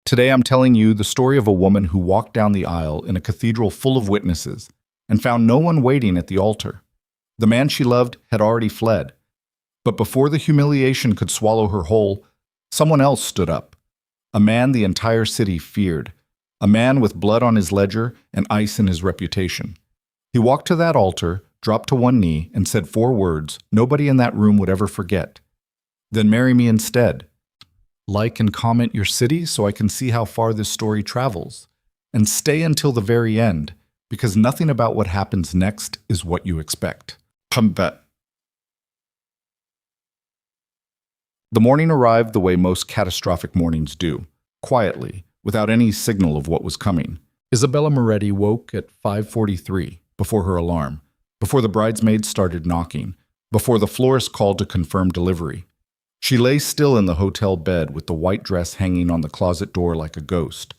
Today I'm telling you the story of a woman who walked down the aisle in a cathedral full of witnesses and found no one waiting at the altar. The man she loved had already fled. But before the humiliation could swallow her whole, someone else stood up. A man the entire city feared. A man with blood on his ledger and ice in his reputation. He walked to that altar, dropped to one knee, and said 4 words nobody in that room would ever forget. Then marry me instead. Like and comment your city so I can see how far this story travels. And stay until the very end, because nothing about what happens next is what you expect. The morning arrived the way most catastrophic mornings do, quietly, without any signal of what was coming. Isabella Moretti woke at 5:43, before her alarm, before the bridesmaids started knocking, before the florist called to confirm delivery. She lay still in the hotel bed with the white dress hanging on the closet door like a ghost,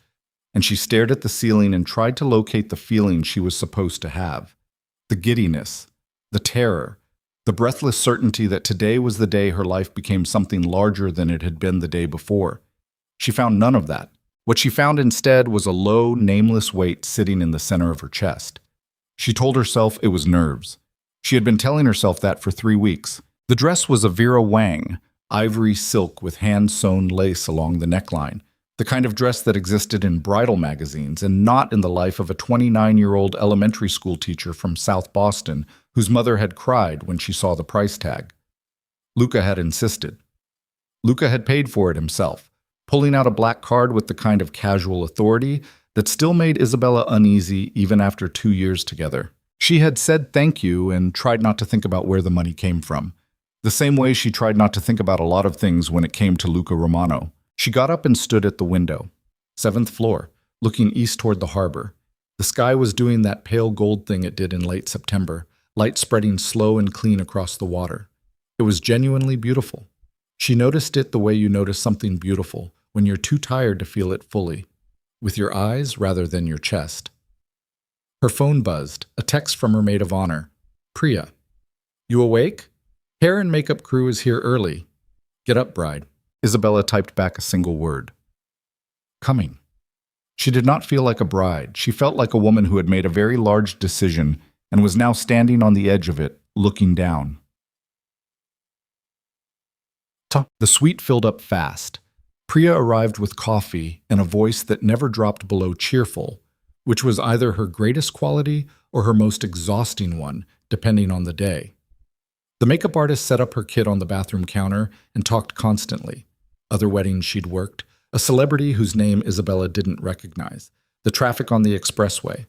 and she stared at the ceiling and tried to locate the feeling she was supposed to have. The giddiness, the terror, the breathless certainty that today was the day her life became something larger than it had been the day before. She found none of that. What she found instead was a low, nameless weight sitting in the center of her chest. She told herself it was nerves. She had been telling herself that for 3 weeks. The dress was a Vera Wang, ivory silk with hand-sewn lace along the neckline, the kind of dress that existed in bridal magazines and not in the life of a 29-year-old elementary school teacher from South Boston whose mother had cried when she saw the price tag. Luca had insisted. Luca had paid for it himself, pulling out a black card with the kind of casual authority that still made Isabella uneasy even after 2 years together. She had said thank you and tried not to think about where the money came from. The same way she tried not to think about a lot of things when it came to Luca Romano. She got up and stood at the window, 7th floor, looking east toward the harbor. The sky was doing that pale gold thing it did in late September, light spreading slow and clean across the water. It was genuinely beautiful. She noticed it the way you notice something beautiful when you're too tired to feel it fully, with your eyes rather than your chest. Her phone buzzed, a text from her maid of honor. Priya. You awake? Hair and makeup crew is here early. Get up, bride. Isabella typed back a single word. Coming. She did not feel like a bride. She felt like a woman who had made a very large decision and was now standing on the edge of it, looking down. The suite filled up fast. Priya arrived with coffee and a voice that never dropped below cheerful, which was either her greatest quality or her most exhausting one, depending on the day. The makeup artist set up her kit on the bathroom counter and talked constantly. Other weddings she'd worked, a celebrity whose name Isabella didn't recognize, the traffic on the expressway.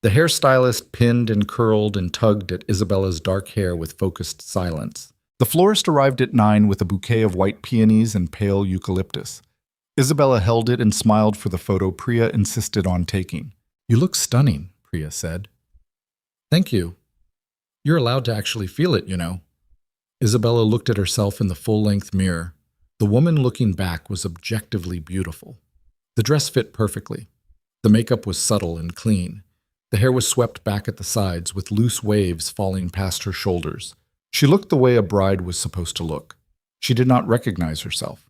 The hairstylist pinned and curled and tugged at Isabella's dark hair with focused silence. The florist arrived at 9 with a bouquet of white peonies and pale eucalyptus. Isabella held it and smiled for the photo Priya insisted on taking. You look stunning, Priya said. Thank you. You're allowed to actually feel it, you know. Isabella looked at herself in the full-length mirror. The woman looking back was objectively beautiful. The dress fit perfectly. The makeup was subtle and clean. The hair was swept back at the sides with loose waves falling past her shoulders. She looked the way a bride was supposed to look. She did not recognize herself.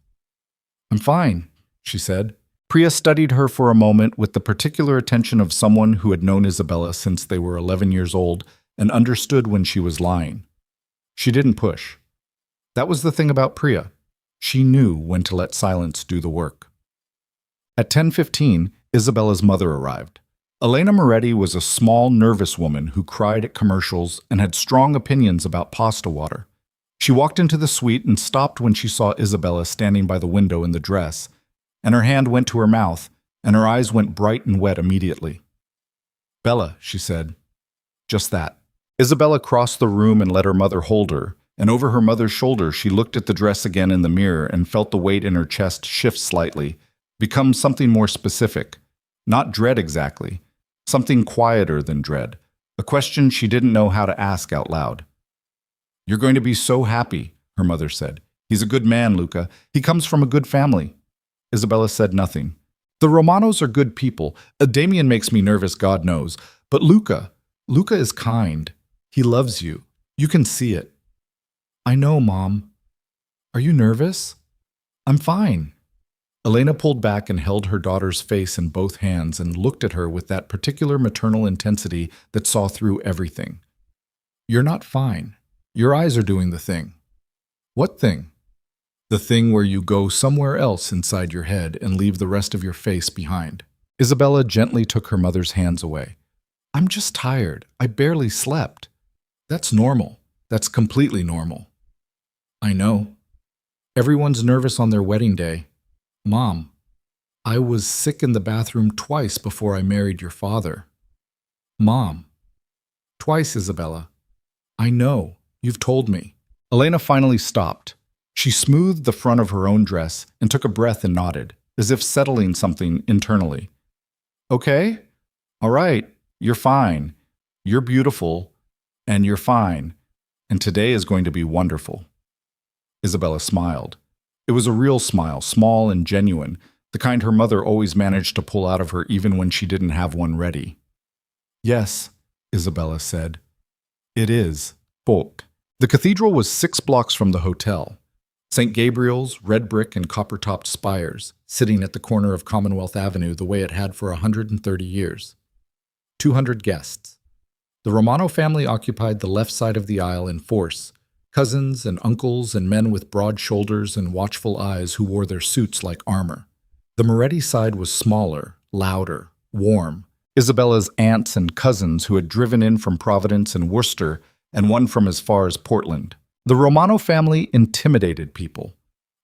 I'm fine, she said. Priya studied her for a moment with the particular attention of someone who had known Isabella since they were 11 years old and understood when she was lying. She didn't push. That was the thing about Priya. She knew when to let silence do the work. At 10:15, Isabella's mother arrived. Elena Moretti was a small, nervous woman who cried at commercials and had strong opinions about pasta water. She walked into the suite and stopped when she saw Isabella standing by the window in the dress, and her hand went to her mouth, and her eyes went bright and wet immediately. Bella, she said. Just that. Isabella crossed the room and let her mother hold her, and over her mother's shoulder she looked at the dress again in the mirror and felt the weight in her chest shift slightly, become something more specific. Not dread exactly, something quieter than dread, a question she didn't know how to ask out loud. You're going to be so happy, her mother said. He's a good man, Luca. He comes from a good family. Isabella said nothing. The Romanos are good people. Damien makes me nervous, God knows. But Luca is kind. He loves you. You can see it. I know, Mom. Are you nervous? I'm fine. Elena pulled back and held her daughter's face in both hands and looked at her with that particular maternal intensity that saw through everything. "You're not fine. Your eyes are doing the thing." "What thing?" "The thing where you go somewhere else inside your head and leave the rest of your face behind." Isabella gently took her mother's hands away. "I'm just tired. I barely slept." "That's normal. That's completely normal." "I know. Everyone's nervous on their wedding day. Mom, I was sick in the bathroom twice before I married your father." "Mom." "Twice, Isabella." "I know. You've told me." Elena finally stopped. She smoothed the front of her own dress and took a breath and nodded, as if settling something internally. "Okay? All right. You're fine. You're beautiful. And you're fine. And today is going to be wonderful." Isabella smiled. It was a real smile, small and genuine, the kind her mother always managed to pull out of her even when she didn't have one ready. "Yes," Isabella said. "It is. Folk." The cathedral was 6 blocks from the hotel. St. Gabriel's, red brick and copper-topped spires, sitting at the corner of Commonwealth Avenue the way it had for 130 years. 200 guests. The Romano family occupied the left side of the aisle in force, cousins and uncles and men with broad shoulders and watchful eyes who wore their suits like armor. The Moretti side was smaller, louder, warm. Isabella's aunts and cousins who had driven in from Providence and Worcester, and one from as far as Portland. The Romano family intimidated people.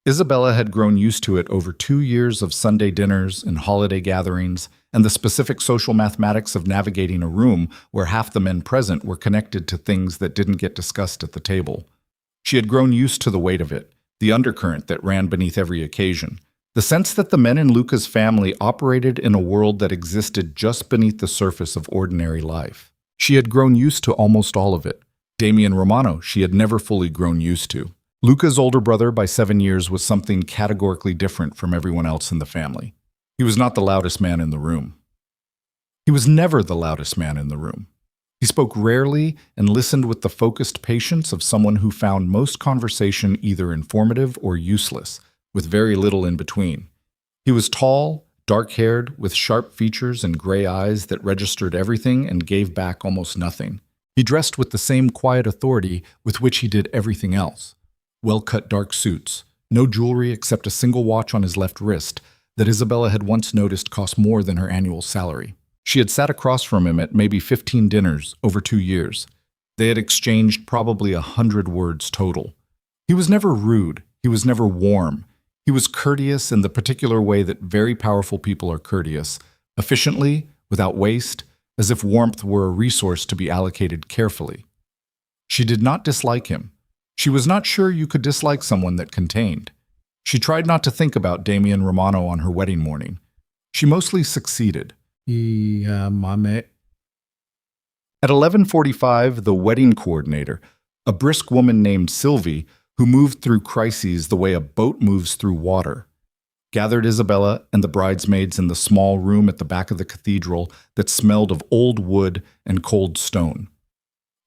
Isabella had grown used to it over 2 years of Sunday dinners and holiday gatherings, and the specific social mathematics of navigating a room where half the men present were connected to things that didn't get discussed at the table. She had grown used to the weight of it, the undercurrent that ran beneath every occasion, the sense that the men in Luca's family operated in a world that existed just beneath the surface of ordinary life. She had grown used to almost all of it. Damian Romano she had never fully grown used to. Luca's older brother by 7 years was something categorically different from everyone else in the family. He was not the loudest man in the room. He was never the loudest man in the room. He spoke rarely and listened with the focused patience of someone who found most conversation either informative or useless, with very little in between. He was tall, dark-haired, with sharp features and gray eyes that registered everything and gave back almost nothing. He dressed with the same quiet authority with which he did everything else. Well-cut dark suits, no jewelry except a single watch on his left wrist that Isabella had once noticed cost more than her annual salary. She had sat across from him at maybe 15 dinners over 2 years. They had exchanged probably 100 words total. He was never rude. He was never warm. He was courteous in the particular way that very powerful people are courteous, efficiently, without waste, as if warmth were a resource to be allocated carefully. She did not dislike him. She was not sure you could dislike someone that contained. She tried not to think about Damian Romano on her wedding morning. She mostly succeeded. At 11:45, the wedding coordinator, a brisk woman named Sylvie, who moved through crises the way a boat moves through water, gathered Isabella and the bridesmaids in the small room at the back of the cathedral that smelled of old wood and cold stone.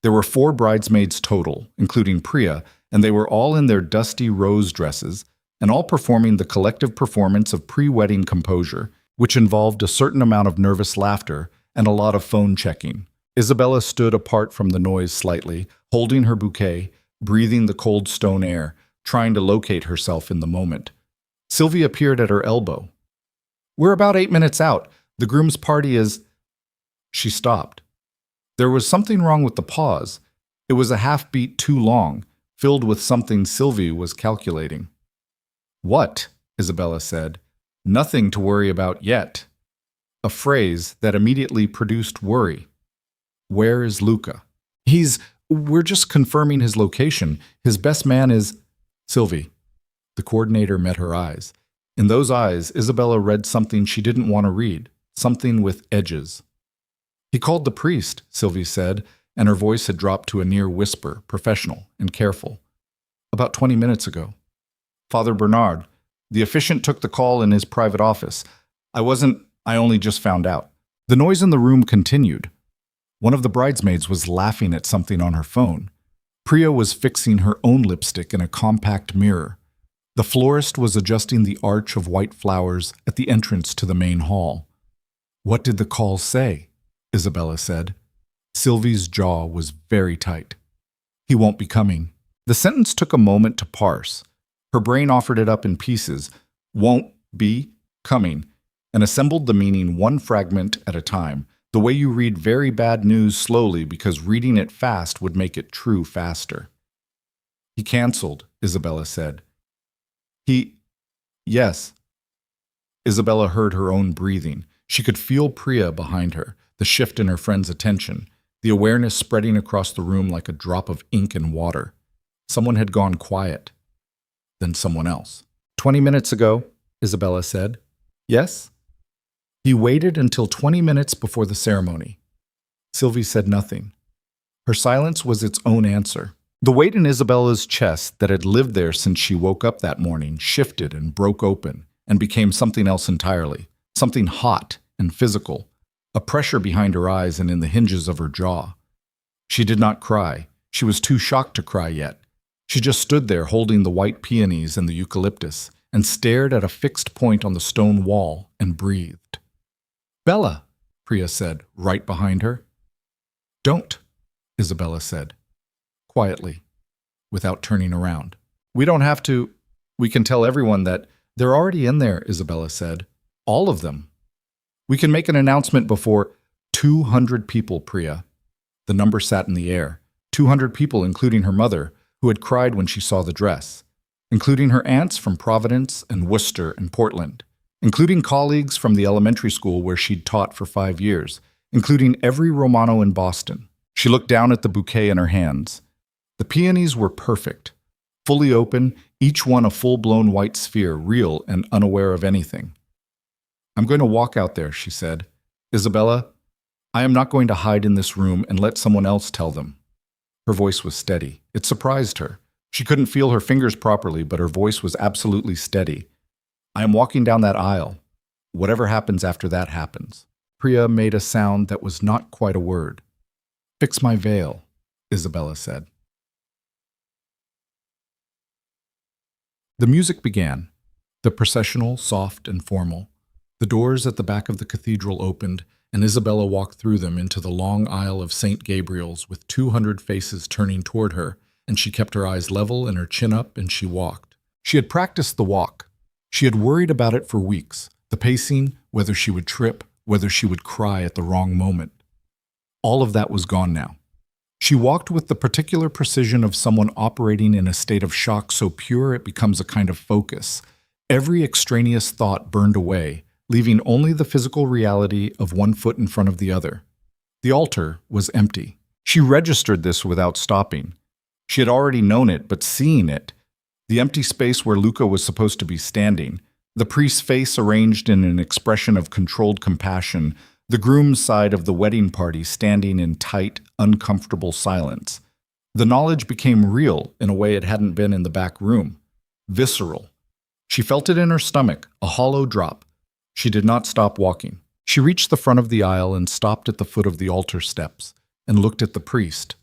There were 4 bridesmaids total, including Priya, and they were all in their dusty rose dresses, and all performing the collective performance of pre-wedding composure, which involved a certain amount of nervous laughter and a lot of phone checking. Isabella stood apart from the noise slightly, holding her bouquet, breathing the cold stone air, trying to locate herself in the moment. Sylvie appeared at her elbow. "We're about 8 minutes out. The groom's party is—" She stopped. There was something wrong with the pause. It was a half-beat too long, filled with something Sylvie was calculating. "What?" Isabella said. "Nothing to worry about yet." A phrase that immediately produced worry. "Where is Luca?" We're just confirming his location. His best man is—" "Sylvie." The coordinator met her eyes. In those eyes, Isabella read something she didn't want to read, something with edges. "He called the priest," Sylvie said, and her voice had dropped to a near whisper, professional and careful. "About 20 minutes ago. Father Bernard. The officiant took the call in his private office. I only just found out." The noise in the room continued. One of the bridesmaids was laughing at something on her phone. Priya was fixing her own lipstick in a compact mirror. The florist was adjusting the arch of white flowers at the entrance to the main hall. "What did the call say?" Isabella said. Sylvie's jaw was very tight. "He won't be coming." The sentence took a moment to parse. Her brain offered it up in pieces, "won't be coming," and assembled the meaning one fragment at a time, the way you read very bad news slowly because reading it fast would make it true faster. "He canceled," Isabella said. Yes." Isabella heard her own breathing. She could feel Priya behind her, the shift in her friend's attention, the awareness spreading across the room like a drop of ink in water. Someone had gone quiet. Then someone else. 20 minutes ago," Isabella said. "Yes?" "He waited until 20 minutes before the ceremony." Sylvie said nothing. Her silence was its own answer. The weight in Isabella's chest that had lived there since she woke up that morning shifted and broke open and became something else entirely, something hot and physical, a pressure behind her eyes and in the hinges of her jaw. She did not cry. She was too shocked to cry yet. She just stood there holding the white peonies and the eucalyptus and stared at a fixed point on the stone wall and breathed. "Bella," Priya said, right behind her. "Don't," Isabella said, quietly, without turning around. "We don't have to. We can tell everyone that they're already in there," Isabella said. "All of them. We can make an announcement before 200 people, Priya." The number sat in the air. 200 people, including her mother, who had cried when she saw the dress, including her aunts from Providence and Worcester and Portland, including colleagues from the elementary school where she'd taught for 5 years, including every Romano in Boston. She looked down at the bouquet in her hands. The peonies were perfect, fully open, each one a full-blown white sphere, real and unaware of anything. "I'm going to walk out there," she said. "Isabella, I am not going to hide in this room and let someone else tell them." Her voice was steady. It surprised her. She couldn't feel her fingers properly, but her voice was absolutely steady. "I am walking down that aisle. Whatever happens after that happens." Priya made a sound that was not quite a word. "Fix my veil," Isabella said. The music began, the processional soft and formal. The doors at the back of the cathedral opened, and Isabella walked through them into the long aisle of St. Gabriel's with 200 faces turning toward her, and she kept her eyes level and her chin up, and she walked. She had practiced the walk. She had worried about it for weeks, the pacing, whether she would trip, whether she would cry at the wrong moment. All of that was gone now. She walked with the particular precision of someone operating in a state of shock so pure it becomes a kind of focus. Every extraneous thought burned away, leaving only the physical reality of one foot in front of the other. The altar was empty. She registered this without stopping. She had already known it, but seeing it, the empty space where Luca was supposed to be standing, the priest's face arranged in an expression of controlled compassion, the groom's side of the wedding party standing in tight, uncomfortable silence. The knowledge became real in a way it hadn't been in the back room. Visceral. She felt it in her stomach, a hollow drop. She did not stop walking. She reached the front of the aisle and stopped at the foot of the altar steps and looked at the priest,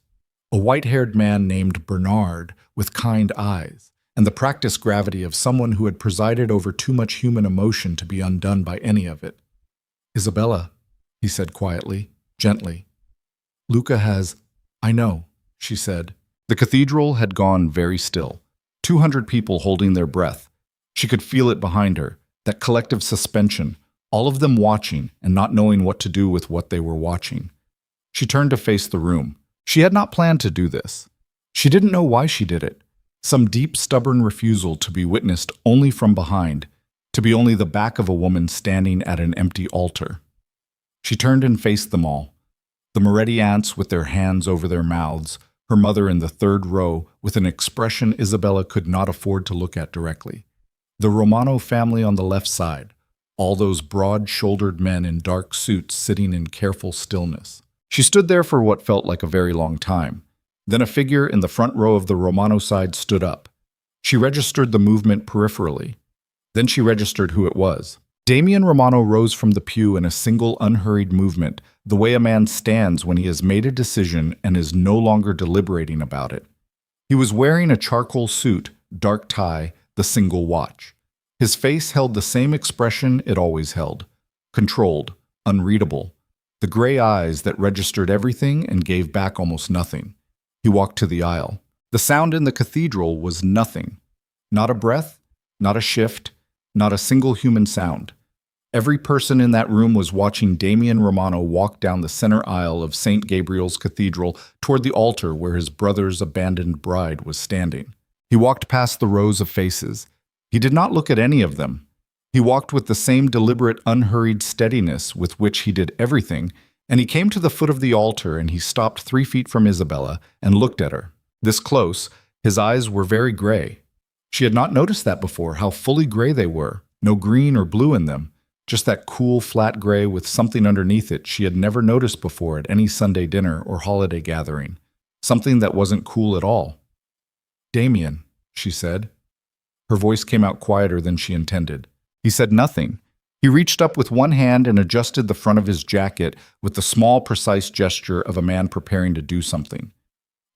a white-haired man named Bernard with kind eyes and the practiced gravity of someone who had presided over too much human emotion to be undone by any of it. "Isabella," he said quietly, gently. "Luca has—" "I know," she said. The cathedral had gone very still. 200 people holding their breath. She could feel it behind her, that collective suspension, all of them watching and not knowing what to do with what they were watching. She turned to face the room. She had not planned to do this. She didn't know why she did it. Some deep, stubborn refusal to be witnessed only from behind, to be only the back of a woman standing at an empty altar. She turned and faced them all. The Moretti aunts with their hands over their mouths, her mother in the third row with an expression Isabella could not afford to look at directly. The Romano family on the left side, all those broad-shouldered men in dark suits sitting in careful stillness. She stood there for what felt like a very long time. Then a figure in the front row of the Romano side stood up. She registered the movement peripherally. Then she registered who it was. Damian Romano rose from the pew in a single unhurried movement, the way a man stands when he has made a decision and is no longer deliberating about it. He was wearing a charcoal suit, dark tie, the single watch. His face held the same expression it always held, controlled, unreadable, the gray eyes that registered everything and gave back almost nothing. He walked to the aisle. The sound in the cathedral was nothing. Not a breath, not a shift, not a single human sound. Every person in that room was watching Damian Romano walk down the center aisle of St. Gabriel's Cathedral toward the altar where his brother's abandoned bride was standing. He walked past the rows of faces. He did not look at any of them. He walked with the same deliberate, unhurried steadiness with which he did everything, and he came to the foot of the altar and he stopped 3 feet from Isabella and looked at her. This close, his eyes were very gray. She had not noticed that before, how fully gray they were, no green or blue in them. Just that cool, flat gray with something underneath it she had never noticed before at any Sunday dinner or holiday gathering. Something that wasn't cool at all. "Damien," she said. Her voice came out quieter than she intended. He said nothing. He reached up with one hand and adjusted the front of his jacket with the small, precise gesture of a man preparing to do something.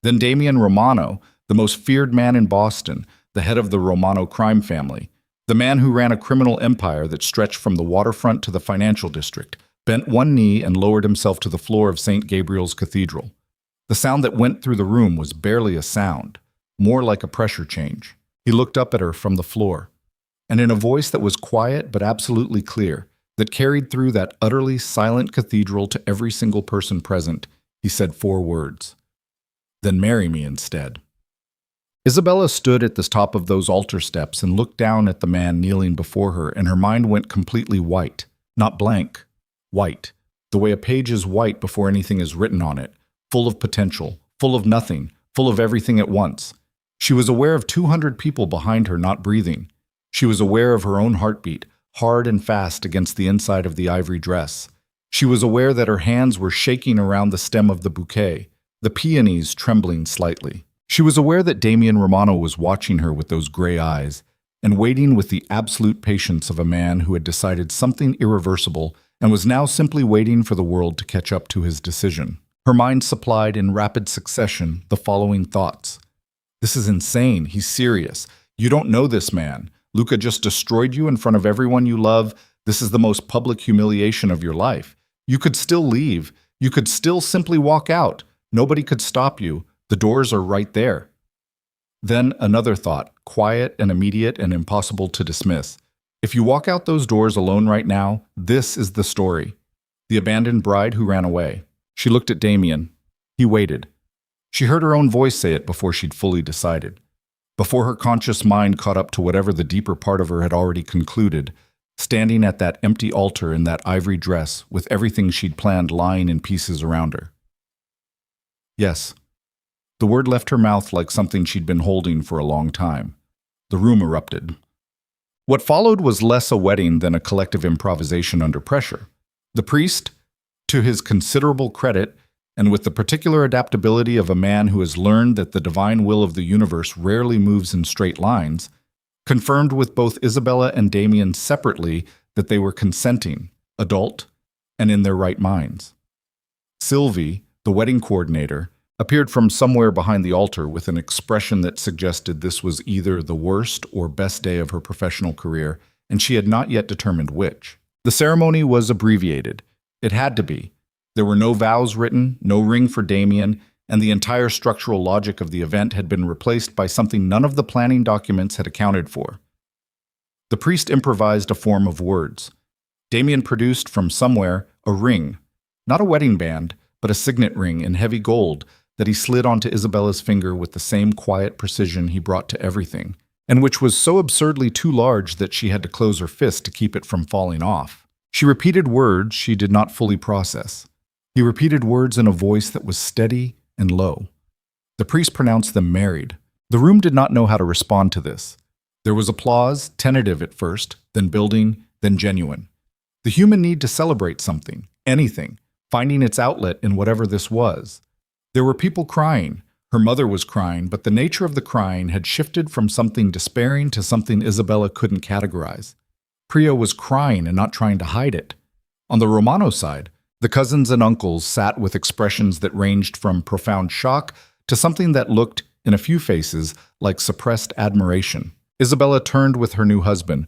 Then Damian Romano, the most feared man in Boston, the head of the Romano crime family, the man who ran a criminal empire that stretched from the waterfront to the financial district, bent one knee and lowered himself to the floor of St. Gabriel's Cathedral. The sound that went through the room was barely a sound, more like a pressure change. He looked up at her from the floor, and in a voice that was quiet but absolutely clear, that carried through that utterly silent cathedral to every single person present, he said 4 words. "Then marry me instead." Isabella stood at the top of those altar steps and looked down at the man kneeling before her, and her mind went completely white. Not blank, white. The way a page is white before anything is written on it, full of potential, full of nothing, full of everything at once. She was aware of 200 people behind her not breathing. She was aware of her own heartbeat, hard and fast against the inside of the ivory dress. She was aware that her hands were shaking around the stem of the bouquet, the peonies trembling slightly. She was aware that Damian Romano was watching her with those gray eyes and waiting with the absolute patience of a man who had decided something irreversible and was now simply waiting for the world to catch up to his decision. Her mind supplied in rapid succession the following thoughts. "This is insane. He's serious. You don't know this man. Luca just destroyed you in front of everyone you love. This is the most public humiliation of your life. You could still leave. You could still simply walk out. Nobody could stop you. The doors are right there." Then another thought, quiet and immediate and impossible to dismiss. If you walk out those doors alone right now, this is the story. The abandoned bride who ran away. She looked at Damian. He waited. She heard her own voice say it before she'd fully decided. Before her conscious mind caught up to whatever the deeper part of her had already concluded, standing at that empty altar in that ivory dress with everything she'd planned lying in pieces around her. Yes. The word left her mouth like something she'd been holding for a long time. The room erupted. What followed was less a wedding than a collective improvisation under pressure. The priest, to his considerable credit, and with the particular adaptability of a man who has learned that the divine will of the universe rarely moves in straight lines, confirmed with both Isabella and Damian separately that they were consenting, adult, and in their right minds. Sylvie, the wedding coordinator, appeared from somewhere behind the altar with an expression that suggested this was either the worst or best day of her professional career, and she had not yet determined which. The ceremony was abbreviated. It had to be. There were no vows written, no ring for Damian, and the entire structural logic of the event had been replaced by something none of the planning documents had accounted for. The priest improvised a form of words. Damian produced from somewhere a ring, not a wedding band, but a signet ring in heavy gold that he slid onto Isabella's finger with the same quiet precision he brought to everything, and which was so absurdly too large that she had to close her fist to keep it from falling off. She repeated words she did not fully process. He repeated words in a voice that was steady and low. The priest pronounced them married. The room did not know how to respond to this. There was applause, tentative at first, then building, then genuine. The human need to celebrate something, anything, finding its outlet in whatever this was. There were people crying. Her mother was crying, but the nature of the crying had shifted from something despairing to something Isabella couldn't categorize. Priya was crying and not trying to hide it. On the Romano side, the cousins and uncles sat with expressions that ranged from profound shock to something that looked, in a few faces, like suppressed admiration. Isabella turned with her new husband,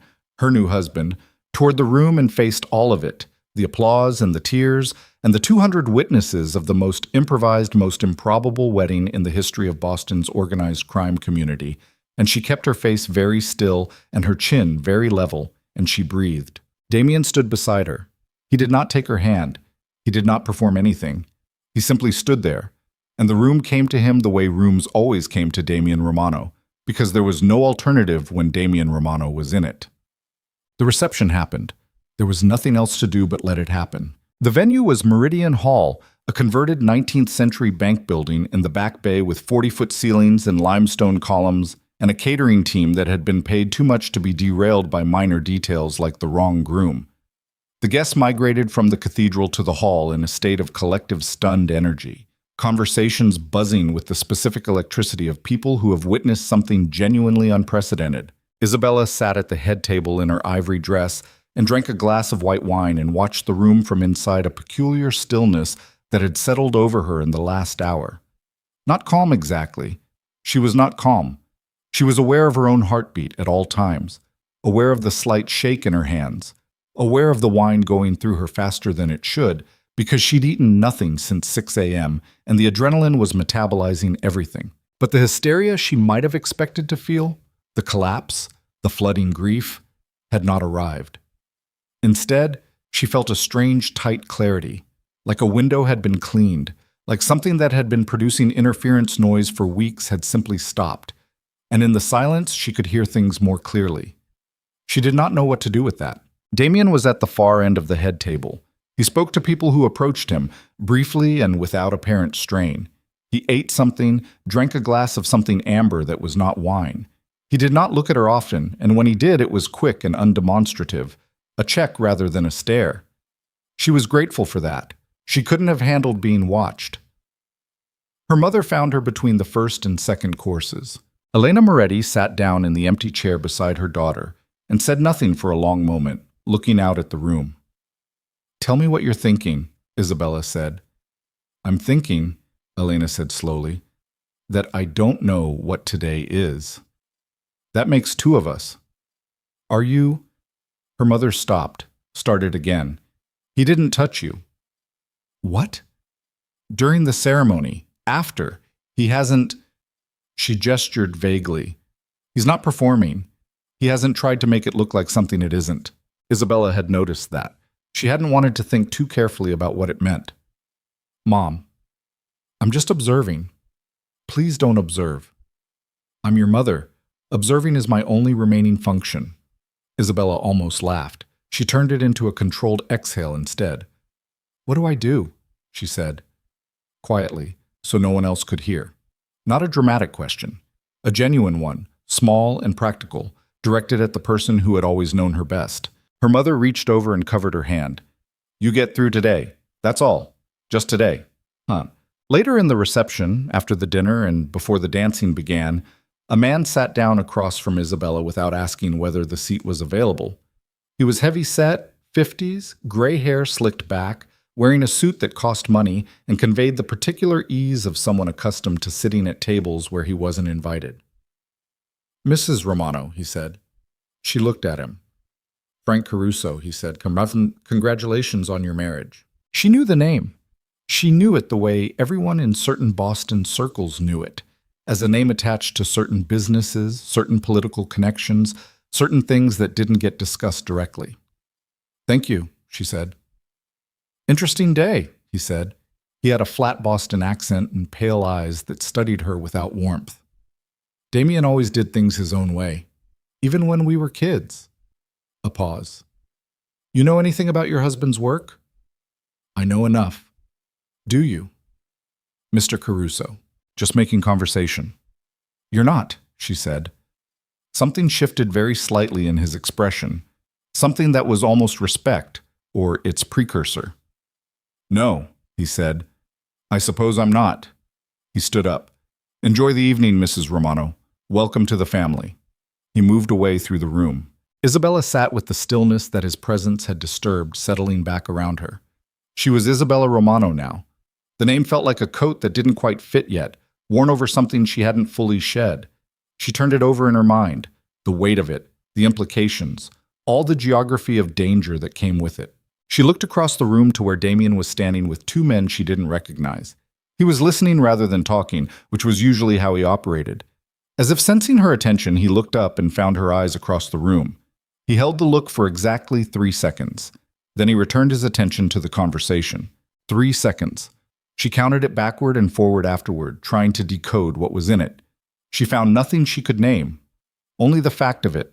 toward the room and faced all of it, the applause and the tears, and the 200 witnesses of the most improvised, most improbable wedding in the history of Boston's organized crime community, and she kept her face very still and her chin very level, and she breathed. Damien stood beside her. He did not take her hand. He did not perform anything. He simply stood there, and the room came to him the way rooms always came to Damien Romano, because there was no alternative when Damien Romano was in it. The reception happened. There was nothing else to do but let it happen. The venue was Meridian Hall, a converted 19th century bank building in the Back Bay with 40-foot ceilings and limestone columns, and a catering team that had been paid too much to be derailed by minor details like the wrong groom. The guests migrated from the cathedral to the hall in a state of collective stunned energy, conversations buzzing with the specific electricity of people who have witnessed something genuinely unprecedented. Isabella sat at the head table in her ivory dress and drank a glass of white wine and watched the room from inside, a peculiar stillness that had settled over her in the last hour. Not calm exactly. She was not calm. She was aware of her own heartbeat at all times, aware of the slight shake in her hands, aware of the wine going through her faster than it should, because she'd eaten nothing since 6 a.m., and the adrenaline was metabolizing everything. But the hysteria she might have expected to feel, the collapse, the flooding grief, had not arrived. Instead, she felt a strange, tight clarity, like a window had been cleaned, like something that had been producing interference noise for weeks had simply stopped, and in the silence she could hear things more clearly. She did not know what to do with that. Damien was at the far end of the head table. He spoke to people who approached him, briefly and without apparent strain. He ate something, drank a glass of something amber that was not wine. He did not look at her often, and when he did, it was quick and undemonstrative, a check rather than a stare. She was grateful for that. She couldn't have handled being watched. Her mother found her between the first and second courses. Elena Moretti sat down in the empty chair beside her daughter and said nothing for a long moment, looking out at the room. "Tell me what you're thinking," Isabella said. "I'm thinking," Elena said slowly, "that I don't know what today is. That makes two of us. Are you—" Her mother stopped, started again. "He didn't touch you." "What?" "During the ceremony. After. He hasn't—" She gestured vaguely. "He's not performing. He hasn't tried to make it look like something it isn't." Isabella had noticed that. She hadn't wanted to think too carefully about what it meant. "Mom, I'm just observing. Please don't observe. I'm your mother. Observing is my only remaining function." Isabella almost laughed. She turned it into a controlled exhale instead. "What do I do?" she said, quietly, so no one else could hear. Not a dramatic question. A genuine one, small and practical, directed at the person who had always known her best. Her mother reached over and covered her hand. "You get through today. That's all. Just today." Later in the reception, after the dinner and before the dancing began, a man sat down across from Isabella without asking whether the seat was available. He was heavy-set, 50s, gray hair slicked back, wearing a suit that cost money and conveyed the particular ease of someone accustomed to sitting at tables where he wasn't invited. "Mrs. Romano," he said. She looked at him. "Frank Caruso," he said. "Congratulations on your marriage." She knew the name. She knew it the way everyone in certain Boston circles knew it, as a name attached to certain businesses, certain political connections, certain things that didn't get discussed directly. "Thank you," she said. "Interesting day," he said. He had a flat Boston accent and pale eyes that studied her without warmth. "Damien always did things his own way, even when we were kids." A pause. "You know anything about your husband's work?" "I know enough." "Do you?" "Mr. Caruso, just making conversation." "You're not," she said. Something shifted very slightly in his expression, something that was almost respect, or its precursor. "No," he said. "I suppose I'm not." He stood up. "Enjoy the evening, Mrs. Romano. Welcome to the family." He moved away through the room. Isabella sat with the stillness that his presence had disturbed settling back around her. She was Isabella Romano now. The name felt like a coat that didn't quite fit yet, worn over something she hadn't fully shed. She turned it over in her mind, The weight of it, the implications, all the geography of danger that came with it. She looked across the room to where Damien was standing with two men she didn't recognize. He was listening rather than talking, which was usually how he operated. As if sensing her attention, he looked up and found her eyes across the room. He held the look for exactly 3 seconds. Then he returned his attention to the conversation. 3 seconds. She counted it backward and forward afterward, trying to decode what was in it. She found nothing she could name. Only the fact of it.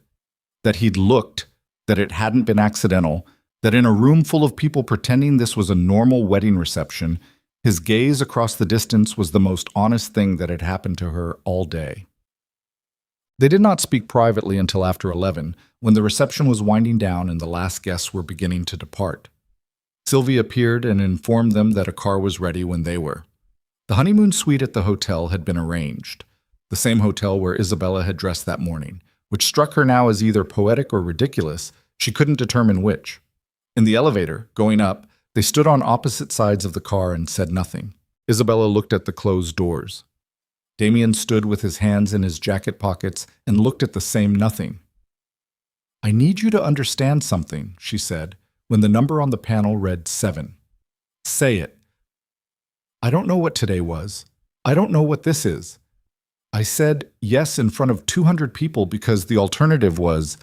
That he'd looked, that it hadn't been accidental, that in a room full of people pretending this was a normal wedding reception, his gaze across the distance was the most honest thing that had happened to her all day. They did not speak privately until after 11, when the reception was winding down and the last guests were beginning to depart. Sylvie appeared and informed them that a car was ready when they were. The honeymoon suite at the hotel had been arranged, the same hotel where Isabella had dressed that morning, which struck her now as either poetic or ridiculous. She couldn't determine which. In the elevator, going up, they stood on opposite sides of the car and said nothing. Isabella looked at the closed doors. Damien stood with his hands in his jacket pockets and looked at the same nothing. "I need you to understand something," she said, when the number on the panel read 7. "Say it." "I don't know what today was. I don't know what this is." "I said yes in front of 200 people because the alternative was—"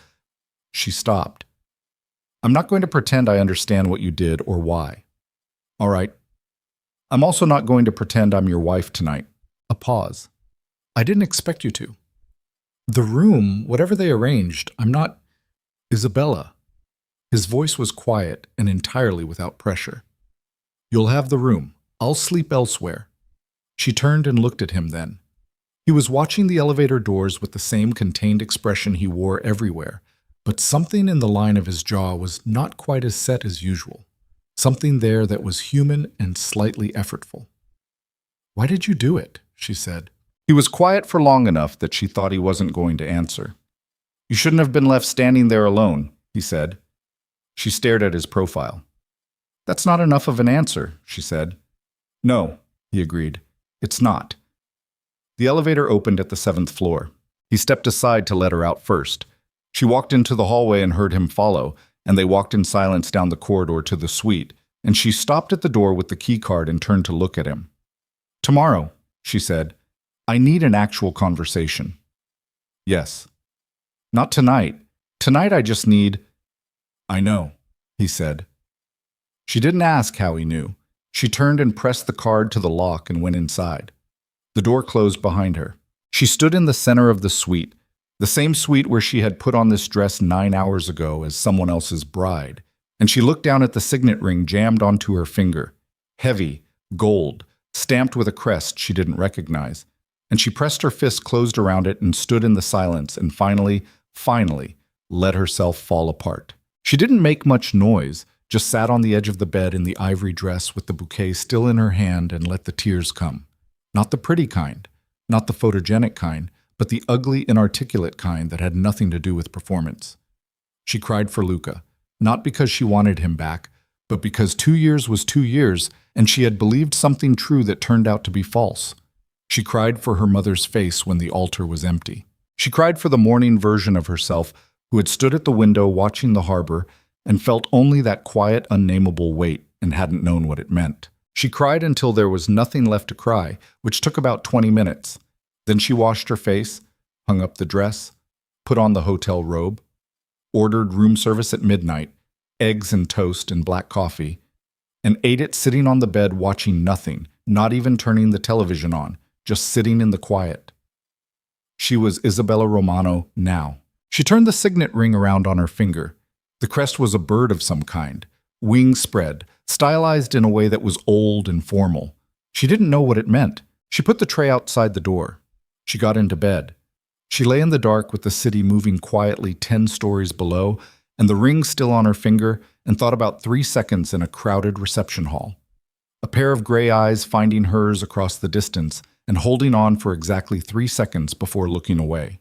She stopped. "I'm not going to pretend I understand what you did or why. All right. I'm also not going to pretend I'm your wife tonight." A pause. "I didn't expect you to. The room, whatever they arranged, I'm not— Isabella." His voice was quiet and entirely without pressure. "You'll have the room. I'll sleep elsewhere." She turned and looked at him then. He was watching the elevator doors with the same contained expression he wore everywhere, but something in the line of his jaw was not quite as set as usual. Something there that was human and slightly effortful. "Why did you do it?" she said. He was quiet for long enough that she thought he wasn't going to answer. "You shouldn't have been left standing there alone," he said. She stared at his profile. "That's not enough of an answer," she said. "No," he agreed. "It's not." The elevator opened at the 7th floor. He stepped aside to let her out first. She walked into the hallway and heard him follow, and they walked in silence down the corridor to the suite, and she stopped at the door with the key card and turned to look at him. "Tomorrow," she said. "I need an actual conversation." "Yes." "Not tonight. Tonight I just need—" "I know," he said. She didn't ask how he knew. She turned and pressed the card to the lock and went inside. The door closed behind her. She stood in the center of the suite, the same suite where she had put on this dress 9 hours ago as someone else's bride, and she looked down at the signet ring jammed onto her finger, heavy, gold, stamped with a crest she didn't recognize, and she pressed her fist closed around it and stood in the silence and finally, let herself fall apart. She didn't make much noise, just sat on the edge of the bed in the ivory dress with the bouquet still in her hand and let the tears come. Not the pretty kind, not the photogenic kind, but the ugly, inarticulate kind that had nothing to do with performance. She cried for Luca, not because she wanted him back, but because 2 years was 2 years, and she had believed something true that turned out to be false. She cried for her mother's face when the altar was empty. She cried for the morning version of herself who had stood at the window watching the harbor and felt only that quiet, unnameable weight and hadn't known what it meant. She cried until there was nothing left to cry, which took about 20 minutes. Then she washed her face, hung up the dress, put on the hotel robe, ordered room service at midnight, eggs and toast and black coffee, and ate it sitting on the bed watching nothing, not even turning the television on, just sitting in the quiet. She was Isabella Romano now. She turned the signet ring around on her finger. The crest was a bird of some kind, wings spread, stylized in a way that was old and formal. She didn't know what it meant. She put the tray outside the door. She got into bed. She lay in the dark with the city moving quietly 10 stories below and the ring still on her finger and thought about 3 seconds in a crowded reception hall. A pair of gray eyes finding hers across the distance and holding on for exactly 3 seconds before looking away.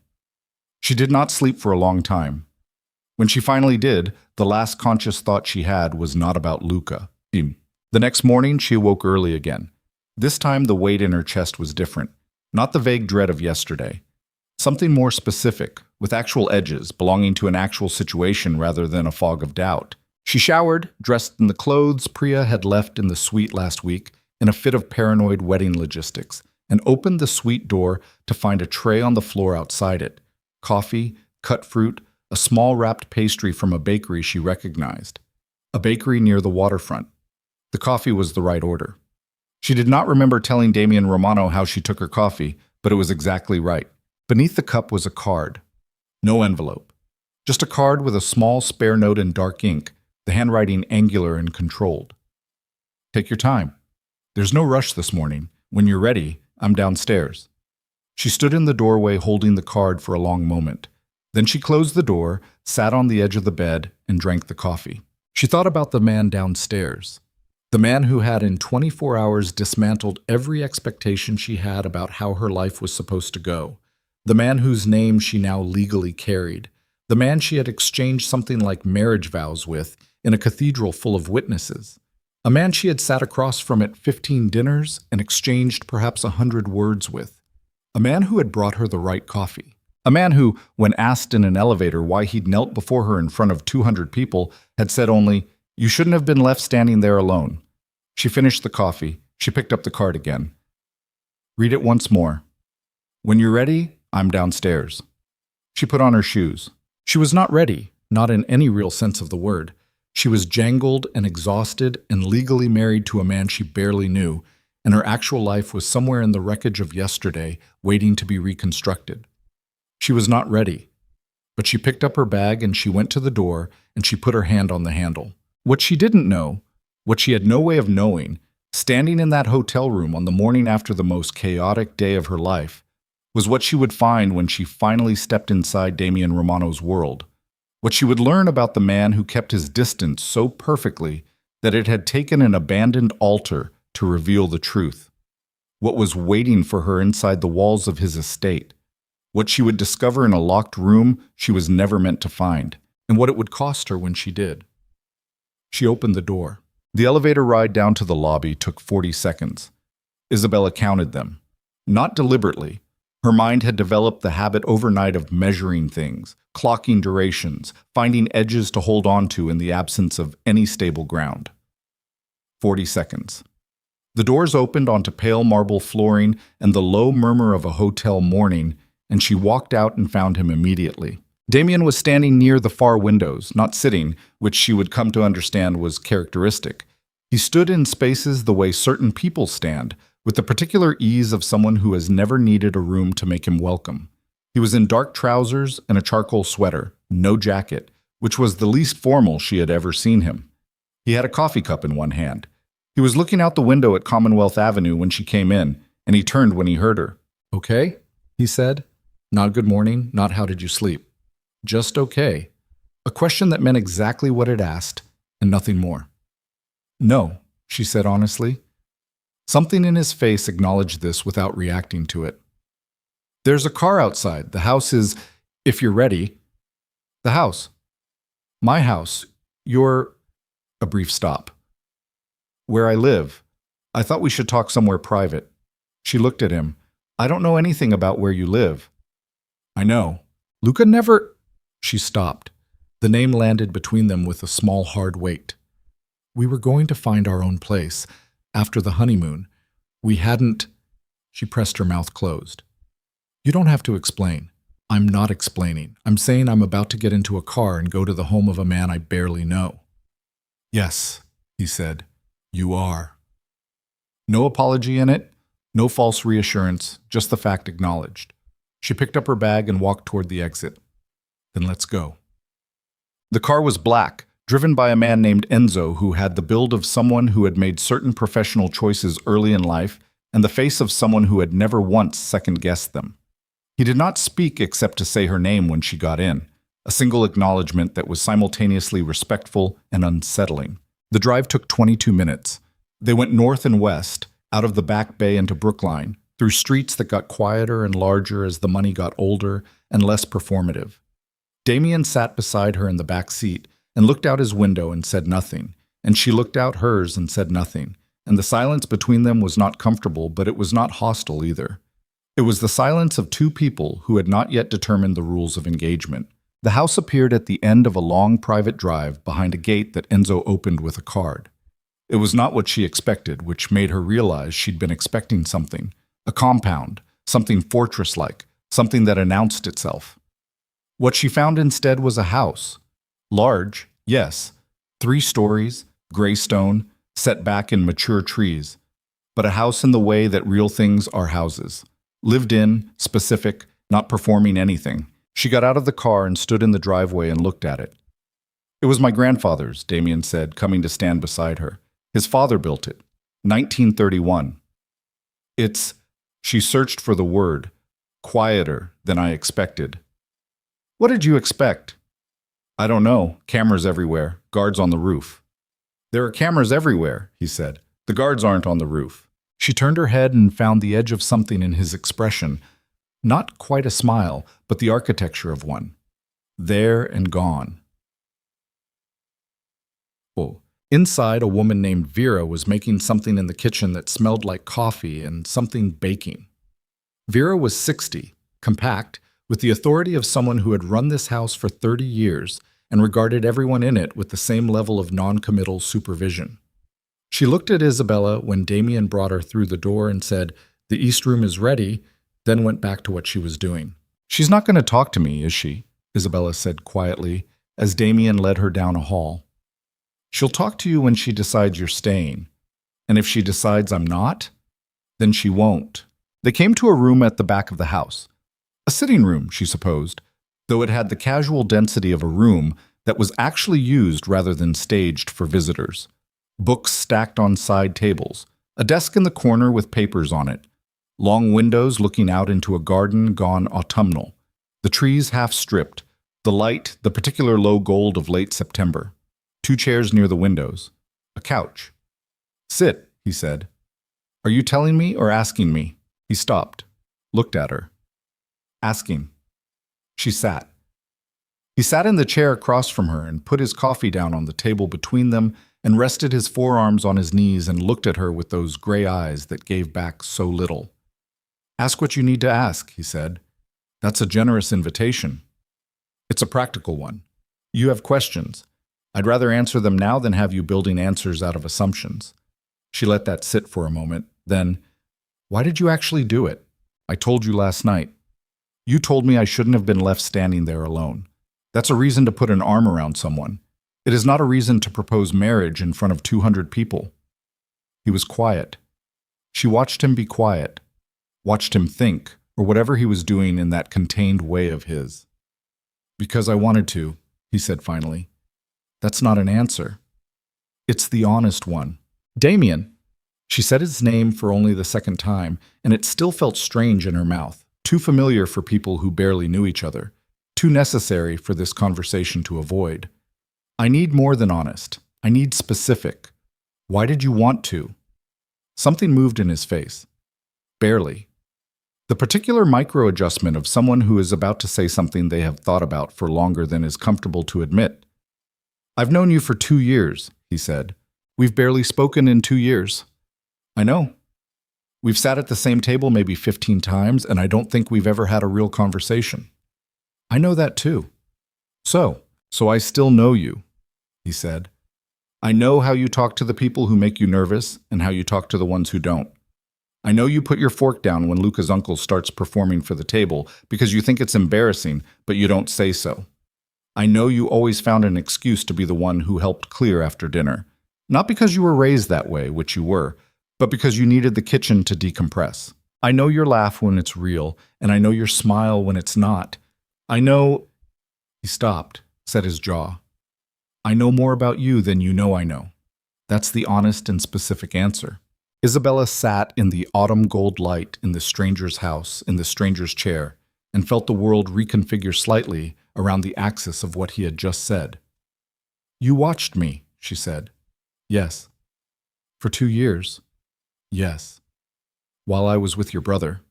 She did not sleep for a long time. When she finally did, the last conscious thought she had was not about Luca. The next morning, she awoke early again. This time, the weight in her chest was different. Not the vague dread of yesterday. Something more specific, with actual edges, belonging to an actual situation rather than a fog of doubt. She showered, dressed in the clothes Priya had left in the suite last week, in a fit of paranoid wedding logistics, and opened the suite door to find a tray on the floor outside it. Coffee, cut fruit, a small wrapped pastry from a bakery she recognized. A bakery near the waterfront. The coffee was the right order. She did not remember telling Damien Romano how she took her coffee, but it was exactly right. Beneath the cup was a card. No envelope. Just a card with a small spare note in dark ink, the handwriting angular and controlled. Take your time. There's no rush this morning. When you're ready, I'm downstairs. She stood in the doorway holding the card for a long moment. Then she closed the door, sat on the edge of the bed, and drank the coffee. She thought about the man downstairs. The man who had in 24 hours dismantled every expectation she had about how her life was supposed to go. The man whose name she now legally carried. The man she had exchanged something like marriage vows with in a cathedral full of witnesses. A man she had sat across from at 15 dinners and exchanged perhaps 100 words with. A man who had brought her the right coffee. A man who, when asked in an elevator why he'd knelt before her in front of 200 people, had said only, "You shouldn't have been left standing there alone." She finished the coffee. She picked up the card again. Read it once more. When you're ready, I'm downstairs. She put on her shoes. She was not ready, not in any real sense of the word. She was jangled and exhausted and legally married to a man she barely knew, and her actual life was somewhere in the wreckage of yesterday, waiting to be reconstructed. She was not ready, but she picked up her bag and she went to the door and she put her hand on the handle. What she didn't know, what she had no way of knowing, standing in that hotel room on the morning after the most chaotic day of her life, was what she would find when she finally stepped inside Damien Romano's world. What she would learn about the man who kept his distance so perfectly that it had taken an abandoned altar to reveal the truth. What was waiting for her inside the walls of his estate. What she would discover in a locked room she was never meant to find, and what it would cost her when she did. She opened the door. The elevator ride down to the lobby took 40 seconds. Isabella counted them. Not deliberately. Her mind had developed the habit overnight of measuring things, clocking durations, finding edges to hold on to in the absence of any stable ground. 40 seconds. The doors opened onto pale marble flooring and the low murmur of a hotel morning, and she walked out and found him immediately. Damien was standing near the far windows, not sitting, which she would come to understand was characteristic. He stood in spaces the way certain people stand, with the particular ease of someone who has never needed a room to make him welcome. He was in dark trousers and a charcoal sweater, no jacket, which was the least formal she had ever seen him. He had a coffee cup in one hand. He was looking out the window at Commonwealth Avenue when she came in, and he turned when he heard her. "Okay," he said. Not good morning, not how did you sleep. Just okay. A question that meant exactly what it asked, and nothing more. "No," she said honestly. Something in his face acknowledged this without reacting to it. "There's a car outside. The house is, if you're ready." "The house." "My house. Your—" A brief stop. "Where I live. I thought we should talk somewhere private." She looked at him. "I don't know anything about where you live." "I know. Luca never—" She stopped. The name landed between them with a small, hard weight. "We were going to find our own place. After the honeymoon. We hadn't—" She pressed her mouth closed. "You don't have to explain. I'm not explaining. I'm saying I'm about to get into a car and go to the home of a man I barely know." "Yes," he said. "You are." No apology in it, no false reassurance, just the fact acknowledged. She picked up her bag and walked toward the exit. "Then let's go." The car was black, driven by a man named Enzo who had the build of someone who had made certain professional choices early in life and the face of someone who had never once second-guessed them. He did not speak except to say her name when she got in, a single acknowledgement that was simultaneously respectful and unsettling. The drive took 22 minutes. They went north and west, out of the Back Bay into Brookline, through streets that got quieter and larger as the money got older and less performative. Damien sat beside her in the back seat and looked out his window and said nothing, and she looked out hers and said nothing, and the silence between them was not comfortable, but it was not hostile either. It was the silence of two people who had not yet determined the rules of engagement. The house appeared at the end of a long private drive behind a gate that Enzo opened with a card. It was not what she expected, which made her realize she'd been expecting something. A compound, something fortress-like, something that announced itself. What she found instead was a house. Large, yes, 3 stories, gray stone, set back in mature trees. But a house in the way that real things are houses. Lived in, specific, not performing anything. She got out of the car and stood in the driveway and looked at it. It was my grandfather's, Damien said, coming to stand beside her. His father built it. 1931. She searched for the word. Quieter than I expected. What did you expect? I don't know. Cameras everywhere. Guards on the roof. There are cameras everywhere, he said. The guards aren't on the roof. She turned her head and found the edge of something in his expression. Not quite a smile, but the architecture of one. There and gone. Oh. Inside, a woman named Vera was making something in the kitchen that smelled like coffee and something baking. Vera was 60, compact, with the authority of someone who had run this house for 30 years and regarded everyone in it with the same level of non-committal supervision. She looked at Isabella when Damien brought her through the door and said, "The East Room is ready," then went back to what she was doing. "She's not going to talk to me, is she?" Isabella said quietly, as Damien led her down a hall. "She'll talk to you when she decides you're staying. And if she decides I'm not, then she won't." They came to a room at the back of the house. A sitting room, she supposed, though it had the casual density of a room that was actually used rather than staged for visitors. Books stacked on side tables, a desk in the corner with papers on it, long windows looking out into a garden gone autumnal, the trees half stripped, the light the particular low gold of late September, 2 chairs near the windows, a couch. "Sit," he said. "Are you telling me or asking me?" He stopped, looked at her. Asking. She sat. He sat in the chair across from her and put his coffee down on the table between them and rested his forearms on his knees and looked at her with those gray eyes that gave back so little. "Ask what you need to ask," he said. "That's a generous invitation. It's a practical one. You have questions. I'd rather answer them now than have you building answers out of assumptions." She let that sit for a moment, then, "Why did you actually do it? I told you last night. You told me I shouldn't have been left standing there alone. That's a reason to put an arm around someone. It is not a reason to propose marriage in front of 200 people." He was quiet. She watched him be quiet, watched him think, or whatever he was doing in that contained way of his. "Because I wanted to," he said finally. "That's not an answer. It's the honest one." "Damien." She said his name for only the second time, and it still felt strange in her mouth, too familiar for people who barely knew each other, too necessary for this conversation to avoid. "I need more than honest. I need specific. Why did you want to?" Something moved in his face. Barely. The particular micro-adjustment of someone who is about to say something they have thought about for longer than is comfortable to admit. "I've known you for 2 years, he said. "We've barely spoken in 2 years. "I know. We've sat at the same table maybe 15 times, and I don't think we've ever had a real conversation." "I know that too." So I still know you," he said. "I know how you talk to the people who make you nervous and how you talk to the ones who don't. I know you put your fork down when Luca's uncle starts performing for the table because you think it's embarrassing, but you don't say so. I know you always found an excuse to be the one who helped clear after dinner. Not because you were raised that way, which you were, but because you needed the kitchen to decompress. I know your laugh when it's real, and I know your smile when it's not. I know—" He stopped, set his jaw. "I know more about you than you know I know." That's the honest and specific answer. Isabella sat in the autumn gold light in the stranger's house, in the stranger's chair, and felt the world reconfigure slightly around the axis of what he had just said. "You watched me," she said. "Yes." "For 2 years." "Yes." "While I was with your brother."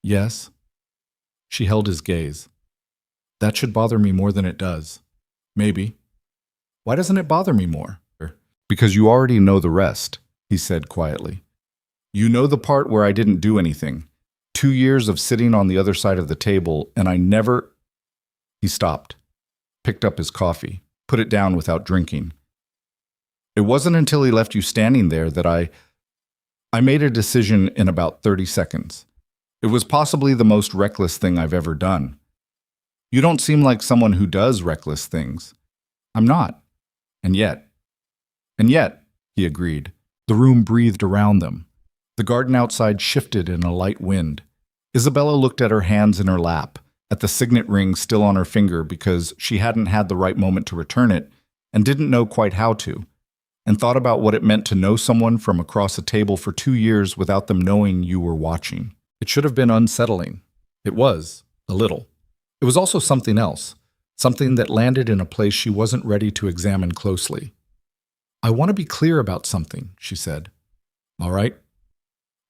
"Yes." She held his gaze. "That should bother me more than it does." "Maybe." "Why doesn't it bother me more?" "Because you already know the rest," he said quietly. "You know the part where I didn't do anything, 2 years of sitting on the other side of the table, and I never... He stopped, picked up his coffee, put it down without drinking. It wasn't until he left you standing there that I made a decision in about 30 seconds. It was possibly the most reckless thing I've ever done. You don't seem like someone who does reckless things. I'm not. And yet, he agreed. The room breathed around them. The garden outside shifted in a light wind. Isabella looked at her hands in her lap, at the signet ring still on her finger because she hadn't had the right moment to return it and didn't know quite how to, and thought about what it meant to know someone from across a table for 2 years without them knowing you were watching. It should have been unsettling. It was, a little. It was also something else, something that landed in a place she wasn't ready to examine closely. I want to be clear about something, she said. All right?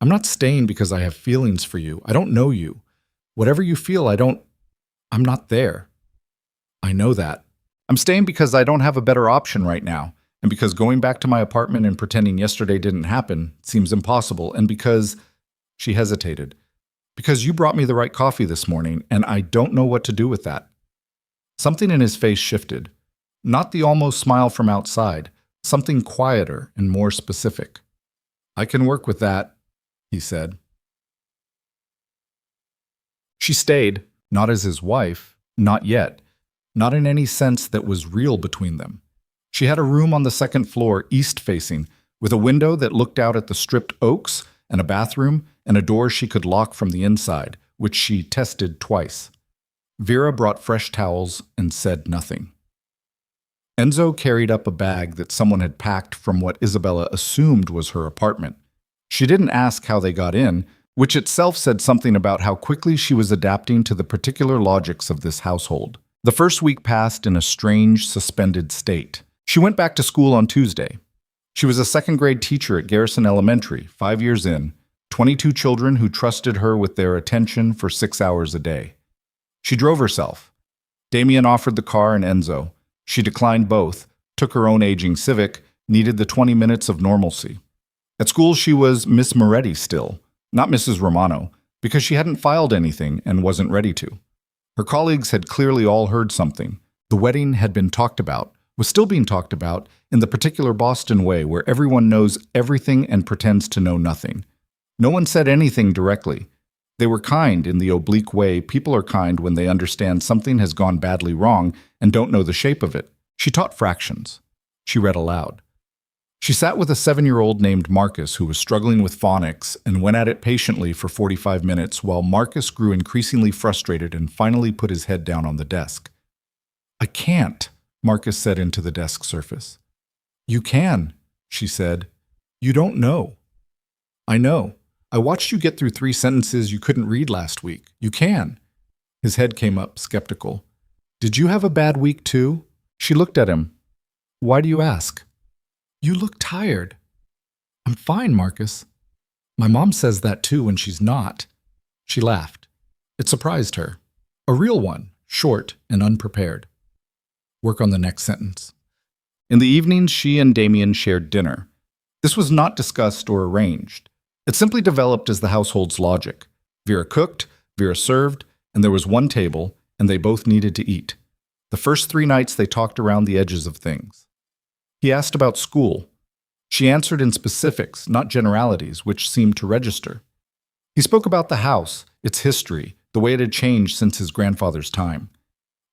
I'm not staying because I have feelings for you. I don't know you. Whatever you feel, I'm not there. I know that. I'm staying because I don't have a better option right now, and because going back to my apartment and pretending yesterday didn't happen seems impossible, and because... She hesitated. Because you brought me the right coffee this morning, and I don't know what to do with that. Something in his face shifted. Not the almost smile from outside, something quieter and more specific. I can work with that, he said. She stayed, not as his wife, not yet, not in any sense that was real between them. She had a room on the second floor, east-facing, with a window that looked out at the stripped oaks and a bathroom and a door she could lock from the inside, which she tested twice. Vera brought fresh towels and said nothing. Enzo carried up a bag that someone had packed from what Isabella assumed was her apartment. She didn't ask how they got in, which itself said something about how quickly she was adapting to the particular logics of this household. The first week passed in a strange, suspended state. She went back to school on Tuesday. She was a second-grade teacher at Garrison Elementary, 5 years in, 22 children who trusted her with their attention for 6 hours a day. She drove herself. Damien offered the car and Enzo. She declined both, took her own aging Civic, needed the 20 minutes of normalcy. At school she was Miss Moretti still, not Mrs. Romano, because she hadn't filed anything and wasn't ready to. Her colleagues had clearly all heard something. The wedding had been talked about, was still being talked about, in the particular Boston way where everyone knows everything and pretends to know nothing. No one said anything directly. They were kind in the oblique way people are kind when they understand something has gone badly wrong and don't know the shape of it. She taught fractions. She read aloud. She sat with a 7-year-old named Marcus who was struggling with phonics and went at it patiently for 45 minutes while Marcus grew increasingly frustrated and finally put his head down on the desk. I can't, Marcus said into the desk surface. You can, she said. You don't know. I know. I watched you get through 3 sentences you couldn't read last week. You can. His head came up, skeptical. Did you have a bad week too? She looked at him. Why do you ask? You look tired. I'm fine, Marcus. My mom says that too when she's not. She laughed. It surprised her. A real one, short and unprepared. Work on the next sentence. In the evenings, she and Damien shared dinner. This was not discussed or arranged. It simply developed as the household's logic. Vera cooked, Vera served, and there was one table, and they both needed to eat. The first 3 nights they talked around the edges of things. He asked about school. She answered in specifics, not generalities, which seemed to register. He spoke about the house, its history, the way it had changed since his grandfather's time.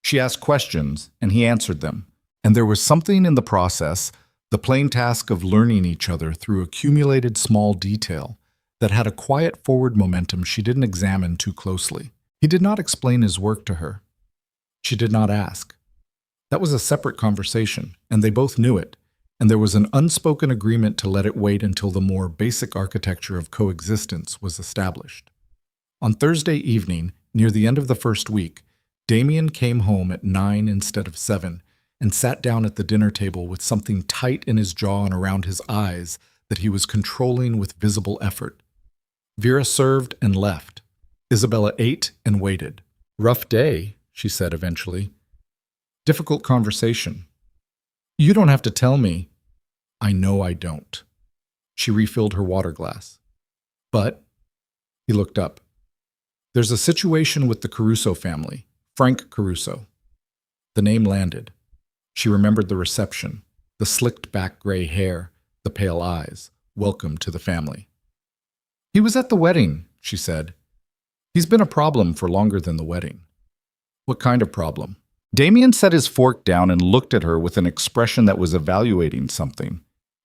She asked questions, and he answered them. And there was something in the process, the plain task of learning each other through accumulated small detail, that had a quiet forward momentum she didn't examine too closely. He did not explain his work to her. She did not ask. That was a separate conversation, and they both knew it, and there was an unspoken agreement to let it wait until the more basic architecture of coexistence was established. On Thursday evening, near the end of the first week, Damien came home at 9 instead of 7 and sat down at the dinner table with something tight in his jaw and around his eyes that he was controlling with visible effort. Vera served and left. Isabella ate and waited. Rough day, she said eventually. Difficult conversation. You don't have to tell me. I know I don't. She refilled her water glass. But, he looked up. There's a situation with the Caruso family, Frank Caruso. The name landed. She remembered the reception, the slicked back gray hair, the pale eyes. Welcome to the family. He was at the wedding, she said. He's been a problem for longer than the wedding. What kind of problem? Damien set his fork down and looked at her with an expression that was evaluating something.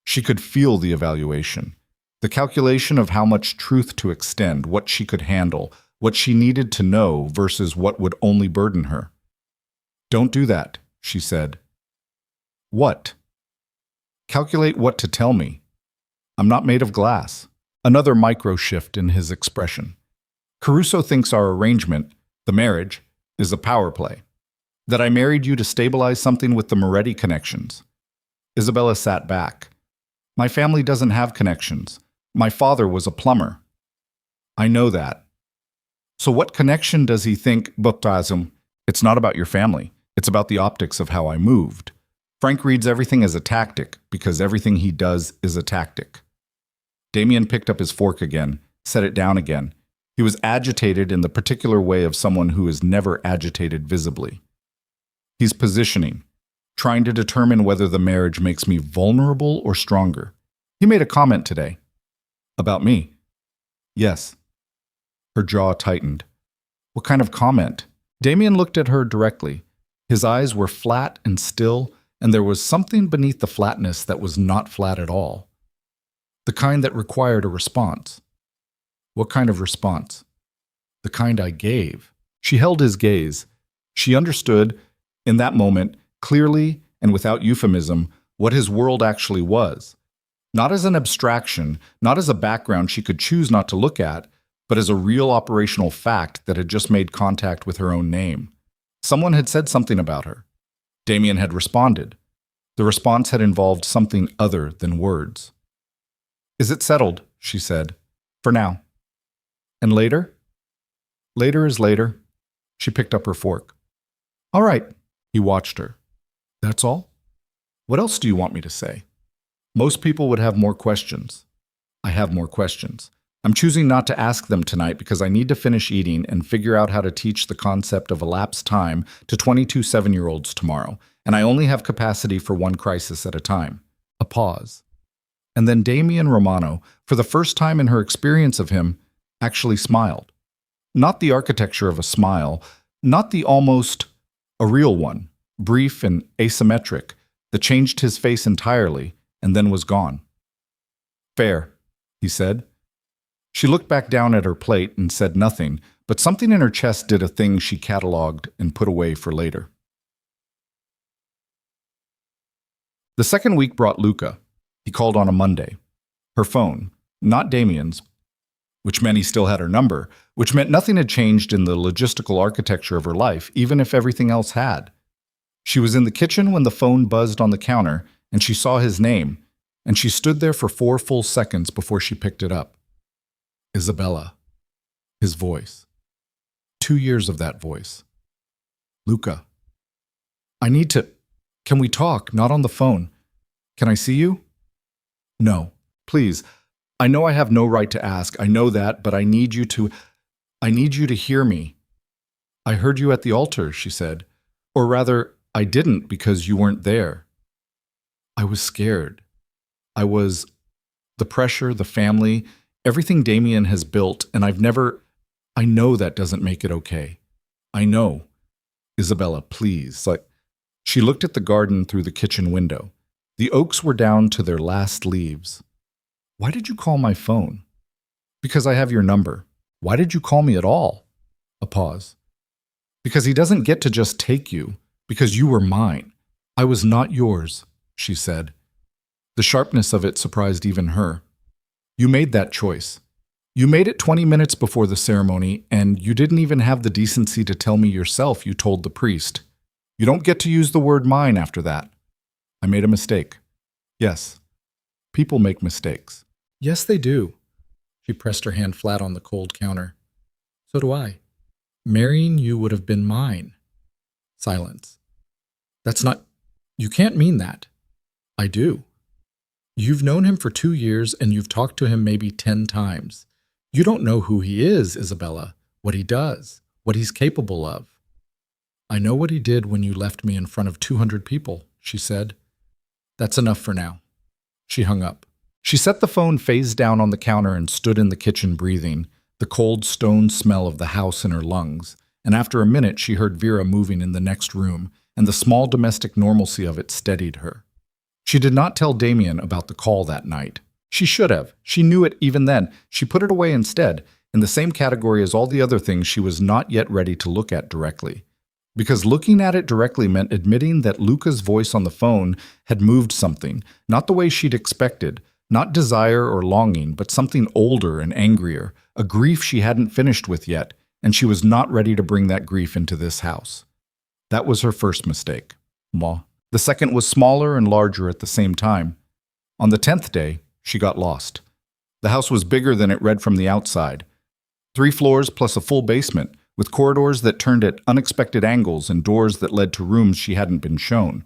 She could feel the evaluation, the calculation of how much truth to extend, what she could handle, what she needed to know versus what would only burden her. Don't do that, she said. What? Calculate what to tell me. I'm not made of glass. Another micro shift in his expression. Caruso thinks our arrangement, the marriage, is a power play. That I married you to stabilize something with the Moretti connections. Isabella sat back. My family doesn't have connections. My father was a plumber. I know that. So what connection does he think, Baptism? It's not about your family. It's about the optics of how I moved. Frank reads everything as a tactic because everything he does is a tactic. Damien picked up his fork again, set it down again. He was agitated in the particular way of someone who is never agitated visibly. He's positioning, trying to determine whether the marriage makes me vulnerable or stronger. He made a comment today. About me? Yes. Her jaw tightened. What kind of comment? Damien looked at her directly. His eyes were flat and still, and there was something beneath the flatness that was not flat at all. The kind that required a response. What kind of response? The kind I gave. She held his gaze. She understood, in that moment, clearly and without euphemism, what his world actually was. Not as an abstraction, not as a background she could choose not to look at, but as a real operational fact that had just made contact with her own name. Someone had said something about her. Damien had responded. The response had involved something other than words. Is it settled? She said. For now. And later? Later is later. She picked up her fork. All right. He watched her. That's all? What else do you want me to say? Most people would have more questions. I have more questions. I'm choosing not to ask them tonight because I need to finish eating and figure out how to teach the concept of elapsed time to 22 7-year-olds tomorrow, and I only have capacity for one crisis at a time. A pause. And then Damien Romano, for the first time in her experience of him, actually smiled. Not the architecture of a smile, not the almost a real one, brief and asymmetric, that changed his face entirely and then was gone. Fair, he said. She looked back down at her plate and said nothing, but something in her chest did a thing she catalogued and put away for later. The second week brought Luca. He called on a Monday. Her phone, not Damien's, which meant he still had her number, which meant nothing had changed in the logistical architecture of her life, even if everything else had. She was in the kitchen when the phone buzzed on the counter, and she saw his name, and she stood there for 4 full seconds before she picked it up. Isabella. His voice. 2 years of that voice. Luca. I need to... Can we talk, not on the phone? Can I see you? No, please. I know I have no right to ask. I know that, but I need you to hear me. I heard you at the altar, she said. Or rather, I didn't because you weren't there. I was scared. The pressure, the family, everything Damien has built, and I know that doesn't make it okay. I know. Isabella, please. She looked at the garden through the kitchen window. The oaks were down to their last leaves. Why did you call my phone? Because I have your number. Why did you call me at all? A pause. Because he doesn't get to just take you, because you were mine. I was not yours, she said. The sharpness of it surprised even her. You made that choice. You made it 20 minutes before the ceremony, and you didn't even have the decency to tell me yourself you told the priest. You don't get to use the word mine after that. I made a mistake. Yes. People make mistakes. Yes, they do. She pressed her hand flat on the cold counter. So do I. Marrying you would have been mine. Silence. That's not... You can't mean that. I do. You've known him for 2 years and you've talked to him maybe 10 times. You don't know who he is, Isabella. what he does, what he's capable of. I know what he did when you left me in front of 200 people, she said. That's enough for now. She hung up. She set the phone face down on the counter and stood in the kitchen breathing, the cold stone smell of the house in her lungs, and after a minute she heard Vera moving in the next room, and the small domestic normalcy of it steadied her. She did not tell Damien about the call that night. She should have. She knew it even then. She put it away instead, in the same category as all the other things she was not yet ready to look at directly. Because looking at it directly meant admitting that Luca's voice on the phone had moved something, not the way she'd expected, not desire or longing, but something older and angrier, a grief she hadn't finished with yet, and she was not ready to bring that grief into this house. That was her first mistake. The second was smaller and larger at the same time. On the 10th day, she got lost. The house was bigger than it read from the outside. 3 floors plus a full basement, with corridors that turned at unexpected angles and doors that led to rooms she hadn't been shown.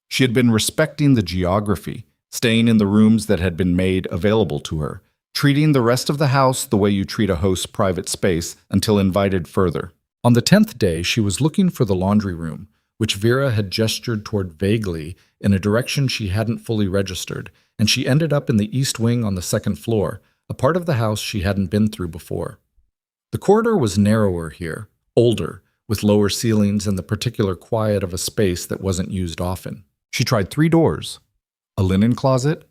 She had been respecting the geography, staying in the rooms that had been made available to her, treating the rest of the house the way you treat a host's private space until invited further. On the 10th day, she was looking for the laundry room, which Vera had gestured toward vaguely in a direction she hadn't fully registered, and she ended up in the east wing on the 2nd floor, a part of the house she hadn't been through before. The corridor was narrower here, older, with lower ceilings and the particular quiet of a space that wasn't used often. She tried 3 doors: a linen closet,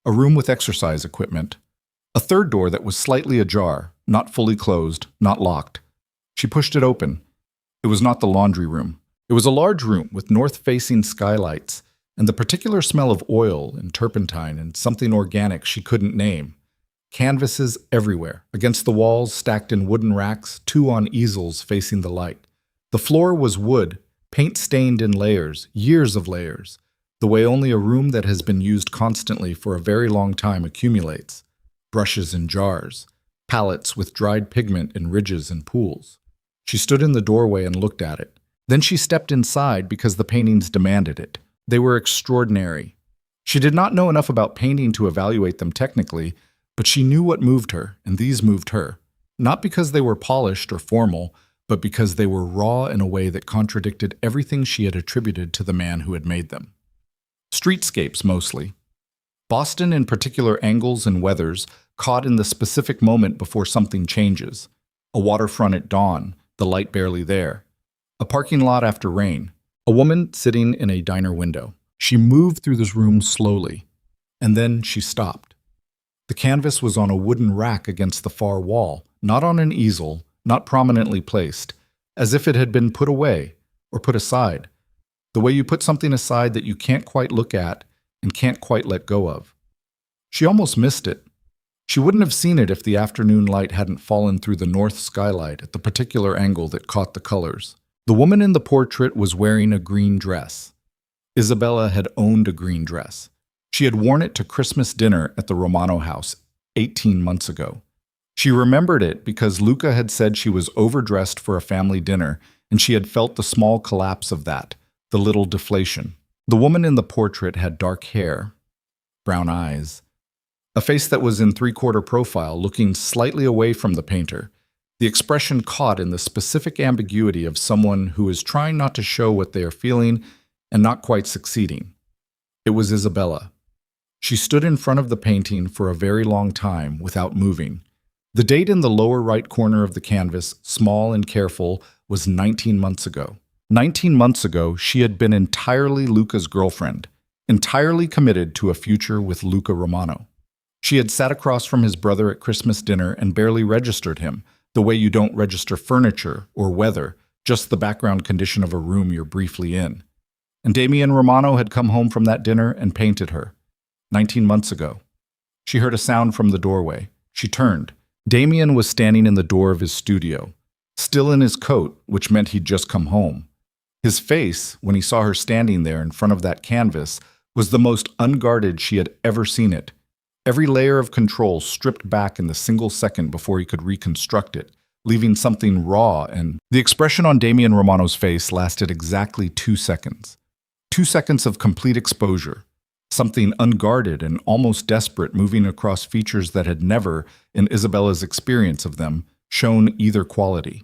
a room with exercise equipment, a third door that was slightly ajar, not fully closed, not locked. She pushed it open. It was not the laundry room. It was a large room with north-facing skylights, and the particular smell of oil and turpentine and something organic she couldn't name. Canvases everywhere, against the walls stacked in wooden racks, 2 on easels facing the light. The floor was wood, paint stained in layers, years of layers, the way only a room that has been used constantly for a very long time accumulates. Brushes in jars, palettes with dried pigment in ridges and pools. She stood in the doorway and looked at it. Then she stepped inside because the paintings demanded it. They were extraordinary. She did not know enough about painting to evaluate them technically, but she knew what moved her, and these moved her. Not because they were polished or formal, but because they were raw in a way that contradicted everything she had attributed to the man who had made them. Streetscapes, mostly. Boston in particular angles and weathers, caught in the specific moment before something changes. A waterfront at dawn, the light barely there. A parking lot after rain. A woman sitting in a diner window. She moved through this room slowly, and then she stopped. The canvas was on a wooden rack against the far wall, not on an easel, not prominently placed, as if it had been put away or put aside, the way you put something aside that you can't quite look at and can't quite let go of. She almost missed it. She wouldn't have seen it if the afternoon light hadn't fallen through the north skylight at the particular angle that caught the colors. The woman in the portrait was wearing a green dress. Isabella had owned a green dress. She had worn it to Christmas dinner at the Romano house 18 months ago. She remembered it because Luca had said she was overdressed for a family dinner, and she had felt the small collapse of that, the little deflation. The woman in the portrait had dark hair, brown eyes, a face that was in 3/4 profile, looking slightly away from the painter, the expression caught in the specific ambiguity of someone who is trying not to show what they are feeling and not quite succeeding. It was Isabella. She stood in front of the painting for a very long time without moving. The date in the lower right corner of the canvas, small and careful, was 19 months ago. 19 months ago, she had been entirely Luca's girlfriend, entirely committed to a future with Luca Romano. She had sat across from his brother at Christmas dinner and barely registered him, the way you don't register furniture or weather, just the background condition of a room you're briefly in. And Damien Romano had come home from that dinner and painted her. 19 months ago. She heard a sound from the doorway. She turned. Damien was standing in the door of his studio, still in his coat, which meant he'd just come home. His face, when he saw her standing there in front of that canvas, was the most unguarded she had ever seen it. Every layer of control stripped back in the single second before he could reconstruct it, leaving something raw, and the expression on Damien Romano's face lasted exactly 2 seconds. 2 seconds of complete exposure. Something unguarded and almost desperate moving across features that had never, in Isabella's experience of them, shown either quality.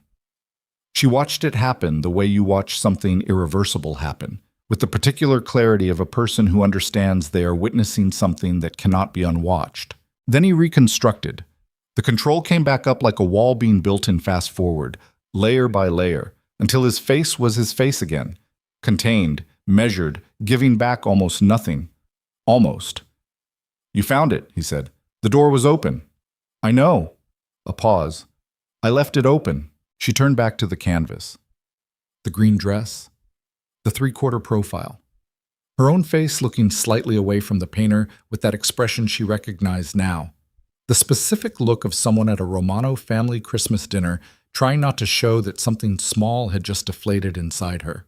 She watched it happen the way you watch something irreversible happen, with the particular clarity of a person who understands they are witnessing something that cannot be unwatched. Then he reconstructed. The control came back up like a wall being built in fast forward, layer by layer, until his face was his face again, contained, measured, giving back almost nothing. Almost. "You found it," he said. "The door was open." "I know." A pause. "I left it open." She turned back to the canvas. The green dress. The three-quarter profile. Her own face looking slightly away from the painter with that expression she recognized now. The specific look of someone at a Romano family Christmas dinner trying not to show that something small had just deflated inside her.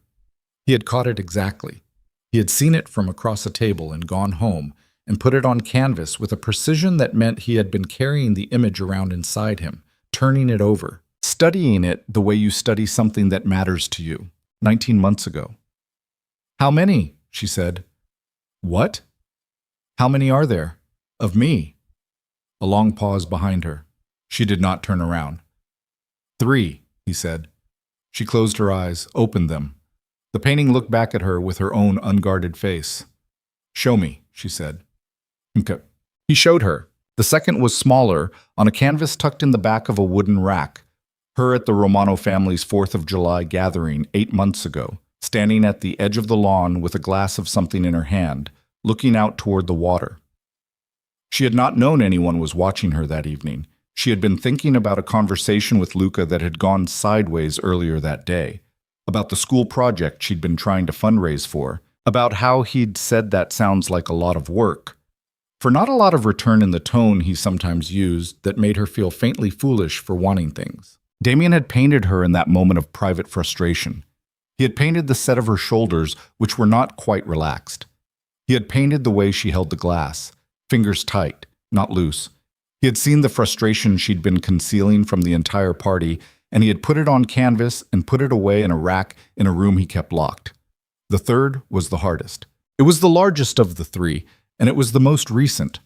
He had caught it exactly. He had seen it from across a table and gone home and put it on canvas with a precision that meant he had been carrying the image around inside him, turning it over, studying it the way you study something that matters to you, 19 months ago. "How many?" she said. "What? How many are there? Of me?" A long pause behind her. She did not turn around. "3," he said. She closed her eyes, opened them. The painting looked back at her with her own unguarded face. "Show me," she said. Okay. He showed her. The second was smaller, on a canvas tucked in the back of a wooden rack. Her at the Romano family's 4th of July gathering 8 months ago, standing at the edge of the lawn with a glass of something in her hand, looking out toward the water. She had not known anyone was watching her that evening. She had been thinking about a conversation with Luca that had gone sideways earlier that day, about the school project she'd been trying to fundraise for, about how he'd said that sounds like a lot of work, for not a lot of return in the tone he sometimes used that made her feel faintly foolish for wanting things. Damien had painted her in that moment of private frustration. He had painted the set of her shoulders, which were not quite relaxed. He had painted the way she held the glass, fingers tight, not loose. He had seen the frustration she'd been concealing from the entire party, and he had put it on canvas and put it away in a rack in a room he kept locked. The third was the hardest. It was the largest of the three, and it was the most recent.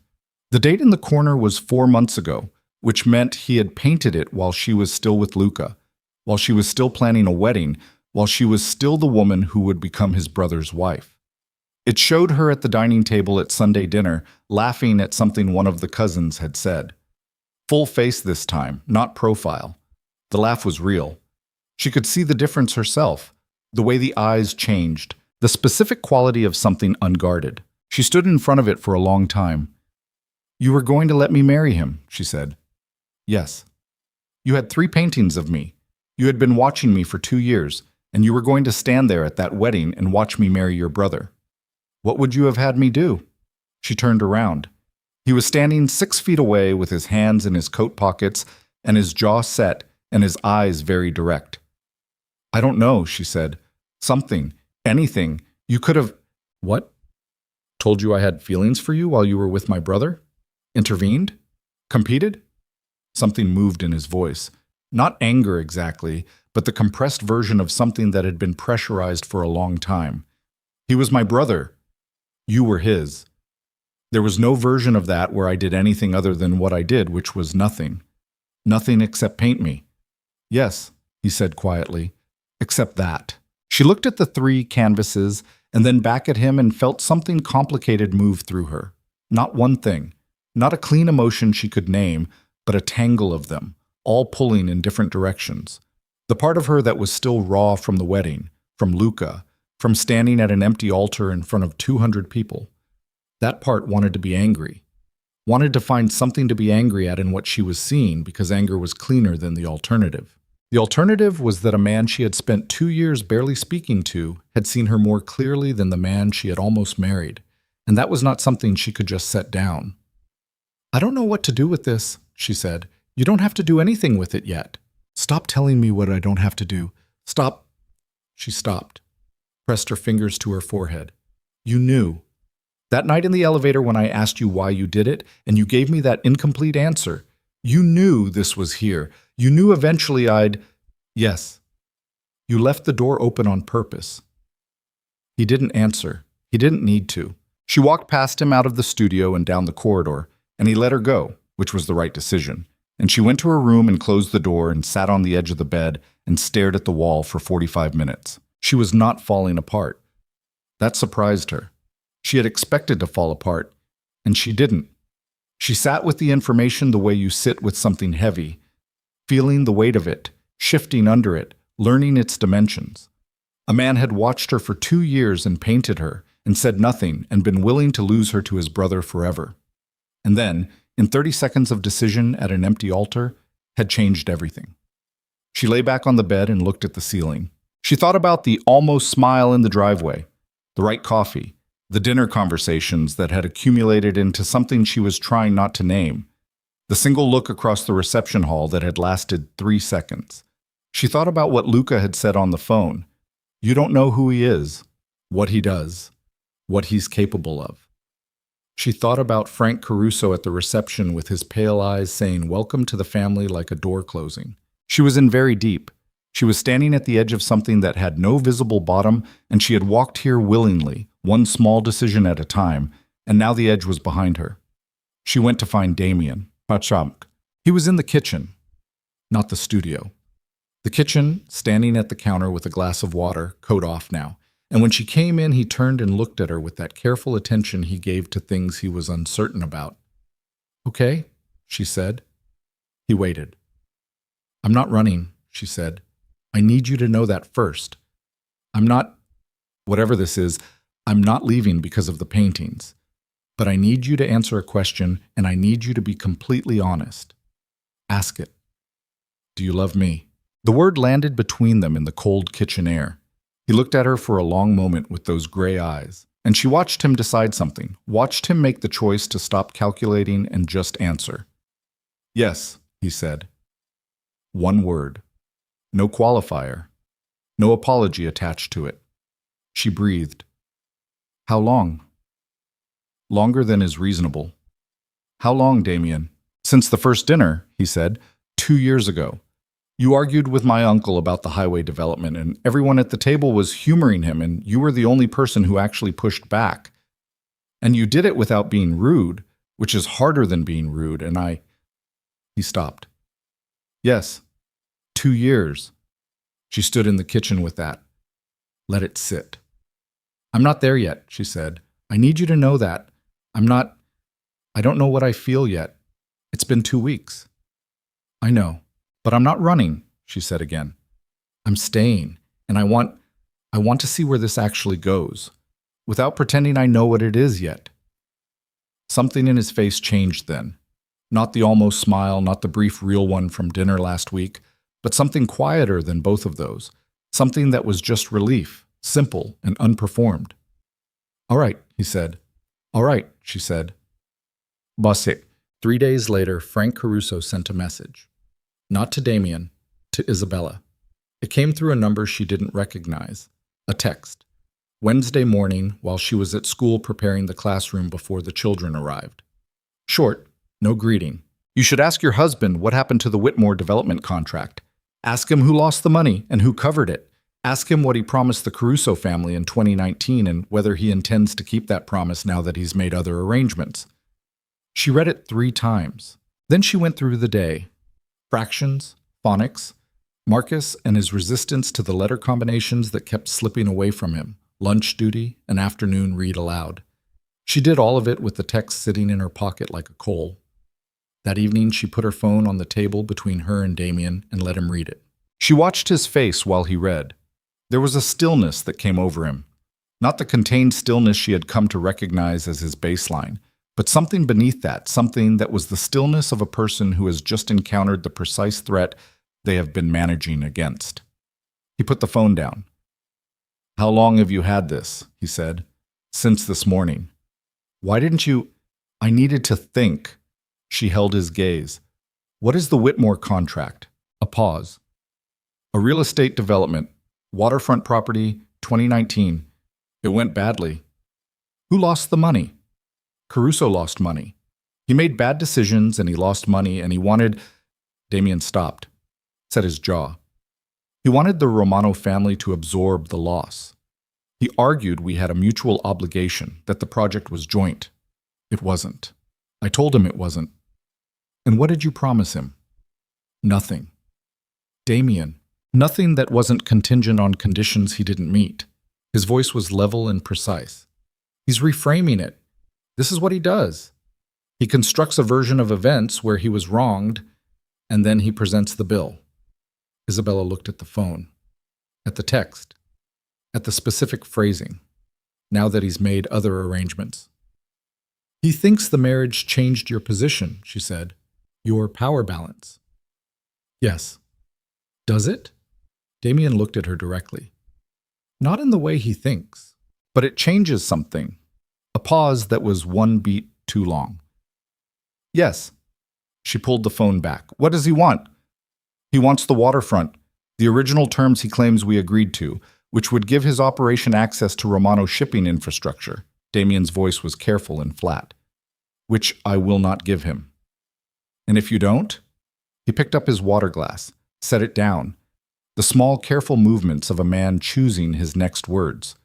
The date in the corner was 4 months ago, which meant he had painted it while she was still with Luca, while she was still planning a wedding, while she was still the woman who would become his brother's wife. It showed her at the dining table at Sunday dinner, laughing at something one of the cousins had said. Full face this time, not profile. The laugh was real. She could see the difference herself, the way the eyes changed, the specific quality of something unguarded. She stood in front of it for a long time. "You were going to let me marry him," she said. "Yes." "You had 3 paintings of me. You had been watching me for 2 years, and you were going to stand there at that wedding and watch me marry your brother. What would you have had me do?" She turned around. He was standing 6 feet away with his hands in his coat pockets and his jaw set and his eyes very direct. "I don't know," she said. "Something, anything. You could have—" "What? Told you I had feelings for you while you were with my brother? Intervened? Competed?" Something moved in his voice. Not anger exactly, but the compressed version of something that had been pressurized for a long time. "He was my brother. You were his. There was no version of that where I did anything other than what I did, which was nothing. Nothing except paint me." "Yes," he said quietly, "except that." She looked at the 3 canvases and then back at him and felt something complicated move through her. Not one thing, not a clean emotion she could name, but a tangle of them, all pulling in different directions. The part of her that was still raw from the wedding, from Luca, from standing at an empty altar in front of 200 people. That part wanted to be angry, wanted to find something to be angry at in what she was seeing because anger was cleaner than the alternative. The alternative was that a man she had spent 2 years barely speaking to had seen her more clearly than the man she had almost married, and that was not something she could just set down. "I don't know what to do with this," she said. "You don't have to do anything with it yet. Stop telling me what I don't have to do. Stop." She stopped, pressed her fingers to her forehead. "You knew. That night in the elevator when I asked you why you did it, and you gave me that incomplete answer. You knew this was here. You knew eventually I'd—" "Yes." "You left the door open on purpose." He didn't answer. He didn't need to. She walked past him out of the studio and down the corridor, and he let her go, which was the right decision. and she went to her room and closed the door and sat on the edge of the bed and stared at the wall for 45 minutes. She was not falling apart. That surprised her. She had expected to fall apart, and she didn't. She sat with the information the way you sit with something heavy, feeling the weight of it, shifting under it, learning its dimensions. A man had watched her for 2 years and painted her, and said nothing, and been willing to lose her to his brother forever. And then, in 30 seconds of decision at an empty altar, had changed everything. She lay back on the bed and looked at the ceiling. She thought about the almost smile in the driveway, the right coffee, the dinner conversations that had accumulated into something she was trying not to name, the single look across the reception hall that had lasted 3 seconds. She thought about what Luca had said on the phone. You don't know who he is, what he does, what he's capable of. She thought about Frank Caruso at the reception with his pale eyes saying, "Welcome to the family," like a door closing. She was in very deep. She was standing at the edge of something that had no visible bottom, and she had walked here willingly, one small decision at a time, and now the edge was behind her. She went to find Damien. Pachamk. He was in the kitchen, not the studio. The kitchen, standing at the counter with a glass of water, coat off now. And when she came in, he turned and looked at her with that careful attention he gave to things he was uncertain about. "Okay," she said. He waited. "I'm not running," she said. "I need you to know that first. I'm not, whatever this is, I'm not leaving because of the paintings. But I need you to answer a question, and I need you to be completely honest. Ask it. Do you love me?" The word landed between them in the cold kitchen air. He looked at her for a long moment with those gray eyes, and she watched him decide something, watched him make the choice to stop calculating and just answer. "Yes," he said. One word. No qualifier. No apology attached to it. She breathed. "How long?" "Longer than is reasonable." "How long, Damien?" "Since the first dinner," he said, 2 years ago. You argued with my uncle about the highway development, and everyone at the table was humoring him, and you were the only person who actually pushed back. And you did it without being rude, which is harder than being rude, and I—" He stopped. "Yes, 2 years." She stood in the kitchen with that. Let it sit. "I'm not there yet," she said. "I need you to know that. I don't know what I feel yet. It's been 2 weeks." "I know. But I'm not running," she said again. "I'm staying, and I want to see where this actually goes, without pretending I know what it is yet." Something in his face changed then. Not the almost smile, not the brief real one from dinner last week, but something quieter than both of those. Something that was just relief, simple and unperformed. "All right," he said. "All right," she said. Bosse. 3 days later, Frank Caruso sent a message. Not to Damien, to Isabella. It came through a number she didn't recognize. A text. Wednesday morning, while she was at school preparing the classroom before the children arrived. Short, no greeting. "You should ask your husband what happened to the Whitmore development contract. Ask him who lost the money and who covered it. Ask him what he promised the Caruso family in 2019 and whether he intends to keep that promise now that he's made other arrangements." She read it 3 times. Then she went through the day. Fractions, phonics, Marcus and his resistance to the letter combinations that kept slipping away from him, lunch duty, and afternoon read aloud. She did all of it with the text sitting in her pocket like a coal. That evening, she put her phone on the table between her and Damien and let him read it. She watched his face while he read. There was a stillness that came over him. Not the contained stillness she had come to recognize as his baseline, but something beneath that, something that was the stillness of a person who has just encountered the precise threat they have been managing against. He put the phone down. "How long have you had this?" he said. "Since this morning." "Why didn't you—" "I needed to think." She held his gaze. "What is the Whitmore contract?" A pause. "A real estate development, waterfront property, 2019. It went badly." "Who lost the money?" "Caruso lost money. He made bad decisions and he lost money and he wanted—" Damien stopped, set his jaw. "He wanted the Romano family to absorb the loss. He argued we had a mutual obligation, that the project was joint. It wasn't. I told him it wasn't." "And what did you promise him?" Nothing. Damien. Nothing that wasn't contingent on conditions he didn't meet. His voice was level and precise. He's reframing it. This is what he does. He constructs a version of events where he was wronged, and then he presents the bill. Isabella looked at the phone, at the text, at the specific phrasing, now that he's made other arrangements. He thinks the marriage changed your position, she said. Your power balance. Yes. Does it? Damien looked at her directly. Not in the way he thinks, but it changes something. A pause that was one beat too long. Yes. She pulled the phone back. What does he want? He wants the waterfront, the original terms he claims we agreed to, which would give his operation access to Romano's shipping infrastructure. Damien's voice was careful and flat. Which I will not give him. And if you don't? He picked up his water glass, set it down, the small, careful movements of a man choosing his next words.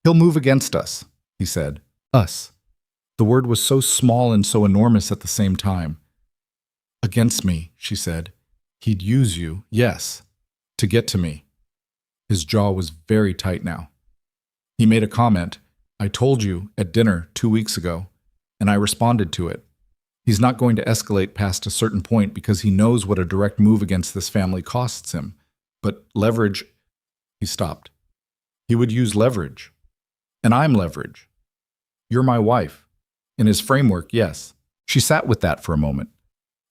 He'll move against us, he said. Us. The word was so small and so enormous at the same time. Against me, she said. He'd use you, yes, to get to me. His jaw was very tight now. He made a comment. I told you at dinner 2 weeks ago, and I responded to it. He's not going to escalate past a certain point because he knows what a direct move against this family costs him. But leverage, he stopped. He would use leverage. And I'm leverage. You're my wife. In his framework, yes. She sat with that for a moment.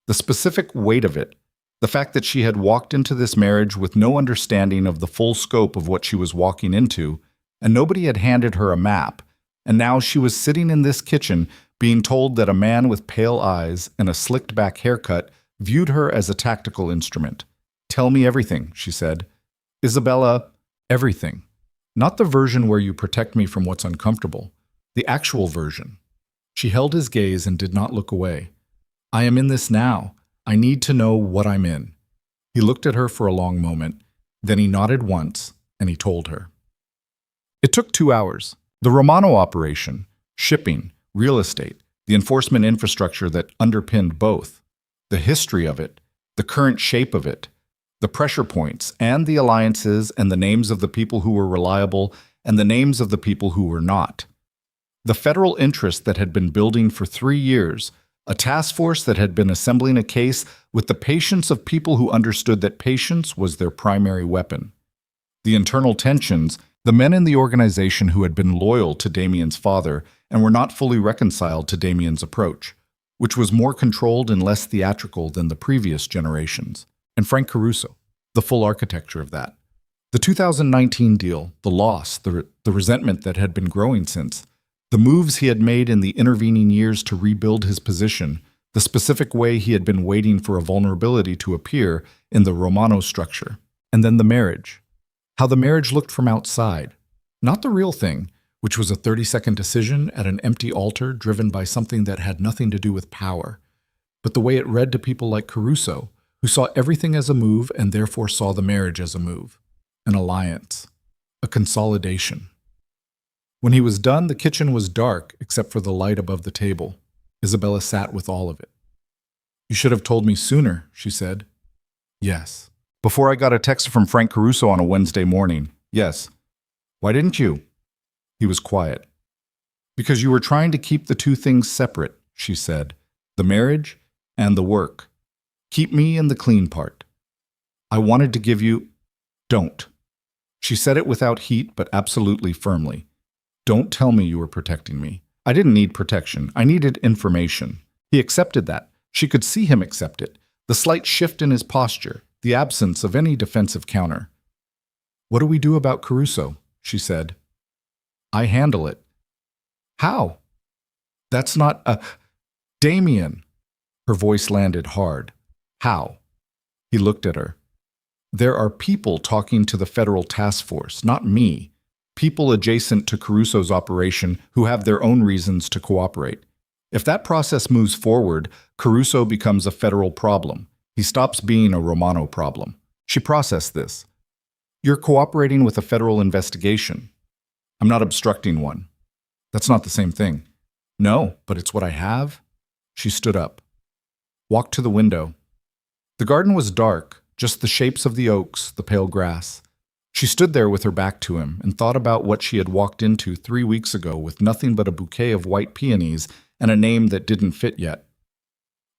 The specific weight of it, the fact that she had walked into this marriage with no understanding of the full scope of what she was walking into, and nobody had handed her a map, and now she was sitting in this kitchen being told that a man with pale eyes and a slicked-back haircut viewed her as a tactical instrument. Tell me everything, she said. Isabella, everything. Not the version where you protect me from what's uncomfortable. The actual version. She held his gaze and did not look away. I am in this now. I need to know what I'm in. He looked at her for a long moment. Then he nodded once, and he told her. It took 2 hours. The Romano operation, shipping, real estate, the enforcement infrastructure that underpinned both, the history of it, the current shape of it, the pressure points and the alliances and the names of the people who were reliable and the names of the people who were not. The federal interest that had been building for 3 years, a task force that had been assembling a case with the patience of people who understood that patience was their primary weapon. The internal tensions, the men in the organization who had been loyal to Damien's father and were not fully reconciled to Damien's approach, which was more controlled and less theatrical than the previous generations, and Frank Caruso, the full architecture of that. The 2019 deal, the loss, the resentment that had been growing since, the moves he had made in the intervening years to rebuild his position, the specific way he had been waiting for a vulnerability to appear in the Romano structure, and then the marriage. How the marriage looked from outside, not the real thing, which was a 30-second decision at an empty altar driven by something that had nothing to do with power, but the way it read to people like Caruso, who saw everything as a move and therefore saw the marriage as a move, an alliance, a consolidation. When he was done, the kitchen was dark except for the light above the table. Isabella sat with all of it. You should have told me sooner, she said. Yes. Before I got a text from Frank Caruso on a Wednesday morning. Yes. Why didn't you? He was quiet. Because you were trying to keep the two things separate, she said. The marriage and the work. Keep me in the clean part. I wanted to give you... Don't. She said it without heat, but absolutely firmly. Don't tell me you were protecting me. I didn't need protection. I needed information. He accepted that. She could see him accept it. The slight shift in his posture, the absence of any defensive counter. What do we do about Caruso? She said. I handle it. How? That's not a... Damien. Her voice landed hard. How? He looked at her. There are people talking to the federal task force, not me. People adjacent to Caruso's operation who have their own reasons to cooperate. If that process moves forward, Caruso becomes a federal problem. He stops being a Romano problem. She processed this. You're cooperating with a federal investigation. I'm not obstructing one. That's not the same thing. No, but it's what I have. She stood up, walked to the window. The garden was dark, just the shapes of the oaks, the pale grass. She stood there with her back to him and thought about what she had walked into 3 weeks ago with nothing but a bouquet of white peonies and a name that didn't fit yet.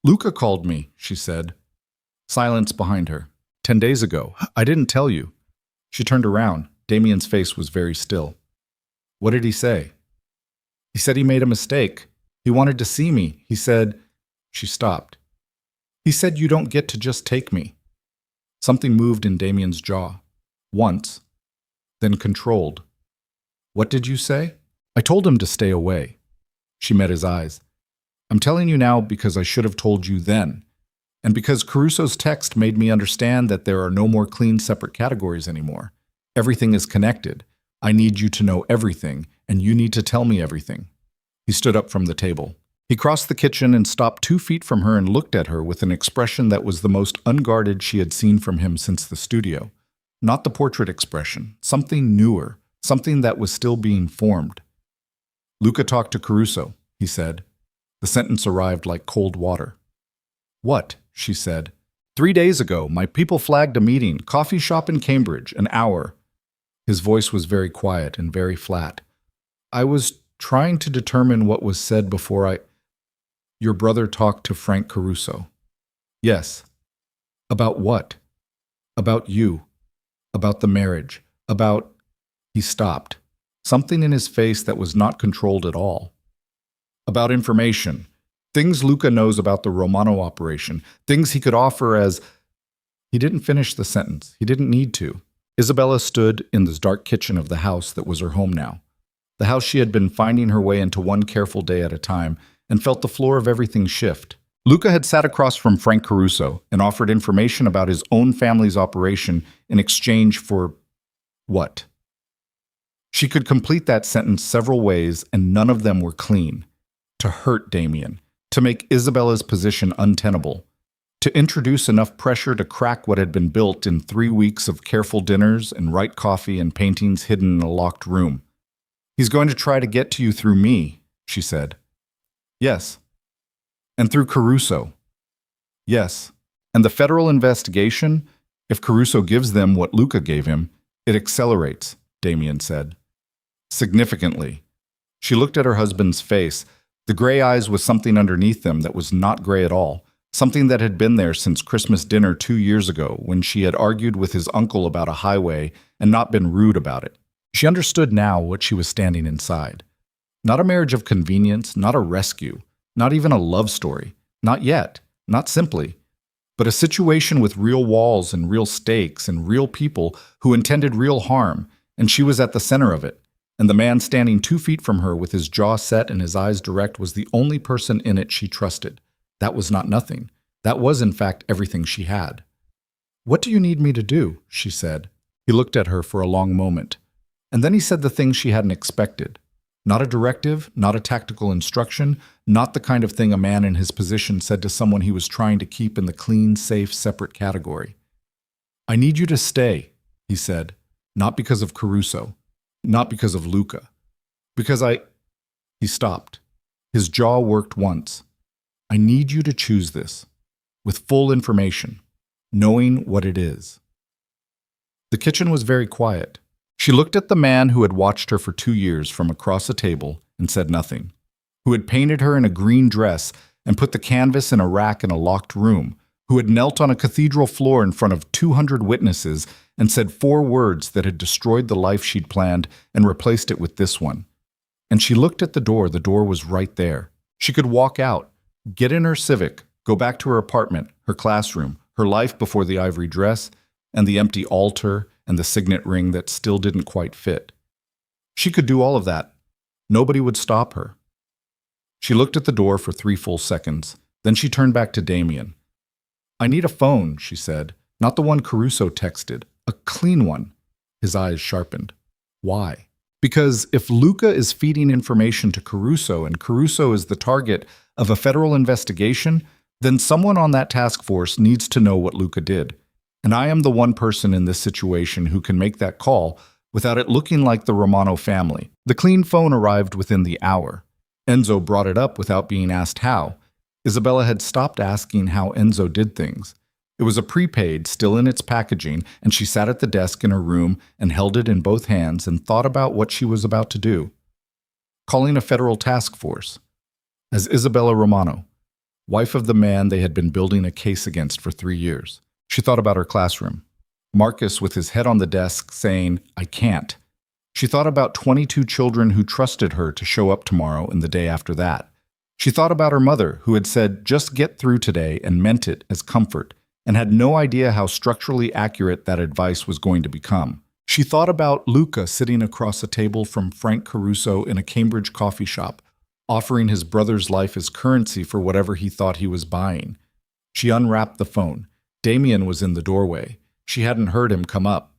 "Luca called me," she said. Silence behind her. 10 days ago. I didn't tell you." She turned around. Damien's face was very still. "What did he say?" "He said he made a mistake. He wanted to see me. He said—" She stopped. "He said you don't get to just take me." Something moved in Damien's jaw. Once. Then controlled. "What did you say?" "I told him to stay away." She met his eyes. "I'm telling you now because I should have told you then. And because Caruso's text made me understand that there are no more clean separate categories anymore. Everything is connected. I need you to know everything, and you need to tell me everything." He stood up from the table. He crossed the kitchen and stopped 2 feet from her and looked at her with an expression that was the most unguarded she had seen from him since the studio. Not the portrait expression, something newer, something that was still being formed. "Luca talked to Caruso," he said. The sentence arrived like cold water. "What?" she said. 3 days ago, my people flagged a meeting, coffee shop in Cambridge, an hour." His voice was very quiet and very flat. "I was trying to determine what was said before I—" "Your brother talked to Frank Caruso." "Yes." "About what?" "About you. About the marriage. About—" He stopped. Something in his face that was not controlled at all. "About information. Things Luca knows about the Romano operation. Things he could offer as—" He didn't finish the sentence. He didn't need to. Isabella stood in the dark kitchen of the house that was her home now. The house she had been finding her way into one careful day at a time, and felt the floor of everything shift. Luca had sat across from Frank Caruso and offered information about his own family's operation in exchange for what? She could complete that sentence several ways, and none of them were clean. To hurt Damien, to make Isabella's position untenable, to introduce enough pressure to crack what had been built in 3 weeks of careful dinners and right coffee and paintings hidden in a locked room. "He's going to try to get to you through me," she said. "Yes." "And through Caruso." "Yes." "And the federal investigation, if Caruso gives them what Luca gave him, it accelerates," Damien said. "Significantly." She looked at her husband's face. The gray eyes with something underneath them that was not gray at all, something that had been there since Christmas dinner 2 years ago when she had argued with his uncle about a highway and not been rude about it. She understood now what she was standing inside. Not a marriage of convenience, not a rescue, not even a love story, not yet, not simply, but a situation with real walls and real stakes and real people who intended real harm, and she was at the center of it. And the man standing 2 feet from her with his jaw set and his eyes direct was the only person in it she trusted. That was not nothing. That was, in fact, everything she had. "What do you need me to do?" she said. He looked at her for a long moment. And then he said the thing she hadn't expected. Not a directive, not a tactical instruction, not the kind of thing a man in his position said to someone he was trying to keep in the clean, safe, separate category. "I need you to stay," he said, "not because of Caruso. Not because of Luca. Because I—" He stopped. His jaw worked once. "I need you to choose this, with full information, knowing what it is." The kitchen was very quiet. She looked at the man who had watched her for 2 years from across a table and said nothing, who had painted her in a green dress and put the canvas in a rack in a locked room, who had knelt on a cathedral floor in front of 200 witnesses and said 4 words that had destroyed the life she'd planned and replaced it with this one. And she looked at the door. The door was right there. She could walk out, get in her Civic, go back to her apartment, her classroom, her life before the ivory dress, and the empty altar, and the signet ring that still didn't quite fit. She could do all of that. Nobody would stop her. She looked at the door for 3 full seconds. Then she turned back to Damien. "I need a phone," she said. "Not the one Caruso texted. A clean one." His eyes sharpened. "Why?" "Because if Luca is feeding information to Caruso and Caruso is the target of a federal investigation, then someone on that task force needs to know what Luca did. And I am the one person in this situation who can make that call without it looking like the Romano family." The clean phone arrived within the hour. Enzo brought it up without being asked how. Isabella had stopped asking how Enzo did things. It was a prepaid, still in its packaging, and she sat at the desk in her room and held it in both hands and thought about what she was about to do. Calling a federal task force. As Isabella Romano, wife of the man they had been building a case against for 3 years. She thought about her classroom. Marcus with his head on the desk saying, "I can't." She thought about 22 children who trusted her to show up tomorrow and the day after that. She thought about her mother, who had said, "Just get through today," and meant it as comfort, and had no idea how structurally accurate that advice was going to become. She thought about Luca sitting across a table from Frank Caruso in a Cambridge coffee shop, offering his brother's life as currency for whatever he thought he was buying. She unwrapped the phone. Damien was in the doorway. She hadn't heard him come up.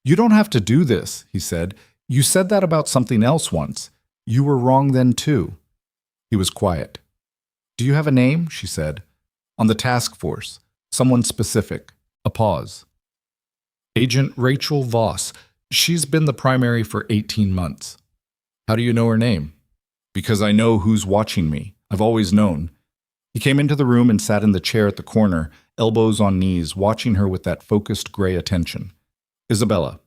"You don't have to do this," he said. "You said that about something else once. You were wrong then too." He was quiet. "Do you have a name?" she said. "On the task force. Someone specific." A pause. "Agent Rachel Voss. She's been the primary for 18 months. "How do you know her name?" "Because I know who's watching me. I've always known." He came into the room and sat in the chair at the corner, elbows on knees, watching her with that focused gray attention. "Isabella,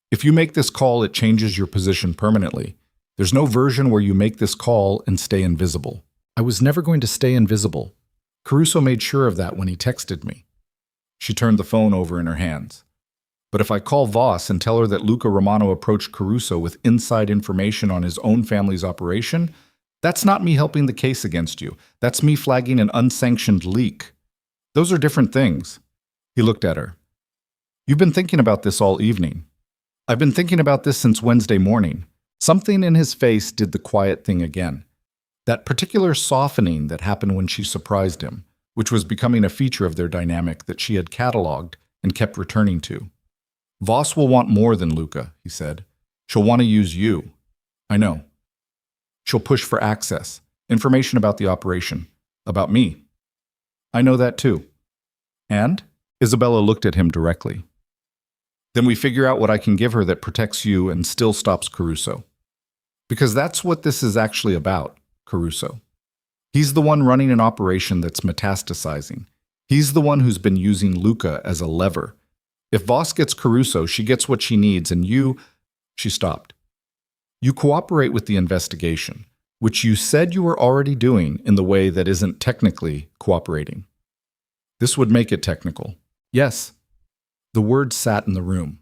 if you make this call, it changes your position permanently. There's no version where you make this call and stay invisible." "I was never going to stay invisible. Caruso made sure of that when he texted me." She turned the phone over in her hands. "But if I call Voss and tell her that Luca Romano approached Caruso with inside information on his own family's operation, that's not me helping the case against you. That's me flagging an unsanctioned leak. Those are different things." He looked at her. "You've been thinking about this all evening." "I've been thinking about this since Wednesday morning." Something in his face did the quiet thing again. That particular softening that happened when she surprised him, which was becoming a feature of their dynamic that she had cataloged and kept returning to. "Voss will want more than Luca," he said. "She'll want to use you." "I know." "She'll push for access, information about the operation, about me." "I know that too." "And?" Isabella looked at him directly. "Then we figure out what I can give her that protects you and still stops Caruso. Because that's what this is actually about, Caruso. He's the one running an operation that's metastasizing. He's the one who's been using Luca as a lever. If Voss gets Caruso, she gets what she needs, and you—" She stopped. "You cooperate with the investigation, which you said you were already doing in the way that isn't technically cooperating." "This would make it technical." "Yes." The words sat in the room.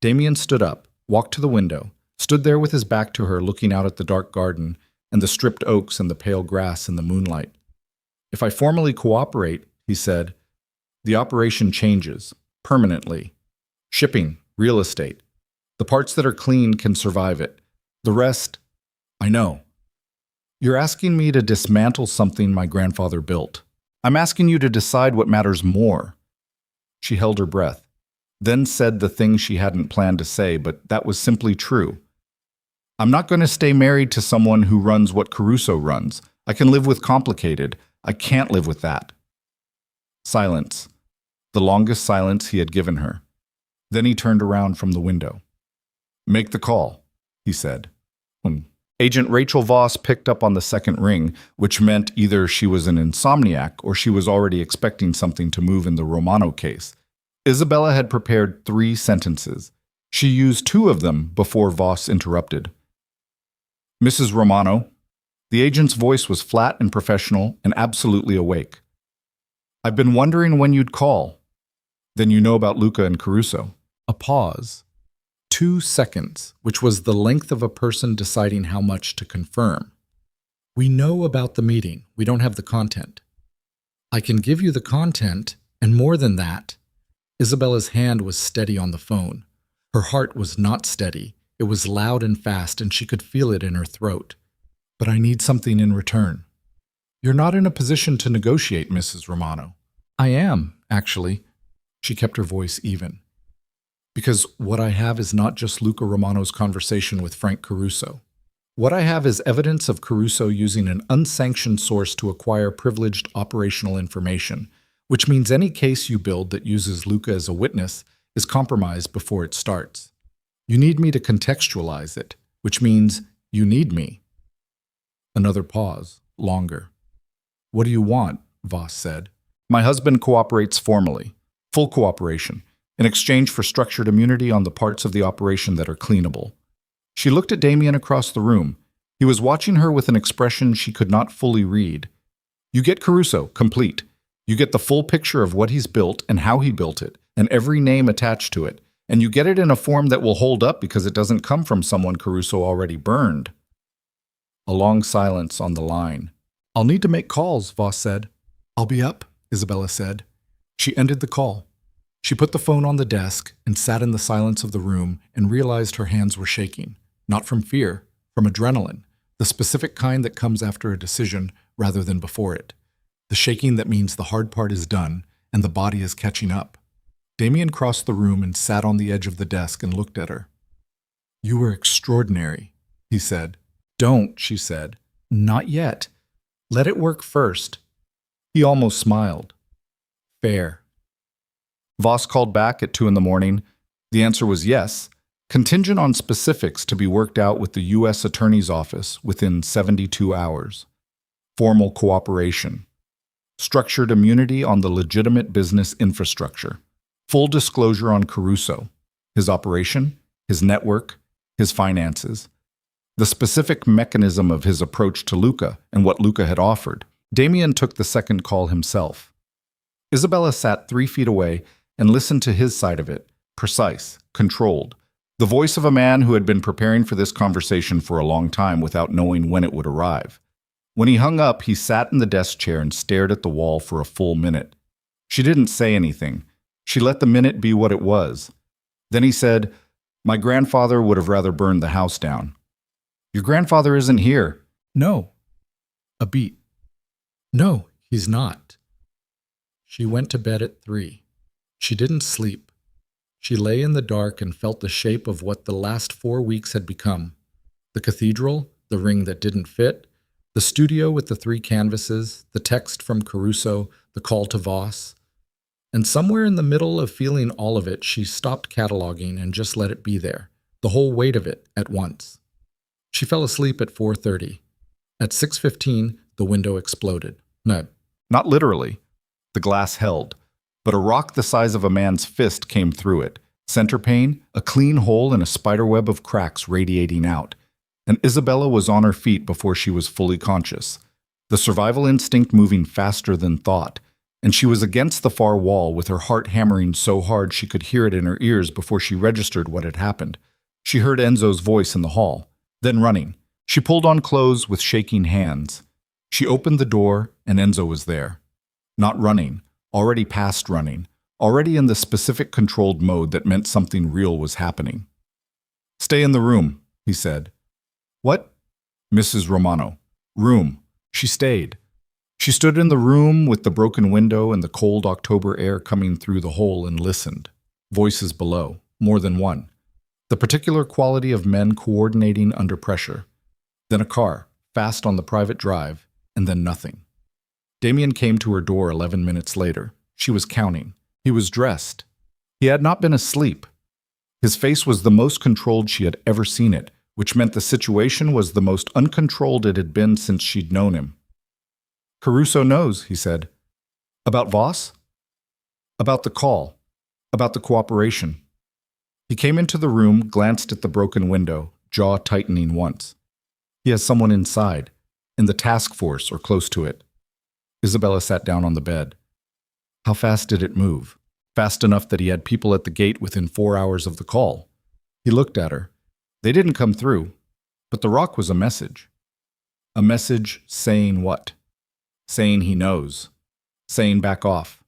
Damien stood up, walked to the window, stood there with his back to her looking out at the dark garden and the stripped oaks and the pale grass in the moonlight. "If I formally cooperate," he said, "the operation changes, permanently. Shipping, real estate. The parts that are clean can survive it. The rest, I know. You're asking me to dismantle something my grandfather built. I'm asking you to decide what matters more." She held her breath, then said the thing she hadn't planned to say, but that was simply true. "I'm not going to stay married to someone who runs what Caruso runs. I can live with complicated. I can't live with that." Silence. The longest silence he had given her. Then he turned around from the window. "Make the call," he said. Agent Rachel Voss picked up on the second ring, which meant either she was an insomniac or she was already expecting something to move in the Romano case. Isabella had prepared 3 sentences. She used 2 of them before Voss interrupted. "Mrs. Romano." The agent's voice was flat and professional and absolutely awake. "I've been wondering when you'd call. Then you know about Luca and Caruso." A pause. 2 seconds, which was the length of a person deciding how much to confirm. "We know about the meeting. We don't have the content." "I can give you the content, and more than that." Isabella's hand was steady on the phone. Her heart was not steady. It was loud and fast, and she could feel it in her throat. "But I need something in return." "You're not in a position to negotiate, Mrs. Romano." "I am, actually." She kept her voice even. "Because what I have is not just Luca Romano's conversation with Frank Caruso. What I have is evidence of Caruso using an unsanctioned source to acquire privileged operational information, which means any case you build that uses Luca as a witness is compromised before it starts. You need me to contextualize it, which means you need me." Another pause, longer. "What do you want?" Voss said. My husband cooperates formally, full cooperation, in exchange for structured immunity on the parts of the operation that are cleanable. She looked at Damien across the room. He was watching her with an expression she could not fully read. You get Caruso, complete. You get the full picture of what he's built and how he built it, and every name attached to it. And you get it in a form that will hold up because it doesn't come from someone Caruso already burned. A long silence on the line. I'll need to make calls, Voss said. I'll be up, Isabella said. She ended the call. She put the phone on the desk and sat in the silence of the room and realized her hands were shaking, not from fear, from adrenaline, the specific kind that comes after a decision rather than before it. The shaking that means the hard part is done and the body is catching up. Damien crossed the room and sat on the edge of the desk and looked at her. You were extraordinary, he said. Don't, she said. Not yet. Let it work first. He almost smiled. Fair. Voss called back at 2 a.m. The answer was yes, contingent on specifics to be worked out with the U.S. Attorney's Office within 72 hours. Formal cooperation. Structured immunity on the legitimate business infrastructure. Full disclosure on Caruso, his operation, his network, his finances. The specific mechanism of his approach to Luca and what Luca had offered. Damien took the second call himself. Isabella sat 3 feet away and listened to his side of it, precise, controlled. The voice of a man who had been preparing for this conversation for a long time without knowing when it would arrive. When he hung up, he sat in the desk chair and stared at the wall for a full minute. She didn't say anything. She let the minute be what it was. Then he said, My grandfather would have rather burned the house down. Your grandfather isn't here. No. A beat. No, he's not. She went to bed at 3. She didn't sleep. She lay in the dark and felt the shape of what the last 4 weeks had become. The cathedral, the ring that didn't fit, the studio with the 3 canvases, the text from Caruso, the call to Voss. And somewhere in the middle of feeling all of it, she stopped cataloging and just let it be there, the whole weight of it at once. She fell asleep at 4:30. At 6:15, the window exploded. No, not literally. The glass held, but a rock the size of a man's fist came through it. Center pane, a clean hole and a spiderweb of cracks radiating out. And Isabella was on her feet before she was fully conscious. The survival instinct moving faster than thought. And she was against the far wall with her heart hammering so hard she could hear it in her ears before she registered what had happened. She heard Enzo's voice in the hall. Then running. She pulled on clothes with shaking hands. She opened the door, and Enzo was there. Not running, already past running, already in the specific controlled mode that meant something real was happening. Stay in the room, he said. What? Mrs. Romano. Room. She stayed. She stood in the room with the broken window and the cold October air coming through the hole and listened. Voices below, more than one. The particular quality of men coordinating under pressure. Then a car, fast on the private drive, and then nothing. Damien came to her door 11 minutes later. She was counting. He was dressed. He had not been asleep. His face was the most controlled she had ever seen it, which meant the situation was the most uncontrolled it had been since she'd known him. Caruso knows, he said. About Voss? About the call. About the cooperation. He came into the room, glanced at the broken window, jaw tightening once. He has someone inside, in the task force or close to it. Isabella sat down on the bed. How fast did it move? Fast enough that he had people at the gate within 4 hours of the call. He looked at her. They didn't come through, but the rock was a message. A message saying what? Saying he knows. Saying back off.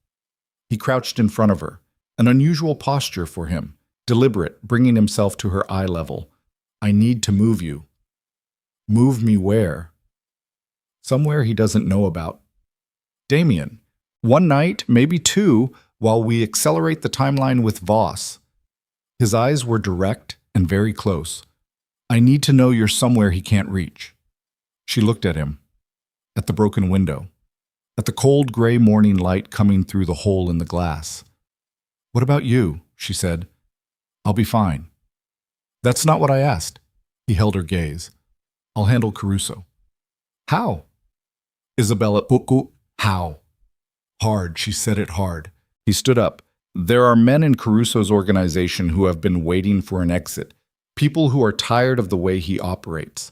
He crouched in front of her, an unusual posture for him, deliberate, bringing himself to her eye level. I need to move you. Move me where? Somewhere he doesn't know about. Damien. 1 night, maybe 2, while we accelerate the timeline with Voss. His eyes were direct and very close. I need to know you're somewhere he can't reach. She looked at him. At the broken window. At the cold gray morning light coming through the hole in the glass. What about you? She said. I'll be fine. That's not what I asked. He held her gaze. I'll handle Caruso. How? Isabella, how? Hard, she said it hard. He stood up. There are men in Caruso's organization who have been waiting for an exit. People who are tired of the way he operates.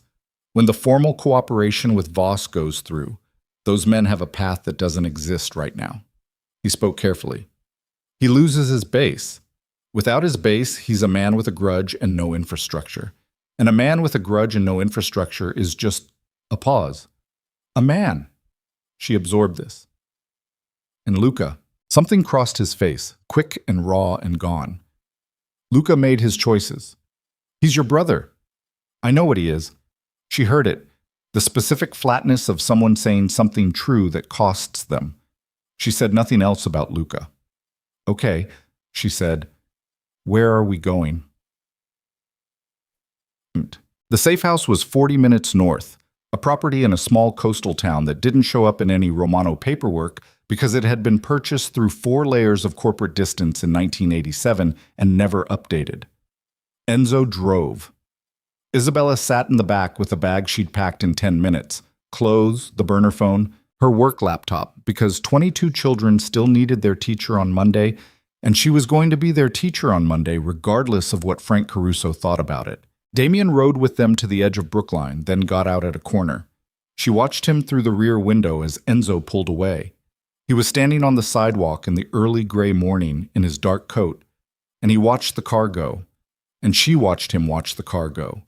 When the formal cooperation with Voss goes through, those men have a path that doesn't exist right now. He spoke carefully. He loses his base. Without his base, he's a man with a grudge and no infrastructure. And a man with a grudge and no infrastructure is just a pause. A man. She absorbed this. And Luca, something crossed his face, quick and raw and gone. Luca made his choices. He's your brother. I know what he is. She heard it, the specific flatness of someone saying something true that costs them. She said nothing else about Luca. Okay, she said. Where are we going? The safe house was 40 minutes north, a property in a small coastal town that didn't show up in any Romano paperwork because it had been purchased through 4 layers of corporate distance in 1987 and never updated. Enzo drove. Isabella sat in the back with a bag she'd packed in 10 minutes, clothes, the burner phone, her work laptop, because 22 children still needed their teacher on Monday, and she was going to be their teacher on Monday regardless of what Frank Caruso thought about it. Damien rode with them to the edge of Brookline, then got out at a corner. She watched him through the rear window as Enzo pulled away. He was standing on the sidewalk in the early gray morning in his dark coat, and he watched the car go, and she watched him watch the car go,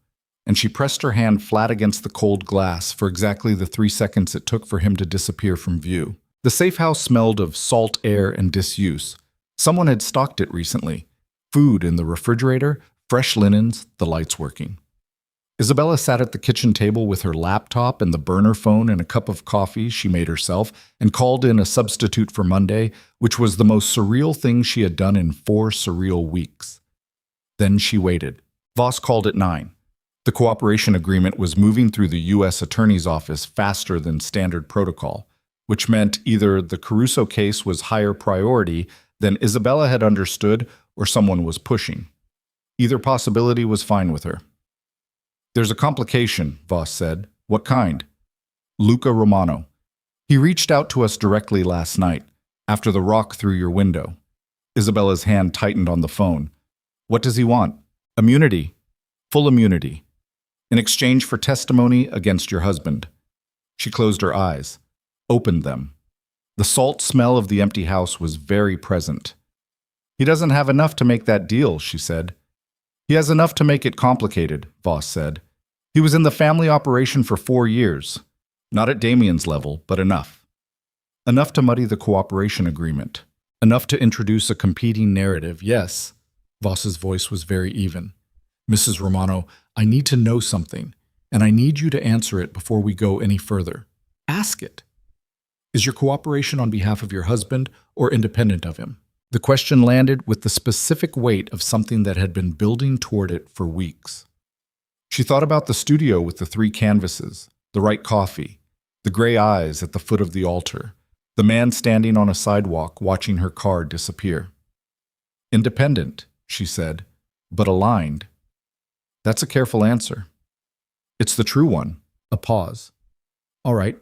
and she pressed her hand flat against the cold glass for exactly the 3 seconds it took for him to disappear from view. The safe house smelled of salt air and disuse. Someone had stocked it recently. Food in the refrigerator, fresh linens, the lights working. Isabella sat at the kitchen table with her laptop and the burner phone and a cup of coffee she made herself and called in a substitute for Monday, which was the most surreal thing she had done in 4 surreal weeks. Then she waited. Voss called at 9. The cooperation agreement was moving through the U.S. Attorney's Office faster than standard protocol, which meant either the Caruso case was higher priority than Isabella had understood or someone was pushing. Either possibility was fine with her. There's a complication, Voss said. What kind? Luca Romano. He reached out to us directly last night, after the rock through your window. Isabella's hand tightened on the phone. What does he want? Immunity. Full immunity. In exchange for testimony against your husband. She closed her eyes, opened them. The salt smell of the empty house was very present. He doesn't have enough to make that deal, she said. He has enough to make it complicated, Voss said. He was in the family operation for 4 years. Not at Damien's level, but enough. Enough to muddy the cooperation agreement. Enough to introduce a competing narrative, yes. Voss's voice was very even. Mrs. Romano, I need to know something, and I need you to answer it before we go any further. Ask it. Is your cooperation on behalf of your husband or independent of him? The question landed with the specific weight of something that had been building toward it for weeks. She thought about the studio with the 3 canvases, the right coffee, the gray eyes at the foot of the altar, the man standing on a sidewalk watching her car disappear. Independent, she said, but aligned. That's a careful answer. It's the true one. A pause. All right.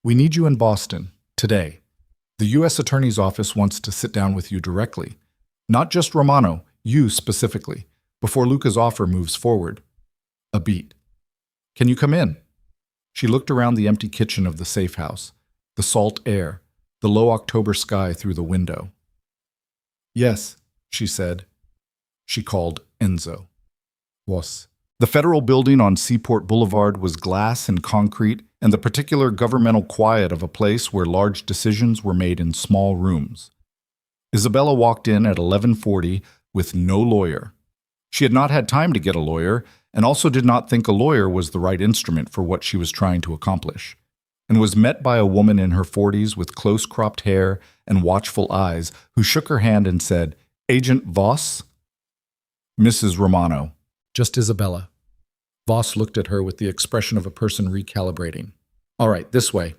We need you in Boston, today. The U.S. Attorney's Office wants to sit down with you directly. Not just Romano, you specifically, before Luca's offer moves forward. A beat. Can you come in? She looked around the empty kitchen of the safe house, the salt air, the low October sky through the window. Yes, she said. She called Enzo. Was. The federal building on Seaport Boulevard was glass and concrete and the particular governmental quiet of a place where large decisions were made in small rooms. Isabella walked in at 11:40 with no lawyer. She had not had time to get a lawyer and also did not think a lawyer was the right instrument for what she was trying to accomplish, and was met by a woman in her 40s with close-cropped hair and watchful eyes who shook her hand and said, Agent Voss? Mrs. Romano. Just Isabella. Voss looked at her with the expression of a person recalibrating. All right, this way.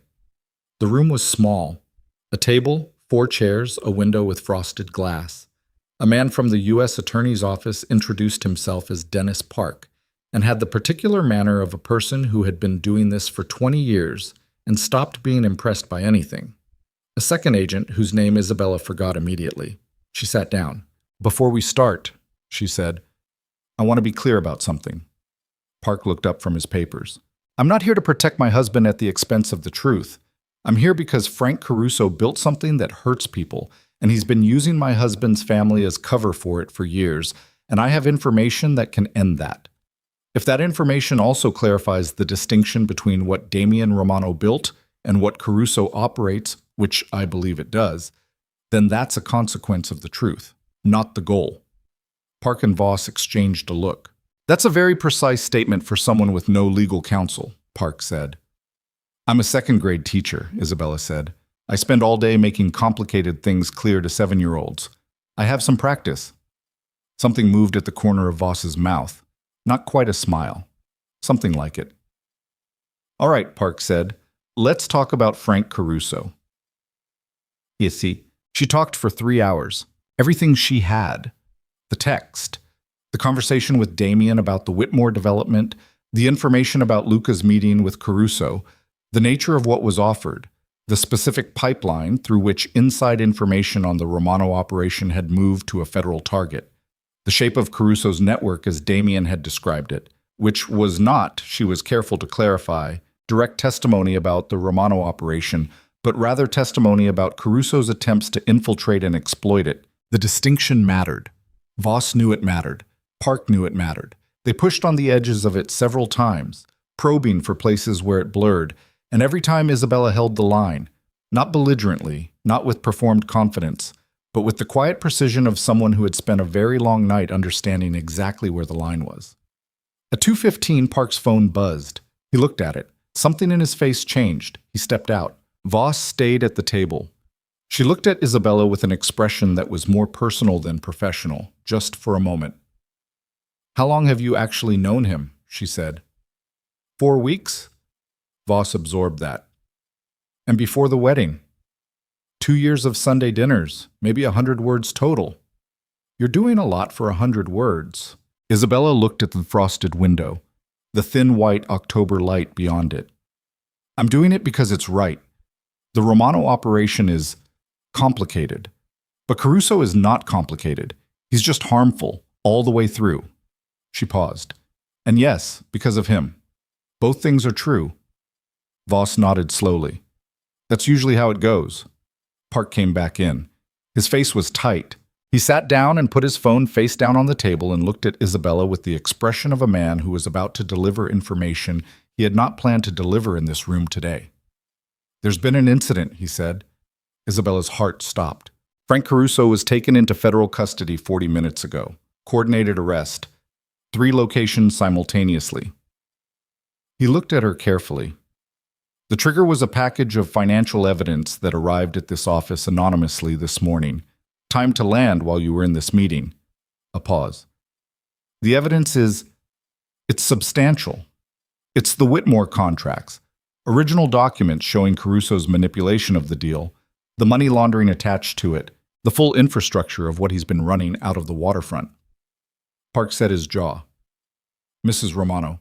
The room was small. A table, 4 chairs, a window with frosted glass. A man from the U.S. Attorney's Office introduced himself as Dennis Park and had the particular manner of a person who had been doing this for 20 years and stopped being impressed by anything. A second agent, whose name Isabella forgot immediately. She sat down. "Before we start," she said, "I want to be clear about something." Park looked up from his papers. "I'm not here to protect my husband at the expense of the truth. I'm here because Frank Caruso built something that hurts people, and he's been using my husband's family as cover for it for years, and I have information that can end that. If that information also clarifies the distinction between what Damian Romano built and what Caruso operates, which I believe it does, then that's a consequence of the truth, not the goal." Park and Voss exchanged a look. "That's a very precise statement for someone with no legal counsel," Park said. "I'm a second-grade teacher," Isabella said. "I spend all day making complicated things clear to 7-year-olds. I have some practice." Something moved at the corner of Voss's mouth. Not quite a smile. Something like it. "All right," Park said. "Let's talk about Frank Caruso." You see, she talked for 3 hours. Everything she had. The text. The conversation with Damian about the Whitmore development. The information about Luca's meeting with Caruso. The nature of what was offered. The specific pipeline through which inside information on the Romano operation had moved to a federal target. The shape of Caruso's network as Damian had described it, which was not, she was careful to clarify, direct testimony about the Romano operation, but rather testimony about Caruso's attempts to infiltrate and exploit it. The distinction mattered. Voss knew it mattered. Park knew it mattered. They pushed on the edges of it several times, probing for places where it blurred, and every time Isabella held the line, not belligerently, not with performed confidence, but with the quiet precision of someone who had spent a very long night understanding exactly where the line was. At 2:15, Park's phone buzzed. He looked at it. Something in his face changed. He stepped out. Voss stayed at the table. She looked at Isabella with an expression that was more personal than professional, just for a moment. "How long have you actually known him?" she said. 4 weeks? Voss absorbed that. "And before the wedding? 2 years of Sunday dinners, maybe 100 words total. You're doing a lot for 100 words." Isabella looked at the frosted window, the thin white October light beyond it. "I'm doing it because it's right. The Romano operation is complicated. But Caruso is not complicated. He's just harmful, all the way through." She paused. "And yes, because of him. Both things are true." Voss nodded slowly. "That's usually how it goes." Park came back in. His face was tight. He sat down and put his phone face down on the table and looked at Isabella with the expression of a man who was about to deliver information he had not planned to deliver in this room today. "There's been an incident," he said. Isabella's heart stopped. "Frank Caruso was taken into federal custody 40 minutes ago. Coordinated arrest. 3 locations simultaneously." He looked at her carefully. "The trigger was a package of financial evidence that arrived at this office anonymously this morning. Time to land while you were in this meeting." A pause. "The evidence it's substantial. It's the Whitmore contracts, original documents showing Caruso's manipulation of the deal, the money laundering attached to it, the full infrastructure of what he's been running out of the waterfront." Park set his jaw. "Mrs. Romano,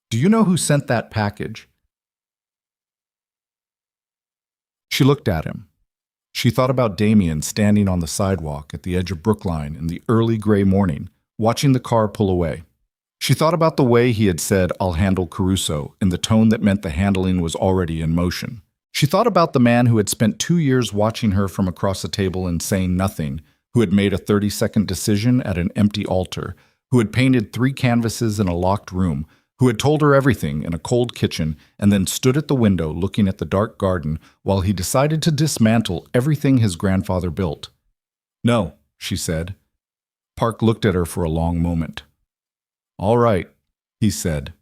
do you know who sent that package?" She looked at him. She thought about Damian standing on the sidewalk at the edge of Brookline in the early gray morning, watching the car pull away. She thought about the way he had said, "I'll handle Caruso," in the tone that meant the handling was already in motion. She thought about the man who had spent 2 years watching her from across a table and saying nothing, who had made a 30-second decision at an empty altar, who had painted 3 canvases in a locked room, who had told her everything in a cold kitchen and then stood at the window looking at the dark garden while he decided to dismantle everything his grandfather built. "No," she said. Park looked at her for a long moment. "All right," he said.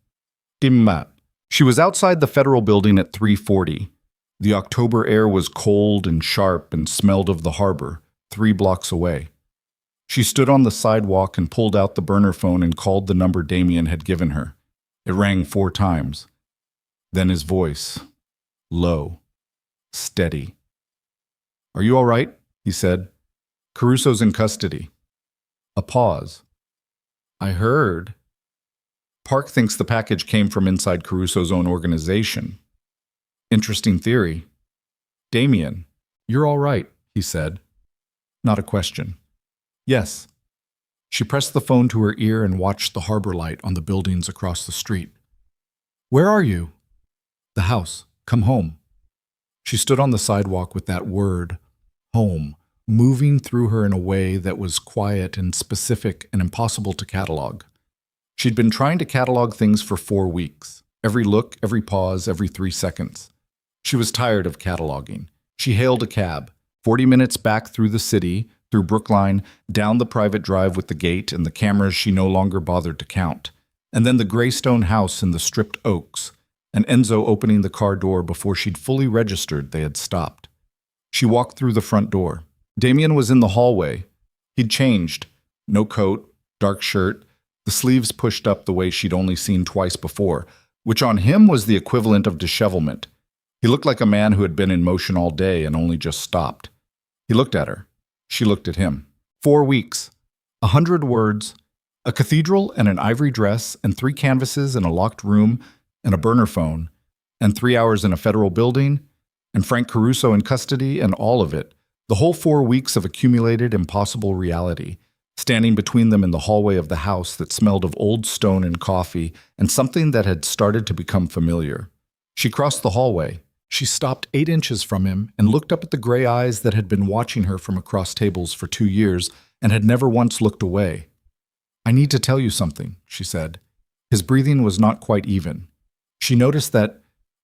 "Dimma." She was outside the federal building at 3:40. The October air was cold and sharp and smelled of the harbor, 3 blocks away. She stood on the sidewalk and pulled out the burner phone and called the number Damian had given her. It rang 4 times. Then his voice, low, steady. "Are you all right?" he said. "Caruso's in custody." A pause. "I heard." Park thinks the package came from inside Caruso's own organization. Interesting theory. Damian, You're all right, he said. Not a question. Yes. She pressed the phone to her ear and watched the harbor light on the buildings across the street. Where are you? The house. Come home. She stood on the sidewalk with that word, home, moving through her in a way that was quiet and specific and impossible to catalog. She'd been trying to catalog things for 4 weeks. Every look, every pause, every 3 seconds. She was tired of cataloging. She hailed a cab, 40 minutes back through the city, through Brookline, down the private drive with the gate and the cameras she no longer bothered to count, and then the gray stone house in the stripped oaks, and Enzo opening the car door before she'd fully registered they had stopped. She walked through the front door. Damien was in the hallway. He'd changed. No coat, dark shirt, the sleeves pushed up the way she'd only seen twice before, which on him was the equivalent of dishevelment. He looked like a man who had been in motion all day and only just stopped. He looked at her. She looked at him. 4 weeks. 100 words. A cathedral and an ivory dress and 3 canvases and a locked room and a burner phone and 3 hours in a federal building and Frank Caruso in custody and all of it. The whole 4 weeks of accumulated impossible reality, standing between them in the hallway of the house that smelled of old stone and coffee and something that had started to become familiar. She crossed the hallway. She stopped 8 inches from him and looked up at the gray eyes that had been watching her from across tables for 2 years and had never once looked away. I need to tell you something, she said. His breathing was not quite even. She noticed that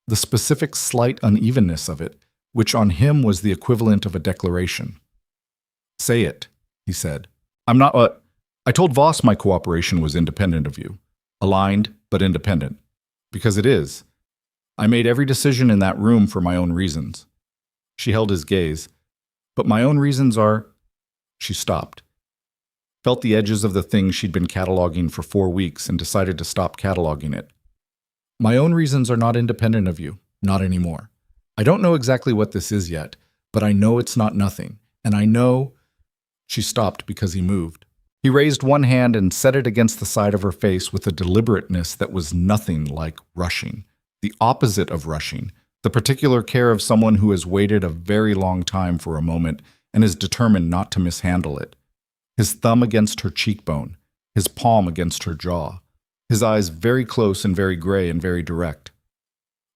the specific slight unevenness of it, which on him was the equivalent of a declaration. Say it, he said. I told Voss my cooperation was independent of you. Aligned, but independent. Because it is. I made every decision in that room for my own reasons. She held his gaze. But my own reasons are... She stopped. Felt the edges of the thing she'd been cataloging for 4 weeks and decided to stop cataloging it. My own reasons are not independent of you. Not anymore. I don't know exactly what this is yet, but I know it's not nothing. And I know... She stopped because he moved. He raised one hand and set it against the side of her face with a deliberateness that was nothing like rushing. The opposite of rushing, the particular care of someone who has waited a very long time for a moment and is determined not to mishandle it. His thumb against her cheekbone, his palm against her jaw, his eyes very close and very gray and very direct.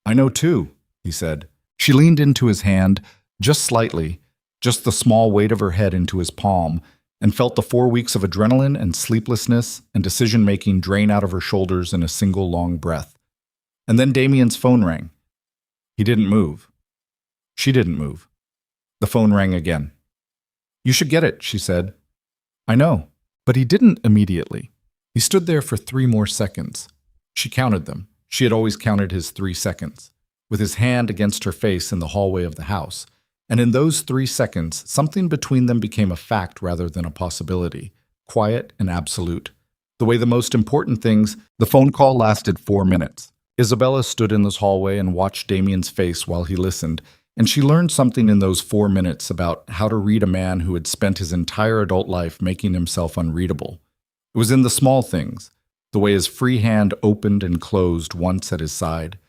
I know too, he said. She leaned into his hand, just slightly, just the small weight of her head into his palm, and felt the 4 weeks of adrenaline and sleeplessness and decision-making drain out of her shoulders in a single long breath. And then Damien's phone rang. He didn't move. She didn't move. The phone rang again. You should get it, she said. I know, but he didn't immediately. He stood there for 3 more seconds. She counted them. She had always counted his 3 seconds, with his hand against her face in the hallway of the house. And in those 3 seconds, something between them became a fact rather than a possibility, quiet and absolute. The way the most important things, the phone call lasted 4 minutes. Isabella stood in this hallway and watched Damien's face while he listened, and she learned something in those 4 minutes about how to read a man who had spent his entire adult life making himself unreadable. It was in the small things, the way his free hand opened and closed once at his side,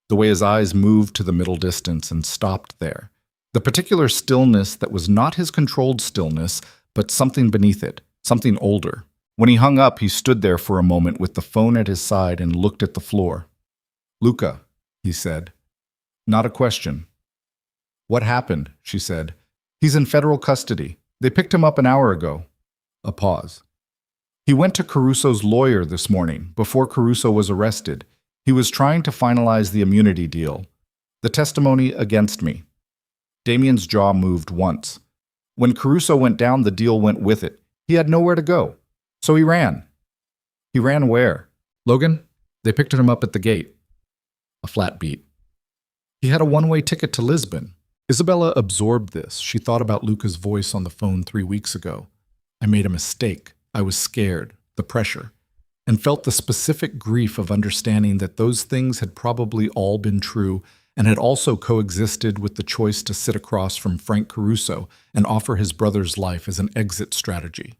the way his eyes moved to the middle distance and stopped there, the particular stillness that was not his controlled stillness, but something beneath it, something older. When he hung up, he stood there for a moment with the phone at his side and looked at the floor. Luca, he said. Not a question. What happened? She said. He's in federal custody. They picked him up an hour ago. A pause. He went to Caruso's lawyer this morning, before Caruso was arrested. He was trying to finalize the immunity deal. The testimony against me. Damien's jaw moved once. When Caruso went down, the deal went with it. He had nowhere to go. So he ran. He ran where? Logan? They picked him up at the gate. A flat beat. He had a one-way ticket to Lisbon. Isabella absorbed this. She thought about Luca's voice on the phone 3 weeks ago. I made a mistake. I was scared. The pressure. And felt the specific grief of understanding that those things had probably all been true and had also coexisted with the choice to sit across from Frank Caruso and offer his brother's life as an exit strategy.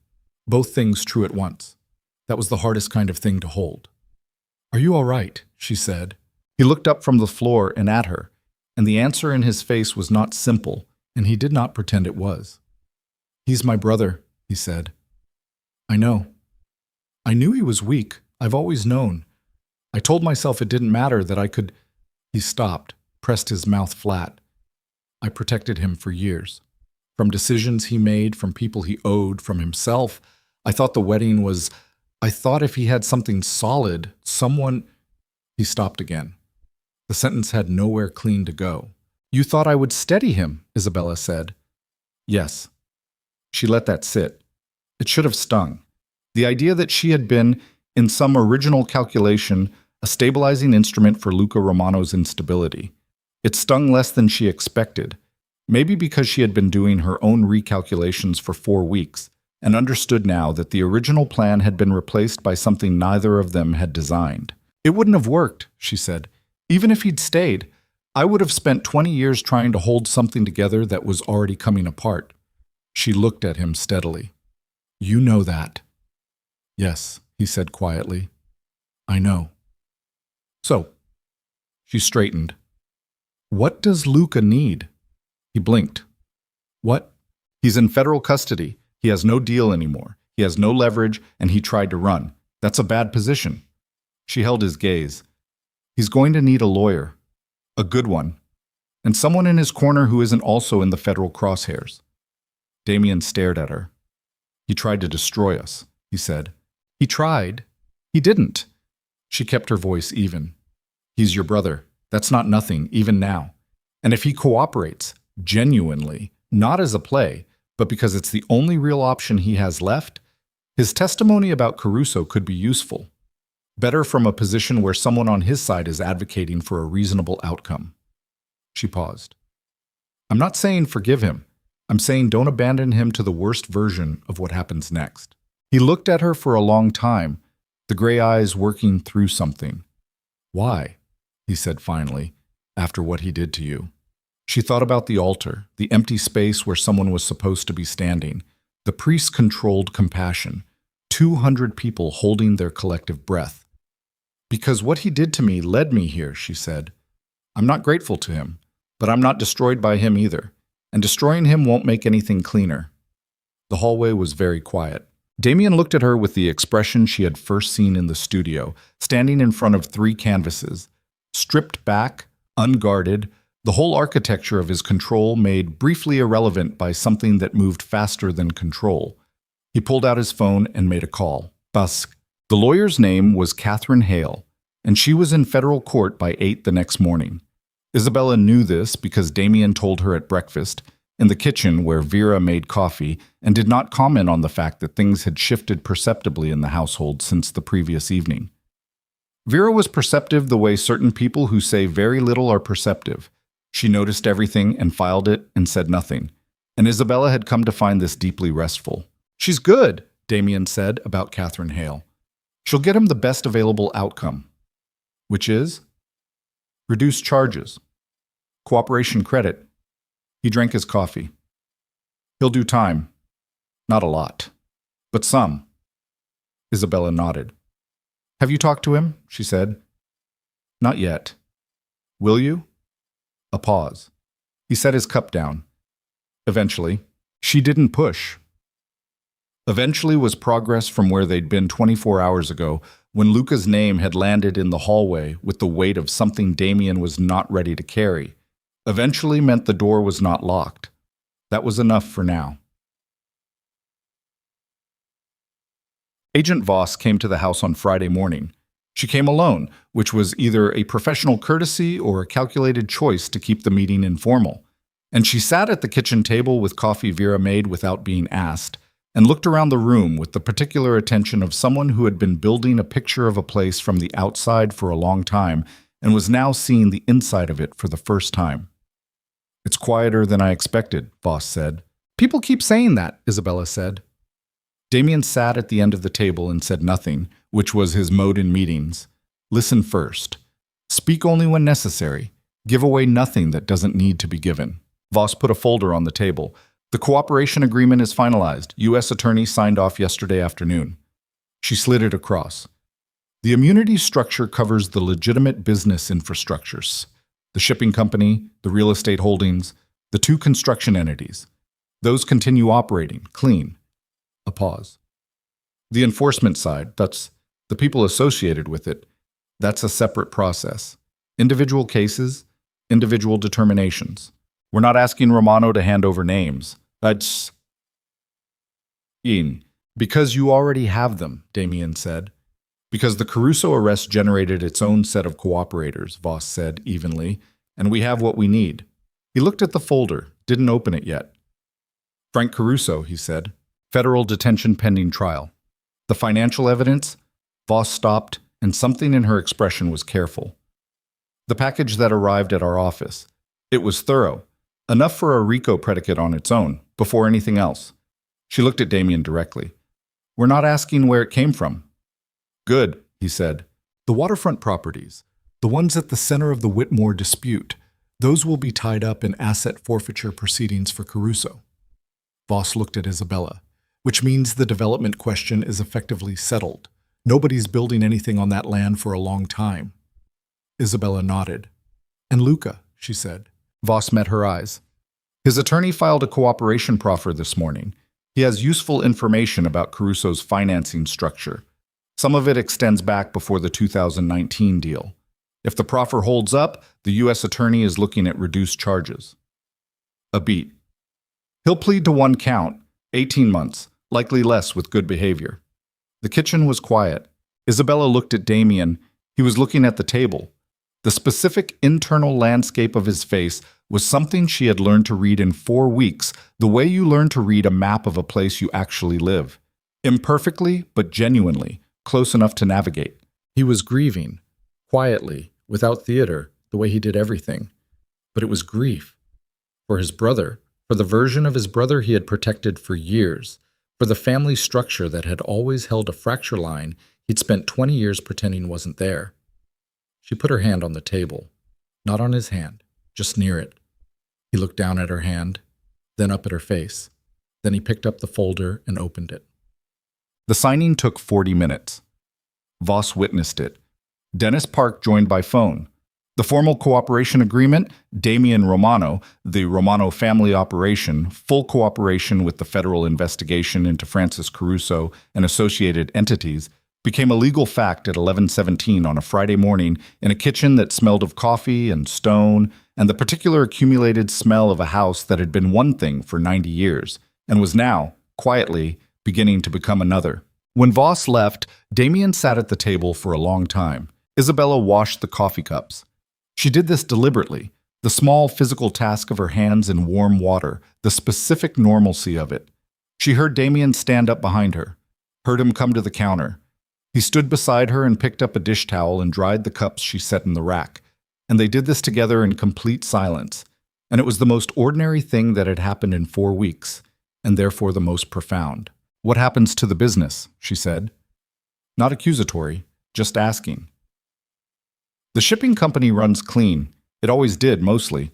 Both things true at once. That was the hardest kind of thing to hold. Are you all right? She said. He looked up from the floor and at her, and the answer in his face was not simple. and he did not pretend it was. "He's my brother," he said. "I know. I knew he was weak. I've always known. I told myself it didn't matter, that I could—" He stopped, pressed his mouth flat. "I protected him for years. From decisions he made, from people he owed, from himself. I thought the wedding was— I thought if he had something solid, someone—" He stopped again. The sentence had nowhere clean to go. "You thought I would steady him," Isabella said. "Yes." She let that sit. It should have stung. The idea that she had been, in some original calculation, a stabilizing instrument for Luca Romano's instability. It stung less than she expected, maybe because she had been doing her own recalculations for 4 weeks, and understood now that the original plan had been replaced by something neither of them had designed. "It wouldn't have worked," she said. "Even if he'd stayed, I would have spent 20 years trying to hold something together that was already coming apart." She looked at him steadily. "You know that." "Yes," he said quietly. "I know." "So," she straightened. "What does Luca need?" He blinked. "What?" "He's in federal custody. He has no deal anymore. He has no leverage, and he tried to run. That's a bad position." She held his gaze. "He's going to need a lawyer. A good one. And someone in his corner who isn't also in the federal crosshairs." Damien stared at her. "He tried to destroy us," he said. "He tried. He didn't." She kept her voice even. "He's your brother. That's not nothing, even now. And if he cooperates, genuinely, not as a play, but because it's the only real option he has left, his testimony about Caruso could be useful. Better from a position where someone on his side is advocating for a reasonable outcome." She paused. "I'm not saying forgive him. I'm saying don't abandon him to the worst version of what happens next." He looked at her for a long time, the gray eyes working through something. "Why?" he said finally, "after what he did to you?" She thought about the altar, the empty space where someone was supposed to be standing, the priest-controlled compassion, 200 people holding their collective breath. "Because what he did to me led me here," she said. "I'm not grateful to him, but I'm not destroyed by him either. And destroying him won't make anything cleaner." The hallway was very quiet. Damien looked at her with the expression she had first seen in the studio, standing in front of 3 canvases. Stripped back, unguarded, the whole architecture of his control made briefly irrelevant by something that moved faster than control. He pulled out his phone and made a call. Busk. The lawyer's name was Catherine Hale, and she was in federal court by 8 the next morning. Isabella knew this because Damien told her at breakfast, in the kitchen where Vera made coffee, and did not comment on the fact that things had shifted perceptibly in the household since the previous evening. Vera was perceptive the way certain people who say very little are perceptive. She noticed everything and filed it and said nothing, and Isabella had come to find this deeply restful. "She's good," Damien said about Catherine Hale. "She'll get him the best available outcome." "Which is?" "Reduced charges. Cooperation credit." He drank his coffee. "He'll do time. Not a lot, but some." Isabella nodded. "Have you talked to him?" she said. "Not yet." "Will you?" A pause. He set his cup down. "Eventually." She didn't push. Eventually was progress from where they'd been 24 hours ago, when Luca's name had landed in the hallway with the weight of something Damien was not ready to carry. Eventually meant the door was not locked. That was enough for now. Agent Voss came to the house on Friday morning. She came alone, which was either a professional courtesy or a calculated choice to keep the meeting informal. And she sat at the kitchen table with coffee Vera made without being asked, and looked around the room with the particular attention of someone who had been building a picture of a place from the outside for a long time and was now seeing the inside of it for the first time. "It's quieter than I expected," Voss said. "People keep saying that," Isabella said. Damien sat at the end of the table and said nothing, which was his mode in meetings. Listen first. Speak only when necessary. Give away nothing that doesn't need to be given. Voss put a folder on the table. "The cooperation agreement is finalized. U.S. attorney signed off yesterday afternoon." She slid it across. "The immunity structure covers the legitimate business infrastructures. The shipping company, the real estate holdings, The two construction entities. Those continue operating, clean. A pause. The enforcement side, that's the people associated with it, that's a separate process. Individual cases, individual determinations. We're not asking Romano to hand over names. That's because you already have them, Damien said. Because the Caruso arrest generated its own set of cooperators, Voss said evenly, and we have what we need. He looked at the folder, didn't open it yet. Frank Caruso, he said. Federal detention pending trial. The financial evidence? Voss stopped, and something in her expression was careful. The package that arrived at our office. It was thorough. Enough for a RICO predicate on its own, before anything else. She looked at Damien directly. We're not asking where it came from. Good, he said. The waterfront properties, the ones at the center of the Whitmore dispute, those will be tied up in asset forfeiture proceedings for Caruso. Voss looked at Isabella, which means the development question is effectively settled. Nobody's building anything on that land for a long time. Isabella nodded. And Luca, she said. Voss met her eyes. His attorney filed a cooperation proffer this morning. He has useful information about Caruso's financing structure. Some of it extends back before the 2019 deal. If the proffer holds up, the U.S. attorney is looking at reduced charges. A beat. He'll plead to one count, 18 months, likely less with good behavior. The kitchen was quiet. Isabella looked at Damien. He was looking at the table. The specific internal landscape of his face was something she had learned to read in 4 weeks, the way you learn to read a map of a place you actually live. Imperfectly, but genuinely, close enough to navigate. He was grieving, quietly, without theater, the way he did everything. But it was grief. For his brother, for the version of his brother he had protected for years, for the family structure that had always held a fracture line he'd spent 20 years pretending wasn't there. She put her hand on the table, not on his hand, just near it. He looked down at her hand, then up at her face. Then he picked up the folder and opened it. The signing took 40 minutes. Voss witnessed it. Dennis Park joined by phone. The formal cooperation agreement, Damien Romano, the Romano family operation, full cooperation with the federal investigation into Francis Caruso and associated entities, became a legal fact at 11:17 on a Friday morning in a kitchen that smelled of coffee and stone and the particular accumulated smell of a house that had been one thing for 90 years and was now, quietly, beginning to become another. When Voss left, Damien sat at the table for a long time. Isabella washed the coffee cups. She did this deliberately, the small physical task of her hands in warm water, the specific normalcy of it. She heard Damien stand up behind her, heard him come to the counter. He stood beside her and picked up a dish towel and dried the cups she set in the rack. And they did this together in complete silence. And it was the most ordinary thing that had happened in 4 weeks, and therefore the most profound. What happens to the business? She said. Not accusatory, just asking. The shipping company runs clean. It always did, mostly.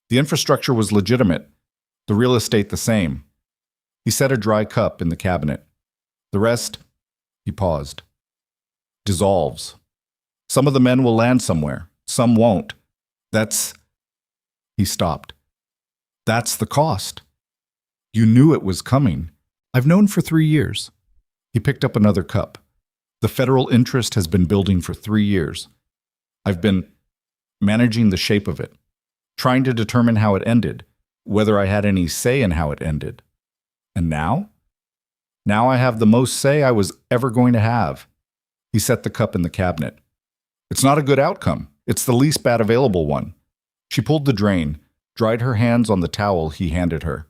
The infrastructure was legitimate. The real estate the same. He set a dry cup in the cabinet. The rest, he paused. Dissolves. Some of the men will land somewhere. Some won't. He stopped. That's the cost. You knew it was coming. I've known for 3 years. He picked up another cup. The federal interest has been building for 3 years. I've been managing the shape of it, trying to determine how it ended, whether I had any say in how it ended. And now? Now I have the most say I was ever going to have. He set the cup in the cabinet. It's not a good outcome. It's the least bad available one. She pulled the drain, dried her hands on the towel he handed her.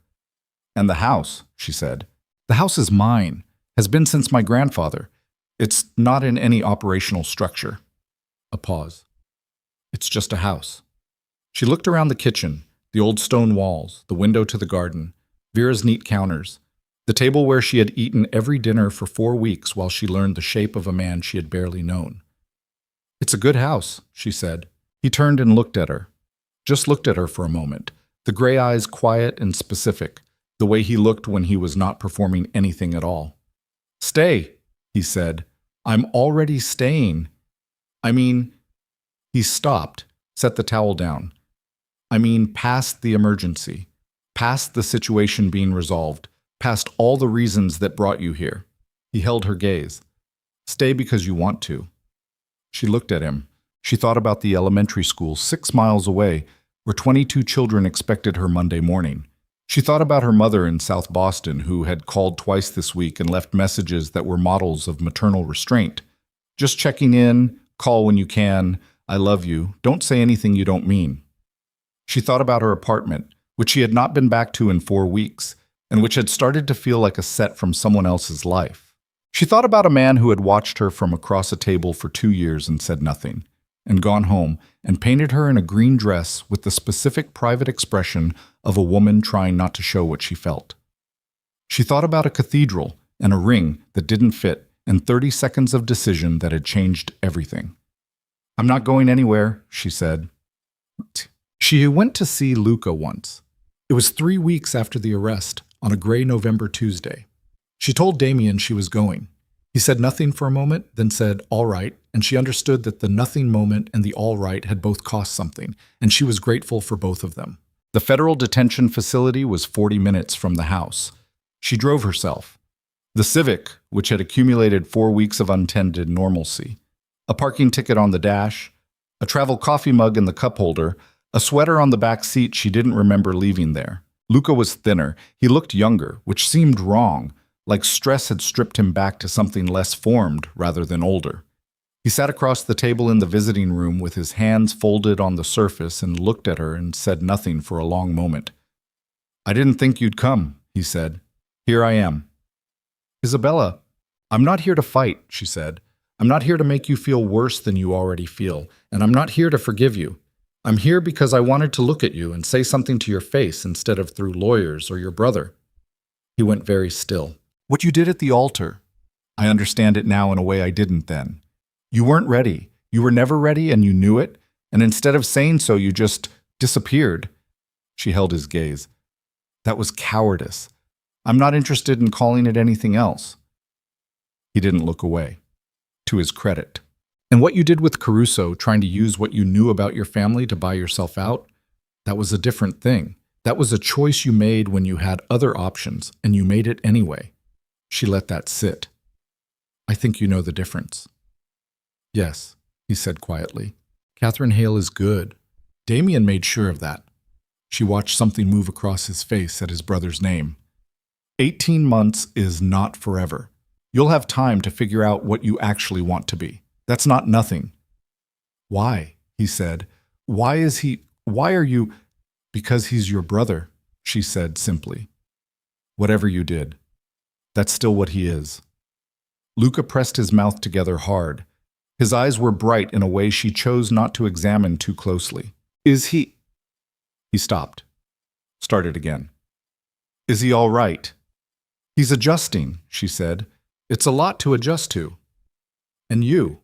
And the house, she said. The house is mine, has been since my grandfather. It's not in any operational structure. A pause. It's just a house. She looked around the kitchen, the old stone walls, the window to the garden, Vera's neat counters, the table where she had eaten every dinner for 4 weeks while she learned the shape of a man she had barely known. It's a good house, she said. He turned and looked at her. Just looked at her for a moment, the gray eyes quiet and specific, the way he looked when he was not performing anything at all. Stay, he said. I'm already staying. He stopped, set the towel down. I mean, past the emergency, past the situation being resolved, past all the reasons that brought you here. He held her gaze. Stay because you want to. She looked at him. She thought about the elementary school 6 miles away, where 22 children expected her Monday morning. She thought about her mother in South Boston, who had called twice this week and left messages that were models of maternal restraint. Just checking in, call when you can, I love you, don't say anything you don't mean. She thought about her apartment, which she had not been back to in 4 weeks, and which had started to feel like a set from someone else's life. She thought about a man who had watched her from across a table for 2 years and said nothing, and gone home and painted her in a green dress with the specific private expression of a woman trying not to show what she felt. She thought about a cathedral and a ring that didn't fit and 30 seconds of decision that had changed everything. I'm not going anywhere, she said. She went to see Luca once. It was 3 weeks after the arrest, on a gray November Tuesday. She told Damien she was going. He said nothing for a moment, then said, all right, and she understood that the nothing moment and the all right had both cost something, and she was grateful for both of them. The federal detention facility was 40 minutes from the house. She drove herself. The Civic, which had accumulated 4 weeks of untended normalcy. A parking ticket on the dash, a travel coffee mug in the cup holder, a sweater on the back seat she didn't remember leaving there. Luca was thinner. He looked younger, which seemed wrong, like stress had stripped him back to something less formed rather than older. He sat across the table in the visiting room with his hands folded on the surface and looked at her and said nothing for a long moment. I didn't think you'd come, he said. Here I am. Isabella, I'm not here to fight, she said. I'm not here to make you feel worse than you already feel, and I'm not here to forgive you. I'm here because I wanted to look at you and say something to your face instead of through lawyers or your brother. He went very still. What you did at the altar. I understand it now in a way I didn't then. You weren't ready. You were never ready and you knew it, and instead of saying so, you just disappeared. She held his gaze. That was cowardice. I'm not interested in calling it anything else. He didn't look away. To his credit. And what you did with Caruso, trying to use what you knew about your family to buy yourself out, that was a different thing. That was a choice you made when you had other options, and you made it anyway. She let that sit. I think you know the difference. Yes, he said quietly. Catherine Hale is good. Damien made sure of that. She watched something move across his face at his brother's name. 18 months is not forever. You'll have time to figure out what you actually want to be. That's not nothing. Why? He said. Why are you? Because he's your brother, she said simply. Whatever you did. That's still what he is. Luca pressed his mouth together hard. His eyes were bright in a way she chose not to examine too closely. Is he? He stopped. Started again. Is he all right? He's adjusting, she said. It's a lot to adjust to. And you?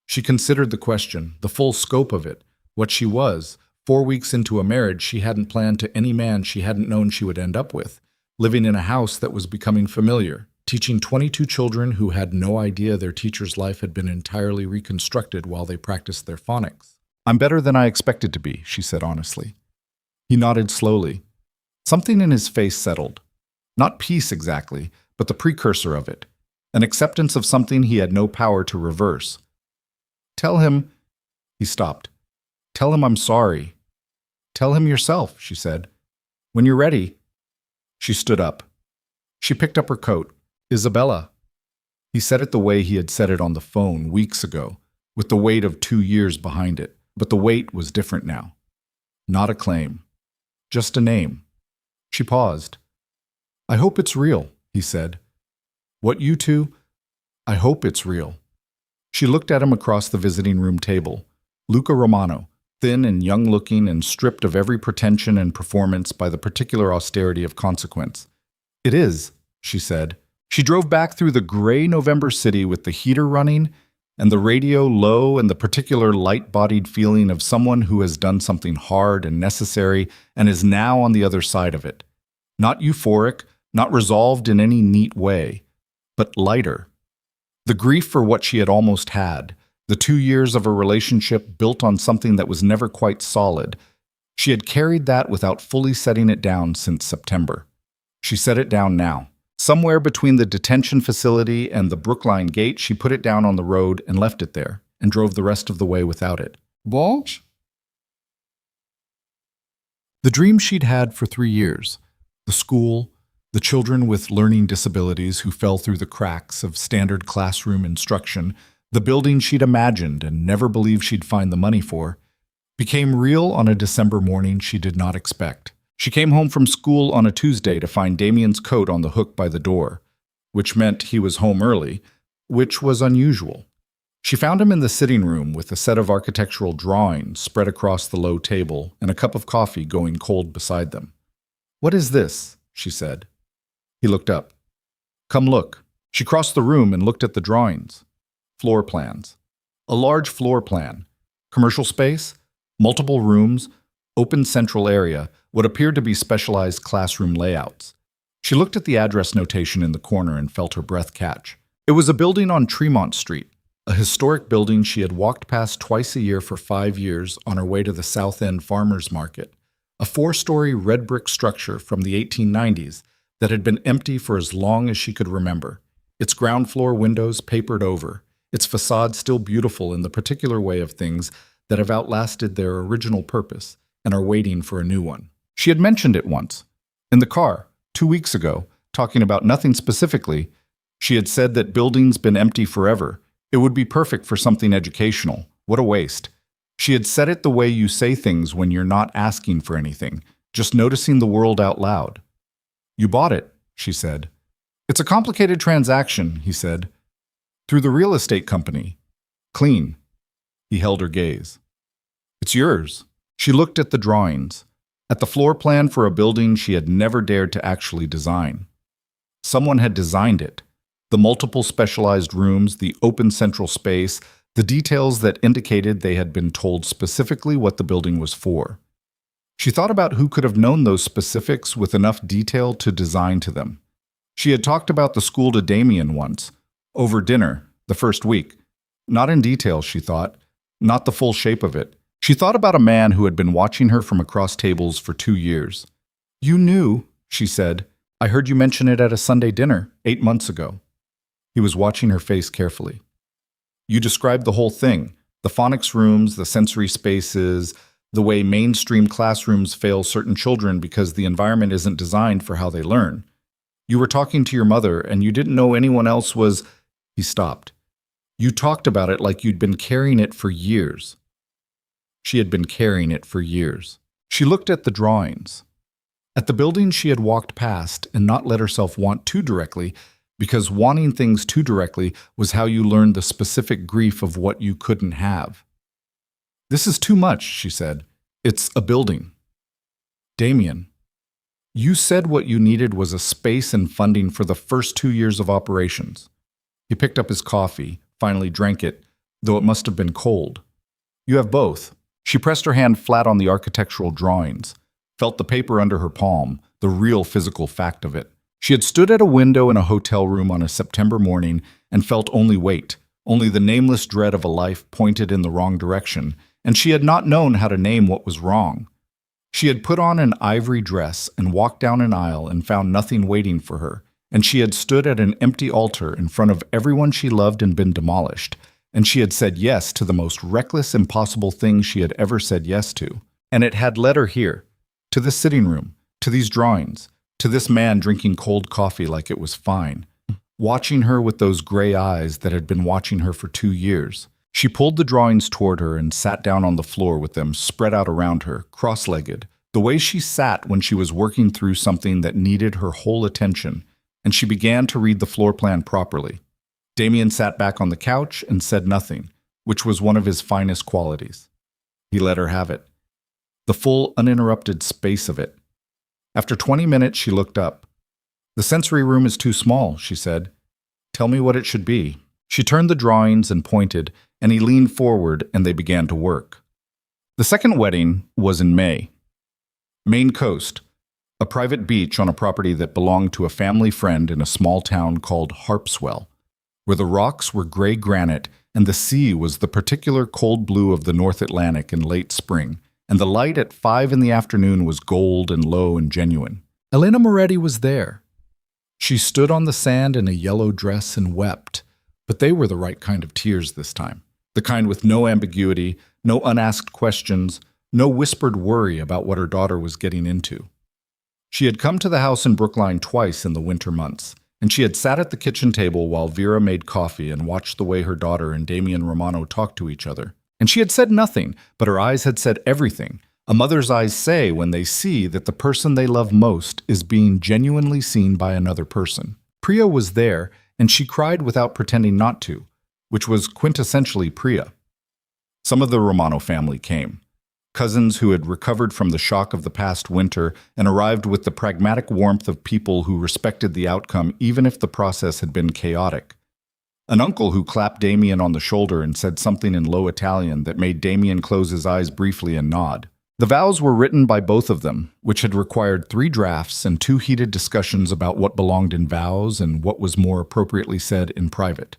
She considered the question, the full scope of it, what she was. 4 weeks into a marriage she hadn't planned to any man she hadn't known she would end up with. Living in a house that was becoming familiar, teaching 22 children who had no idea their teacher's life had been entirely reconstructed while they practiced their phonics. I'm better than I expected to be, she said honestly. He nodded slowly. Something in his face settled. Not peace exactly, but the precursor of it. An acceptance of something he had no power to reverse. Tell him... He stopped. Tell him I'm sorry. Tell him yourself, she said. When you're ready. She stood up. She picked up her coat. Isabella. He said it the way he had said it on the phone weeks ago, with the weight of 2 years behind it. But the weight was different now. Not a claim. Just a name. She paused. I hope it's real, he said. What you two? I hope it's real. She looked at him across the visiting room table. Luca Romano, thin and young-looking and stripped of every pretension and performance by the particular austerity of consequence. It is, she said. She drove back through the gray November city with the heater running and the radio low and the particular light-bodied feeling of someone who has done something hard and necessary and is now on the other side of it. Not euphoric, not resolved in any neat way, but lighter. The grief for what she had almost had, the 2 years of a relationship built on something that was never quite solid, She had carried that without fully setting it down since September. She set it down now. Somewhere between the detention facility and the Brookline gate, she put it down on the road and left it there, and drove the rest of the way without it. Boss? The dream she'd had for 3 years, the school, the children with learning disabilities who fell through the cracks of standard classroom instruction, the building she'd imagined and never believed she'd find the money for, became real on a December morning she did not expect. She came home from school on a Tuesday to find Damien's coat on the hook by the door, which meant he was home early, which was unusual. She found him in the sitting room with a set of architectural drawings spread across the low table and a cup of coffee going cold beside them. "What is this?" she said. He looked up. "Come look." She crossed the room and looked at the drawings. Floor plans. A large floor plan. Commercial space, multiple rooms, open central area, what appeared to be specialized classroom layouts. She looked at the address notation in the corner and felt her breath catch. It was a building on Tremont Street, a historic building she had walked past twice a year for 5 years on her way to the South End Farmers Market, a 4-story red brick structure from the 1890s that had been empty for as long as she could remember, its ground floor windows papered over, its facade still beautiful in the particular way of things that have outlasted their original purpose and are waiting for a new one. She had mentioned it once. In the car, 2 weeks ago, talking about nothing specifically, she had said that building's been empty forever. It would be perfect for something educational. What a waste. She had said it the way you say things when you're not asking for anything, just noticing the world out loud. "You bought it," she said. "It's a complicated transaction," he said. "Through the real estate company. Clean." He held her gaze. "It's yours." She looked at the drawings, at the floor plan for a building she had never dared to actually design. Someone had designed it. The multiple specialized rooms, the open central space, the details that indicated they had been told specifically what the building was for. She thought about who could have known those specifics with enough detail to design to them. She had talked about the school to Damien once, over dinner, the first week. Not in detail, she thought, not the full shape of it. She thought about a man who had been watching her from across tables for 2 years. "You knew," she said. "I heard you mention it at a Sunday dinner 8 months ago." He was watching her face carefully. "You described the whole thing, the phonics rooms, the sensory spaces, the way mainstream classrooms fail certain children because the environment isn't designed for how they learn. You were talking to your mother and you didn't know anyone else was—" He stopped. "You talked about it like you'd been carrying it for years." She had been carrying it for years. She looked at the drawings, at the building she had walked past and not let herself want too directly, because wanting things too directly was how you learned the specific grief of what you couldn't have. "This is too much," she said. "It's a building." "Damien, you said what you needed was a space and funding for the first 2 years of operations." He picked up his coffee, finally drank it, though it must have been cold. "You have both." She pressed her hand flat on the architectural drawings, felt the paper under her palm, the real physical fact of it. She had stood at a window in a hotel room on a September morning and felt only weight, only the nameless dread of a life pointed in the wrong direction, and she had not known how to name what was wrong. She had put on an ivory dress and walked down an aisle and found nothing waiting for her, and she had stood at an empty altar in front of everyone she loved and been demolished, and she had said yes to the most reckless, impossible thing she had ever said yes to. And it had led her here, to this sitting room, to these drawings, to this man drinking cold coffee like it was fine, watching her with those gray eyes that had been watching her for 2 years. She pulled the drawings toward her and sat down on the floor with them spread out around her, cross-legged, the way she sat when she was working through something that needed her whole attention, and she began to read the floor plan properly. Damien sat back on the couch and said nothing, which was one of his finest qualities. He let her have it, the full, uninterrupted space of it. After 20 minutes, she looked up. "The sensory room is too small," she said. "Tell me what it should be." She turned the drawings and pointed, and he leaned forward and they began to work. The second wedding was in May. Maine Coast, a private beach on a property that belonged to a family friend in a small town called Harpswell, where the rocks were gray granite and the sea was the particular cold blue of the North Atlantic in late spring, and the light at 5 in the afternoon was gold and low and genuine. Elena Moretti was there. She stood on the sand in a yellow dress and wept, but they were the right kind of tears this time. The kind with no ambiguity, no unasked questions, no whispered worry about what her daughter was getting into. She had come to the house in Brookline twice in the winter months, and she had sat at the kitchen table while Vera made coffee and watched the way her daughter and Damian Romano talked to each other. And she had said nothing, but her eyes had said everything. A mother's eyes say when they see that the person they love most is being genuinely seen by another person. Priya was there, and she cried without pretending not to, which was quintessentially Priya. Some of the Romano family came. Cousins who had recovered from the shock of the past winter and arrived with the pragmatic warmth of people who respected the outcome even if the process had been chaotic. An uncle who clapped Damien on the shoulder and said something in low Italian that made Damien close his eyes briefly and nod. The vows were written by both of them, which had required 3 drafts and 2 heated discussions about what belonged in vows and what was more appropriately said in private.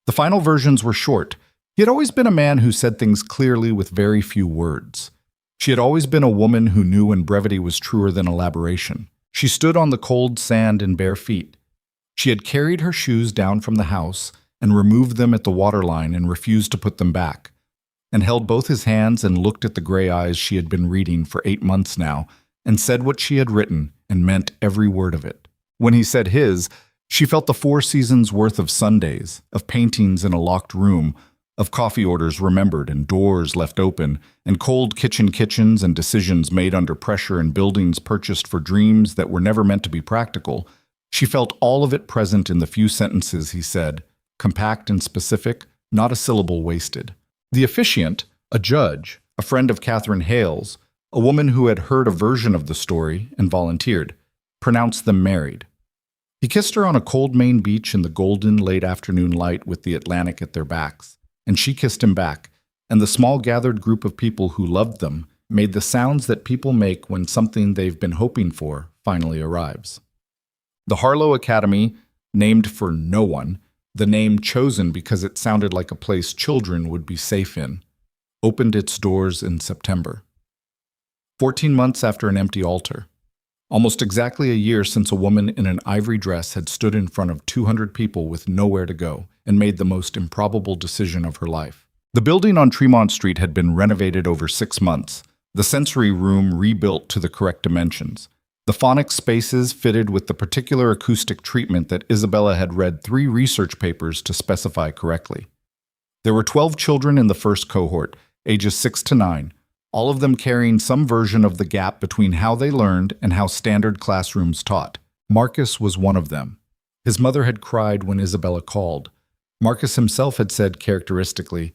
The final versions were short. He had always been a man who said things clearly with very few words. She had always been a woman who knew when brevity was truer than elaboration. She stood on the cold sand in bare feet. She had carried her shoes down from the house and removed them at the waterline and refused to put them back, and held both his hands and looked at the gray eyes she had been reading for 8 months now, and said what she had written and meant every word of it. When he said his, she felt the 4 seasons worth of Sundays, of paintings in a locked room, of coffee orders remembered and doors left open, and cold kitchens and decisions made under pressure and buildings purchased for dreams that were never meant to be practical. She felt all of it present in the few sentences he said, compact and specific, not a syllable wasted. The officiant, a judge, a friend of Catherine Hale's, a woman who had heard a version of the story and volunteered, pronounced them married. He kissed her on a cold Maine beach in the golden late afternoon light with the Atlantic at their backs, and she kissed him back, and the small gathered group of people who loved them made the sounds that people make when something they've been hoping for finally arrives. The Harlow Academy, named for no one, the name chosen because it sounded like a place children would be safe in, opened its doors in September. 14 months after an empty altar. Almost exactly a year since a woman in an ivory dress had stood in front of 200 people with nowhere to go and made the most improbable decision of her life. The building on Tremont Street had been renovated over 6 months, the sensory room rebuilt to the correct dimensions, the phonics spaces fitted with the particular acoustic treatment that Isabella had read 3 research papers to specify correctly. There were 12 children in the first cohort, ages 6 to 9, all of them carrying some version of the gap between how they learned and how standard classrooms taught. Marcus was one of them. His mother had cried when Isabella called. Marcus himself had said characteristically,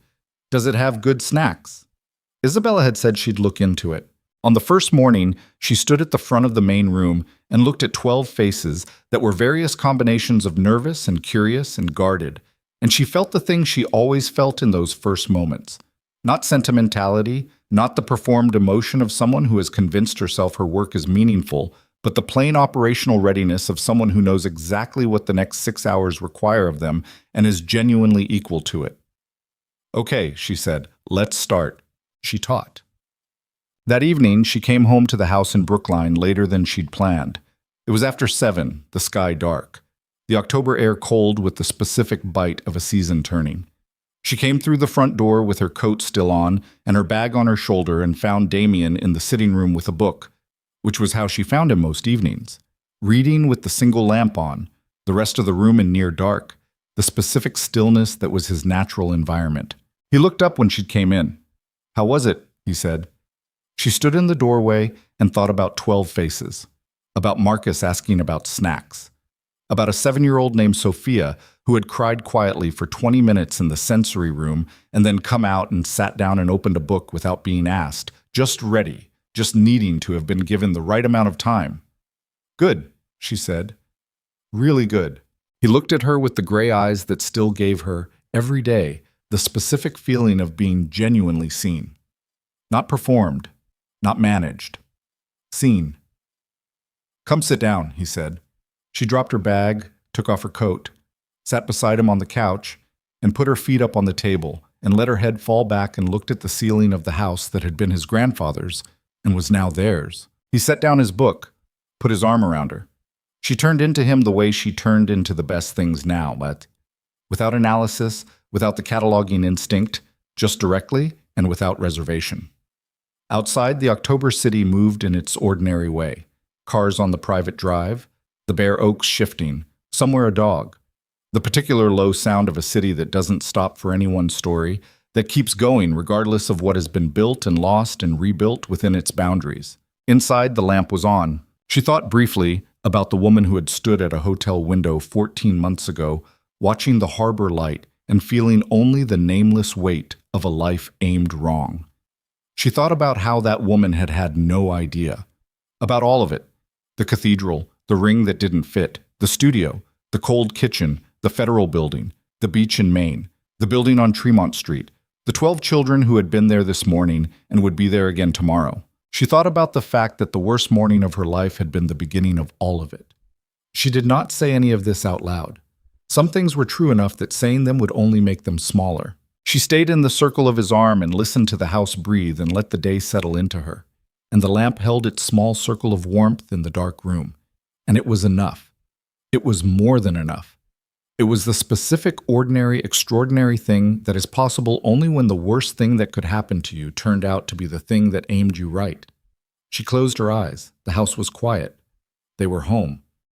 "Does it have good snacks?" Isabella had said she'd look into it. On the first morning, she stood at the front of the main room and looked at 12 faces that were various combinations of nervous and curious and guarded, and she felt the thing she always felt in those first moments. Not sentimentality, not the performed emotion of someone who has convinced herself her work is meaningful, but the plain operational readiness of someone who knows exactly what the next 6 hours require of them and is genuinely equal to it. "Okay," she said, "let's start." She taught. That evening, she came home to the house in Brookline later than she'd planned. It was after 7, the sky dark, the October air cold with the specific bite of a season turning. She came through the front door with her coat still on and her bag on her shoulder and found Damien in the sitting room with a book, which was how she found him most evenings, reading with the single lamp on, the rest of the room in near dark, the specific stillness that was his natural environment. He looked up when she came in. "How was it?" he said. She stood in the doorway and thought about 12 faces, about Marcus asking about snacks, about a 7-year-old named Sophia who had cried quietly for 20 minutes in the sensory room and then come out and sat down and opened a book without being asked, just ready, just needing to have been given the right amount of time. "Good," she said. "Really good." He looked at her with the gray eyes that still gave her, every day, the specific feeling of being genuinely seen. Not performed, not managed. Seen. "Come sit down," he said. She dropped her bag, took off her coat, sat beside him on the couch, and put her feet up on the table and let her head fall back and looked at the ceiling of the house that had been his grandfather's and was now theirs. He set down his book, put his arm around her. She turned into him the way she turned into the best things now, but without analysis, without the cataloging instinct, just directly and without reservation. Outside, the October city moved in its ordinary way. Cars on the private drive, the bare oaks shifting, somewhere a dog. The particular low sound of a city that doesn't stop for anyone's story, that keeps going regardless of what has been built and lost and rebuilt within its boundaries. Inside, the lamp was on. She thought briefly about the woman who had stood at a hotel window 14 months ago, watching the harbor light and feeling only the nameless weight of a life aimed wrong. She thought about how that woman had had no idea. About all of it. The cathedral, the ring that didn't fit, the studio, the cold kitchen, the federal building, the beach in Maine, the building on Tremont Street, the 12 children who had been there this morning and would be there again tomorrow. She thought about the fact that the worst morning of her life had been the beginning of all of it. She did not say any of this out loud. Some things were true enough that saying them would only make them smaller. She stayed in the circle of his arm and listened to the house breathe and let the day settle into her. And the lamp held its small circle of warmth in the dark room. And it was enough. It was more than enough. It was the specific, ordinary, extraordinary thing that is possible only when the worst thing that could happen to you turned out to be the thing that aimed you right. She closed her eyes. The house was quiet. They were home.